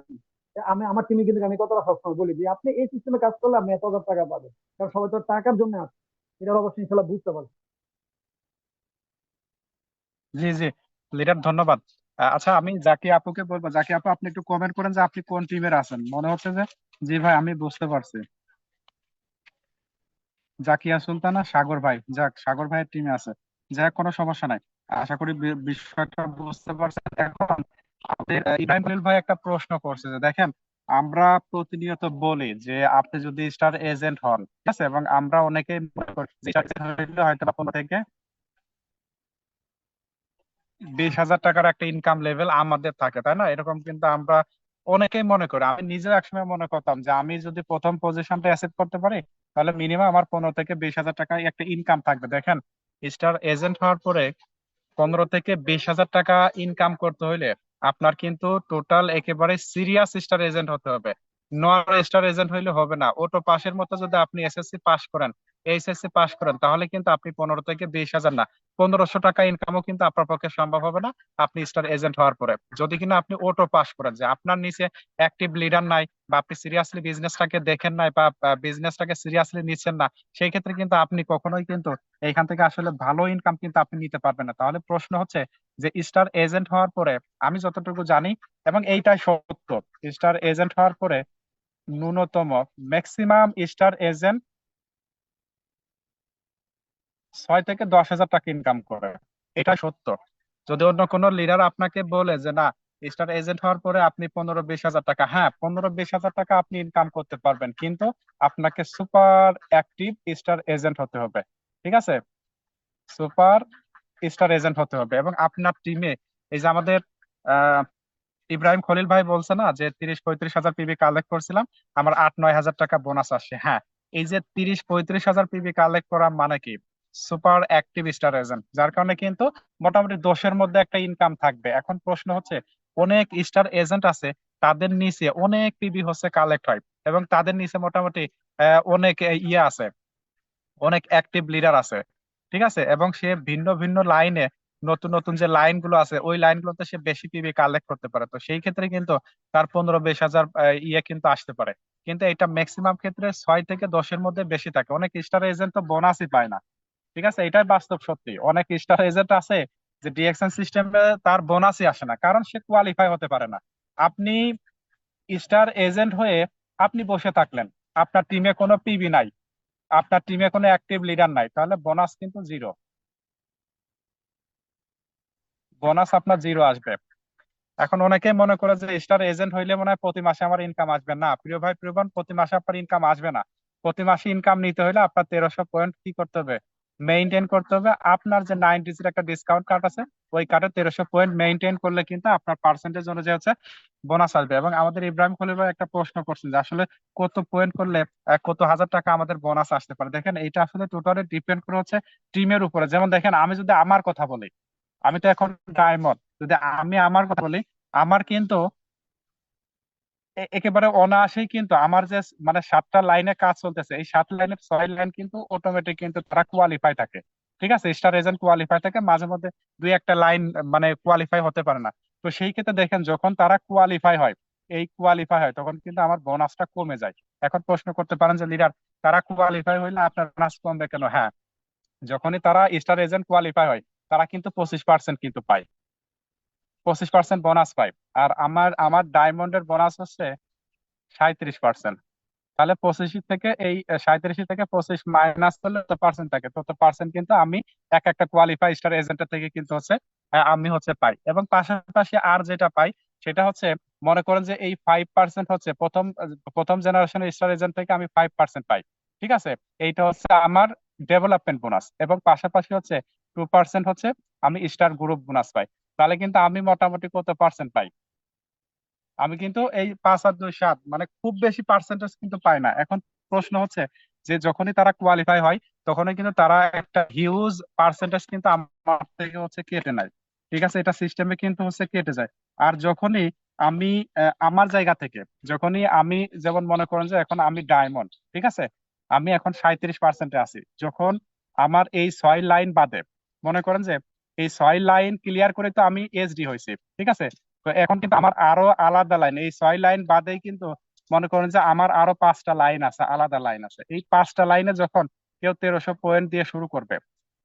আমি আমার টিমে কিন্তু আমি কতটা সবসময় বলি যে আপনি এই সিস্টেমে কাজ করলে আপনি এত হাজার টাকা পাবেন, কারণ সবাই তো টাকার জন্য আছে। এটার অবশ্যই ইনশাল্লাহ বুঝতে পারবে। জি জি লিডার ধন্যবাদ। আচ্ছা আমি জাকি আপুকে বলবো, জাকি আপু আপনি একটু কমেন্ট করেন যে আপনি কোন টিমের আছেন, মনে হচ্ছে যে জি ভাই আমি বুঝতে পারছি। জাকিয়া সুলতানা সাগর ভাই, যাক সাগর ভাইয়ের টিমে আছে, যাক কোনো সমস্যা নাই। আশা করি বিষয়টা বুঝতে পারছেন। এখন আমাদের ইব্রাহিম খলিল ভাই একটা প্রশ্ন করছে যে দেখেন, আমরা প্রতিনিয়ত বলি যে আপনি যদি স্টার এজেন্ট হন, ঠিক আছে, এবং আমরা অনেকেই মনে করি যে স্টার এজেন্ট হইলে হয়তো 15 থেকে 20,000 টাকার একটা ইনকাম লেভেল আমাদের থাকে, তাই না, এরকম কিন্তু আমরা অনেকেই মনে করি। আমি নিজেও একসময় মনে করতাম যে আমি যদি প্রথম পজিশনটা অ্যাচিভ করতে পারি, তাহলে মিনিমাম আমার 15 থেকে 20,000 টাকা একটা ইনকাম থাকবে। দেখেন, স্টার এজেন্ট হওয়ার পরে 15 থেকে 20,000 টাকা ইনকাম করতে হইলে আপনার কিন্তু টোটাল একেবারে সিরিয়াস স্টার এজেন্ট হতে হবে। নন স্টার এজেন্ট হইলে হবে না। অটো পাসের মতো যদি আপনি এসএসসি পাস করেন, এইচএসসি পাস করেন, তাহলে কিন্তু আপনি 15 থেকে 20,000 না, 1500 টাকা ইনকামও কিন্তু আপনার পক্ষে সম্ভব হবে না আপনি স্টার এজেন্ট হওয়ার পরে, যদি কিনা আপনি অটো পাস করেন, যে আপনার নিচে অ্যাক্টিভ লিডার নাই, বা আপনি সিরিয়াসলি বিজনেসটাকে দেখেন নাই, বা বিজনেসটাকে সিরিয়াসলি নিচ্ছেন না, সেই ক্ষেত্রে কিন্তু আপনি কখনোই কিন্তু এইখান থেকে আসলে ভালো ইনকাম কিন্তু আপনি নিতে পারবেন না। তাহলে প্রশ্ন হচ্ছে যে স্টার এজেন্ট হওয়ার পরে, আমি যতটুকু জানি এবং এইটাই সত্য, স্টার এজেন্ট হওয়ার পরে ন্যূনতম ম্যাক্সিমাম স্টার এজেন্ট 6 থেকে 10,000 টাকা ইনকাম করে, এটা সত্য। যদি অন্য কোনো লিডার আপনাকে বলে যে না স্টার এজেন্ট হওয়ার পরে আপনি 15-20 হাজার টাকা, হ্যাঁ 15-20 হাজার টাকা আপনি ইনকাম করতে পারবেন, কিন্তু আপনাকে সুপার অ্যাক্টিভ স্টার এজেন্ট হতে হবে। ঠিক আছে, সুপার স্টার এজেন্ট হতে হবে। এবং আপনার টিমে এই যে আমাদের আহ ইব্রাহিম খলিল ভাই বলছে না যে 30-35 হাজার পিবি কালেক্ট করছিলাম, আমার 8-9 হাজার টাকা বোনাস আসছে। হ্যাঁ, এই যে 30-35 হাজার পিবি কালেক্ট করা মানে কি সুপার অ্যাক্টিভ স্টার এজেন্ট, যার কারণে কিন্তু মোটামুটি 10-এর মধ্যে একটা ইনকাম থাকবে। এখন প্রশ্ন হচ্ছে অনেক স্টার এজেন্ট আছে, তাদের নিচে অনেক পিবি হচ্ছে কালেক্ট হয়, এবং তাদের নিচে মোটামুটি অনেক ইয়ে আছে, অনেক অ্যাক্টিভ লিডার আছে। ঠিক আছে, এবং সে ভিন্ন ভিন্ন লাইনে, নতুন নতুন যে লাইন গুলো আছে ওই লাইনগুলোতে সে বেশি পিবি কালেক্ট করতে পারে। তো সেই ক্ষেত্রে কিন্তু তার 15-20 হাজার ইয়ে কিন্তু আসতে পারে। কিন্তু এটা ম্যাক্সিমাম ক্ষেত্রে 6-10-এর মধ্যে বেশি থাকে। অনেক স্টার এজেন্ট তো বোনাসই পায় না। ঠিক আছে, এটাই বাস্তব সত্যি। অনেক স্টার এজেন্ট আছে যে ডিএকশন সিস্টেমে তার বোনাসই আসে না, কারণ সে কোয়ালিফাই হতে পারে না। আপনি স্টার এজেন্ট হয়ে আপনি বসে থাকলেন, আপনার টিমে কোনো পিবি নাই, আপনার টিমে কোনো অ্যাক্টিভ লিডার নাই, তাহলে বোনাস কিন্তু জিরো, বোনাস আপনার জিরো আসবে। এখন অনেকেই মনে করে যে স্টার এজেন্ট হইলে মনে হয় প্রতি মাসে আমার ইনকাম আসবে। না প্রিয় ভাই, প্রিয় বোন, প্রতি মাসে আপনার ইনকাম আসবে না। প্রতি মাসে ইনকাম নিতে হলে আপনার 1300 পয়েন্ট কি করতে হবে, মেইনটেইন করতে হবে। আপনার যে 9 ডিজিট একটা ডিসকাউন্ট কার্ড আছে, ওই কার্ডে 1300 পয়েন্ট মেইনটেইন করলে কিন্তু আপনার পার্সেন্টেজ অনুযায়ী হচ্ছে বোনাস আসবে। এবং আমাদের ইব্রাহিম খলিল ভাই একটা প্রশ্ন করছেন যে আসলে কত পয়েন্ট করলে কত হাজার টাকা আমাদের বোনাস আসতে পারে। দেখেন, এটা আসলে টোটালি ডিপেন্ড করে হচ্ছে টিমের উপরে। যেমন দেখেন, আমি যদি আমার কথা বলি, আমি তো এখন ডায়মন্ড, যদি আমি আমার কথা বলি, আমার কিন্তু একেবারে অনায়াসেই কিন্তু আমার যে মানে 7টা লাইনে কাজ চলতেছে, এই 7 লাইনের 6 লাইন কিন্তু অটোমেটিক কিন্তু তারা কোয়ালিফাই থাকে। ঠিক আছে, স্টার এজেন্ট কোয়ালিফাই থাকে, মাঝে মধ্যে দুই একটা লাইন মানে কোয়ালিফাই হতে পারে না। তো সেই ক্ষেত্রে দেখেন, যখন তারা কোয়ালিফাই হয়, এই কোয়ালিফাই হয়, তখন কিন্তু আমার বোনাসটা কমে যায়। এখন প্রশ্ন করতে পারেন যে লিডার, তারা কোয়ালিফাই হইলে আপনার বোনাস কমবে কেন? হ্যাঁ, যখনই তারা স্টার এজেন্ট কোয়ালিফাই হয়, তারা কিন্তু 25% কিন্তু পায়, 25% বোনাস পায়। আর আমার আমার ডায়মন্ডের বোনাস হচ্ছে 37%। তাহলে 25 থেকে এই 37 থেকে 25 মাইনাস করলে তত পার্সেন্ট থাকে, তত পার্সেন্ট কিন্তু আমি এক একটা কোয়ালিফাই স্টার এজেন্টের থেকে কিন্তু হচ্ছে আমি হচ্ছে পাই। এবং পাশাপাশি আর যেটা পাই সেটা হচ্ছে, মনে করেন যে এই 5% হচ্ছে প্রথম প্রথম জেনারেশনের স্টার এজেন্ট থেকে আমি 5% পাই। ঠিক আছে, এইটা হচ্ছে আমার ডেভেলপমেন্ট বোনাস। এবং পাশাপাশি হচ্ছে 2% হচ্ছে আমি স্টার গ্রুপ বোনাস পাই। তাহলে কিন্তু আমি মোটামুটি কত পার্সেন্ট পাই? আমি কিন্তু এই 5 আর 2 7 মানে খুব বেশি পার্সেন্টেজ কিন্তু পাই না। এখন প্রশ্ন হচ্ছে যে যখনই তারা কোয়ালিফাই হয়, তখনই কিন্তু তারা একটা হিউজ পার্সেন্টেজ কিন্তু আমার থেকে হচ্ছে কেটে নেয়। ঠিক আছে, এটা সিস্টেমে কিন্তু হচ্ছে কেটে যায়। আর যখনই আমি আমার জায়গা থেকে, যখনই আমি যেমন মনে করেন যে এখন আমি ডায়মন্ড, ঠিক আছে, আমি এখন 37%-এ আছি, যখন আমার এই 6 লাইন বাদে, মনে করেন যে এই 6 লাইন ক্লিয়ার করে তো আমি এইচডি হয়েছি। ঠিক আছে, তো এখন কিন্তু আমার আরো আলাদা লাইন, এই 6 লাইন বাদেই কিন্তু মনে করেন যে আমার আরো 5টা লাইন আছে, আলাদা লাইন আছে। এই 5টা লাইনে যখন কেউ 1300 পয়েন্ট দিয়ে শুরু করবে,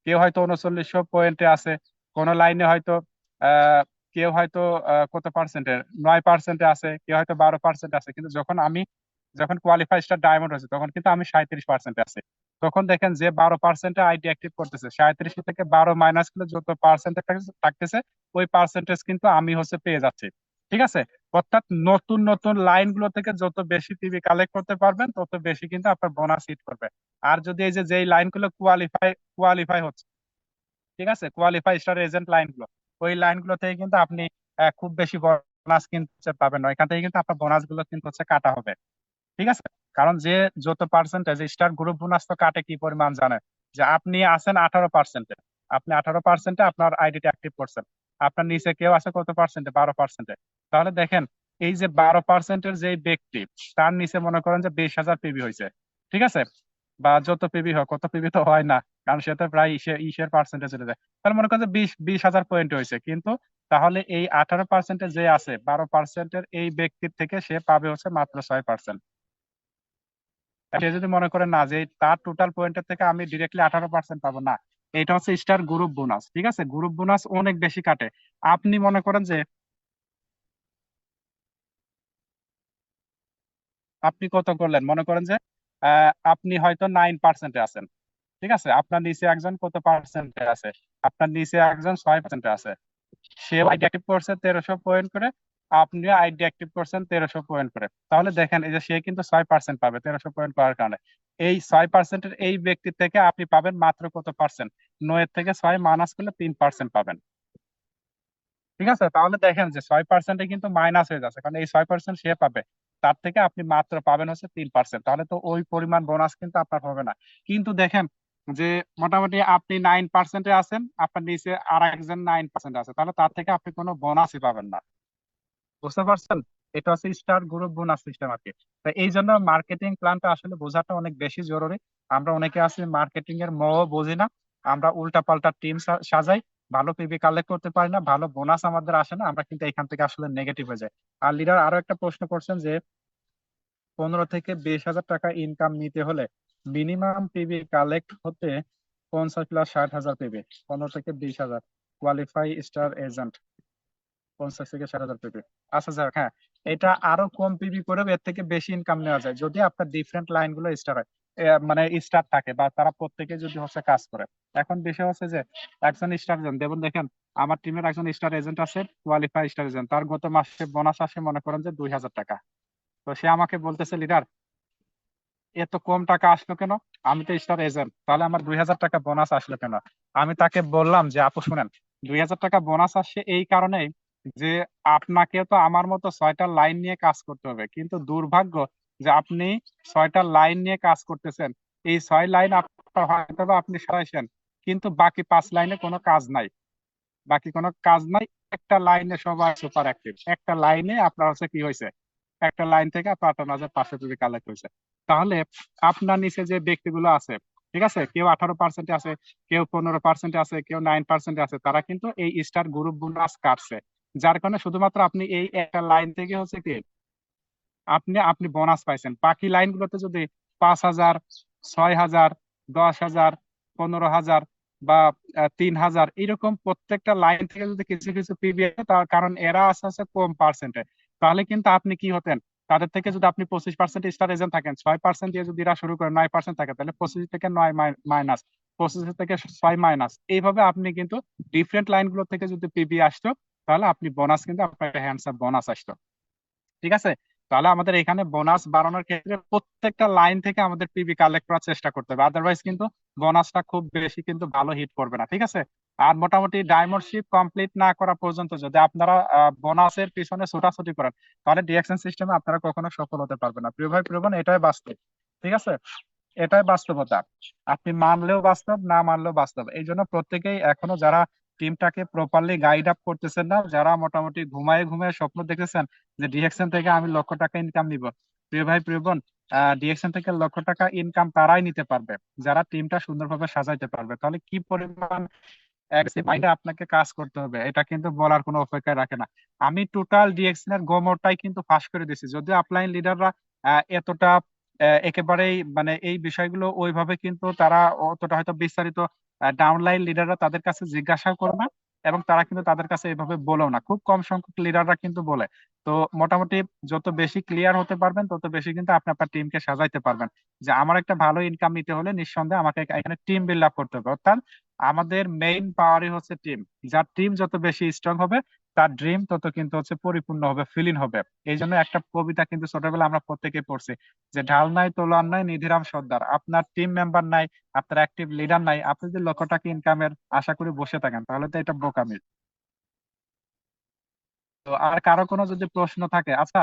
কেউ হয়তো 3900 পয়েন্টে আছে, কোন লাইনে হয়তো আহ কেউ হয়তো কত পার্সেন্টে, 9%-এ আছে, কেউ হয়তো 12% আছে। কিন্তু যখন কোয়ালিফাই স্টার ডায়মন্ড হয়েছে, তখন কিন্তু আমি 37%-এ আছি। তখন দেখেন যে 12%-এ আইডি অ্যাক্টিভ করতেছে, 37 থেকে 12 মাইনাস করলে যত পার্সেন্টেজ থাকতেছে, ওই পার্সেন্টেজ কিন্তু আমি হচ্ছে পেয়ে যাচ্ছি। ঠিক আছে, অর্থাৎ নতুন নতুন লাইন গুলো থেকে যত বেশি পিবি কালেক্ট করতে পারবেন, তত বেশি কিন্তু আপনার বোনাস হিট করবে। আর যদি এই যে যেই লাইনগুলো কোয়ালিফাই হচ্ছে, ঠিক আছে, কোয়ালিফাই স্টার এজেন্ট লাইনগুলো, ওই লাইনগুলো থেকে কিন্তু আপনি খুব বেশি বোনাস কিন্তু হচ্ছে পাবেন না, এখান থেকে কিন্তু আপনার বোনাস গুলো কিন্তু হচ্ছে কাটা হবে। ঠিক আছে, কারণ যে যত পার্সেন্টেজ স্টার গ্রুপ বোনাস তো কাটে কি পরিমাণ জানেন, যে আপনি আছেন 18%-এ, আপনি 18%-এ আপনার আইডিটা অ্যাক্টিভ করছেন, আপনার নিচে কেউ আছে কত পার্সেন্টে, 12%-এ। তাহলে দেখেন, এই যে 12%-এর যে ব্যক্তি, তার নিচে মনে করেন যে 20,000 পিবি হয়েছে। ঠিক আছে, বা যত পিবি হয়, কত পিবি তো হয় না, কারণ সে তো প্রায় ইসের পার্সেন্টে চলে যায়। তাহলে মনে করেন যে 20,000 পয়েন্ট হয়েছে, কিন্তু তাহলে এই 18%-এ যে আছে 12%-এর এই ব্যক্তির থেকে সে পাবে হচ্ছে মাত্র 6%। সে যদি মনে করে না যে তার টোটাল পয়েন্টের থেকে আমি ডিরেক্টলি 18% পাবো, না, এটা হচ্ছে স্টার গ্রুপ বোনাস। ঠিক আছে, গ্রুপ বোনাস অনেক বেশি কাটে। আপনি মনে করেন যে আপনি কত করলেন, মনে করেন যে আপনি হয়তো 9%-এ আছেন। ঠিক আছে, আপনার নিচে একজন কত পার্সেন্টে আছে, আপনার নিচে একজন 6%-এ আছে। সেও আইডি অ্যাক্টিভ করছে 1300 পয়েন্ট করে, আপনিও আইডি অ্যাক্টিভ করছেন 1300 পয়েন্ট করে। তাহলে দেখেন এই যে সে কিন্তু 6% পাবে 1300 পয়েন্ট পাওয়ার কারণে। এই 6%-এর এই ব্যক্তির থেকে আপনি পাবেন মাত্র কত পার্সেন্ট? 9 থেকে 6 মাইনাস করলে 3% পাবেন। ঠিক আছে, তাহলে দেখেন যে 6%-এ কিন্তু মাইনাস হয়ে যাচ্ছে, কারণ এই 6% সে পাবে, তার থেকে আপনি মাত্র পাবেন হচ্ছে 3%। তাহলে তো ওই পরিমাণ বোনাস কিন্তু আপনার হবে না। কিন্তু দেখেন যে মোটামুটি আপনি 9%-এ আছেন, আপনার নিচে আর একজন 9% আছে, তাহলে তার থেকে আপনি কোনো বোনাসই পাবেন না। বুঝতে পারছেন? এটা হচ্ছে স্টার গ্রুপ বোনাস সিস্টেম আর কি। তো এই জন্য মার্কেটিং প্ল্যানটা আসলে বোঝাটা অনেক বেশি জরুরি। আমরা অনেকে আছি মার্কেটিং এর বুঝি না, আমরা উল্টা পাল্টা টিম সাজাই, ভালো পিভি কালেক্ট করতে পারি না, ভালো বোনাস আমাদের আসে না, আমরা কিন্তু এখান থেকে আসলে নেগেটিভ হয়ে যাই। আর লিডার আরো একটা প্রশ্ন করছেন যে 15 থেকে 20 হাজার টাকা ইনকাম নিতে হলে মিনিমাম পিভি কালেক্ট হতে 50 + 60 হাজার পিভি। 15 থেকে 20 হাজার কোয়ালিফাই স্টার এজেন্ট, 50 থেকে 60 হাজার পিপি। আচ্ছা যাক, হ্যাঁ, এটা আরো কম পিপি করেও এর থেকে বেশি ইনকাম নেওয়া যায় যদি আপনার ডিফারেন্ট লাইন গুলো স্টার হয়, মানে স্টার থাকে, বা তারা প্রত্যেকে যদি হচ্ছে কাজ করে। এখন বিষয় হচ্ছে যে একজন স্টার এজেন্ট যেমন দেখেন, আমার টিমের একজন স্টার এজেন্ট আছে, কোয়ালিফাই স্টার এজেন্ট, তার গত মাসে বোনাস আসে মনে করেন যে 2000 টাকা। তো সে আমাকে বলতেছে, লিডার এত কম টাকা আসলো কেন? আমি তো স্টার এজেন্ট, তাহলে আমার 2000 টাকা বোনাস আসলো কেন? আমি তাকে বললাম যে আপু শুনেন, 2000 টাকা বোনাস আসছে এই কারণেই যে আপনাকে তো আমার মতো 6টা লাইন নিয়ে কাজ করতে হবে, কিন্তু দুর্ভাগ্য যে আপনি 6টা লাইন নিয়ে কাজ করতেছেন। এই 6 লাইন আপনার হয়তো বা আপনি সরাইছেন, কিন্তু বাকি 5 লাইনে কোনো কাজ নাই। বাকি কোনো কাজ নাই, একটা লাইনে সবাই সুপার অ্যাক্টিভ, একটা লাইনে আপনার হচ্ছে কি হয়েছে, একটা লাইন থেকে আপনার 58,500 কোটি কালেক্ট হয়েছে। তাহলে আপনার নিচে যে ব্যক্তিগুলো আছে, ঠিক আছে, কেউ 18% আছে, কেউ 15% আছে, কেউ 9% আছে, তারা কিন্তু এই স্টার গ্রুপ বোনাস কাটছে। যার কারণে শুধুমাত্র আপনি এই একটা লাইন থেকে হচ্ছে কি আপনি আপনি বোনাস পাইছেন। বাকি লাইনগুলোতে যদি 5,000, 6,000, 10,000, 15,000 বা 3,000 এরকম প্রত্যেকটা লাইন থেকে যদি কিছু কিছু পিবি আসে, তার কারণ এরা আস্তে আস্তে কম পার্সেন্টে, তাহলে কিন্তু আপনি কি হতেন, তাদের থেকে যদি আপনি 25% স্টার এজেন্ট থাকেন, 6% দিয়ে যদি এরা শুরু করে 9% থাকে, তাহলে 25 থেকে 9 মাইনাস, 25 থেকে 6 মাইনাস, এইভাবে আপনি কিন্তু ডিফারেন্ট লাইনগুলো থেকে যদি পিবি আসতো, তাহলে আপনি বোনাস কিন্তু আপনার হ্যান্ডসাম বোনাস আসতো। ঠিক আছে, তাহলে আমাদের এখানে বোনাস বাড়ানোর ক্ষেত্রে প্রত্যেকটা লাইন থেকে আমাদের পিবি কালেক্ট করার চেষ্টা করতে হবে, আদারওয়াইজ কিন্তু বোনাসটা খুব বেশি কিন্তু ভালো হিট করবে না। ঠিক আছে, আর মোটামুটি ডায়মন্ডশিপ কমপ্লিট না করা পর্যন্ত যদি আপনারা বোনাসের পিছনে ছোটাছুটি করেন, তাহলে ডিএকশন সিস্টেমে আপনারা কখনো সফল হতে পারবেন না। প্রিয় ভাই প্রিয় বোন, এটাই বাস্তব। ঠিক আছে, এটাই বাস্তবতা। আপনি মানলেও বাস্তব, না মানলেও বাস্তব। এই জন্য প্রত্যেকেই এখনো যারা টিমটাকে প্রপারলি গাইড আপ করতেছেন না, যারা মোটামুটি ঘুমায় ঘুমায় স্বপ্ন দেখেছেন যে ডিএকশন থেকে আমি 1,00,000 টাকা ইনকাম নিব, প্রিয় ভাই প্রিয় বোন, ডিএকশন থেকে 1,00,000 টাকা ইনকাম তারাই নিতে পারবে যারা টিমটা সুন্দরভাবে সাজাইতে পারবে। তাহলে কি পরিমাণ মাইন্ডে আপনাকে কাজ করতে হবে এটা কিন্তু বলার কোনো অপেক্ষা রাখে না। আমি টোটাল ডিএকশন এর গোমরটাই কিন্তু ফাঁস করে দিছি, যদিও আপলাইন লিডাররা এতটা একেবারেই মানে এই বিষয়গুলো ওইভাবে কিন্তু তারা অতটা হয়তো বিস্তারিত ডাউনলাইন লিডাররা তাদের কাছে জিজ্ঞাসা করে না, এবং তারা কিন্তু তাদের কাছে এভাবে বলেও না, খুব কম সংখ্যক লিডাররা কিন্তু বলে। তো মোটামুটি যত বেশি ক্লিয়ার হতে পারবেন, তত বেশি কিন্তু আপনি আপনার টিমকে সাজাইতে পারবেন যে আমার একটা ভালো ইনকাম নিতে হলে নিঃসন্দেহে আমাকে এখানে টিম বিল্ড আপ করতে হবে। অর্থাৎ আমাদের মেইন পাওয়ারই হচ্ছে টিম। যার টিম যত বেশি স্ট্রং হবে, তার ড্রিম তত কিন্তু হচ্ছে পরিপূর্ণ হবে, ফিলিং হবে। এই জন্য একটা কবিতা কিন্তু ছোটবেলা আমরা প্রত্যেকে পড়ছি যে ঢাল নাই তোলার নাই নিধিরাম সর্দার। আপনার টিম মেম্বার নাই, আপনার অ্যাক্টিভ লিডার নাই, আপনি যদি 1,00,000 টাকা ইনকামের আশা করে বসে থাকেন, তাহলে তো এটা বোকামি। তো আর কারো কোনো যদি প্রশ্ন থাকে, আচ্ছা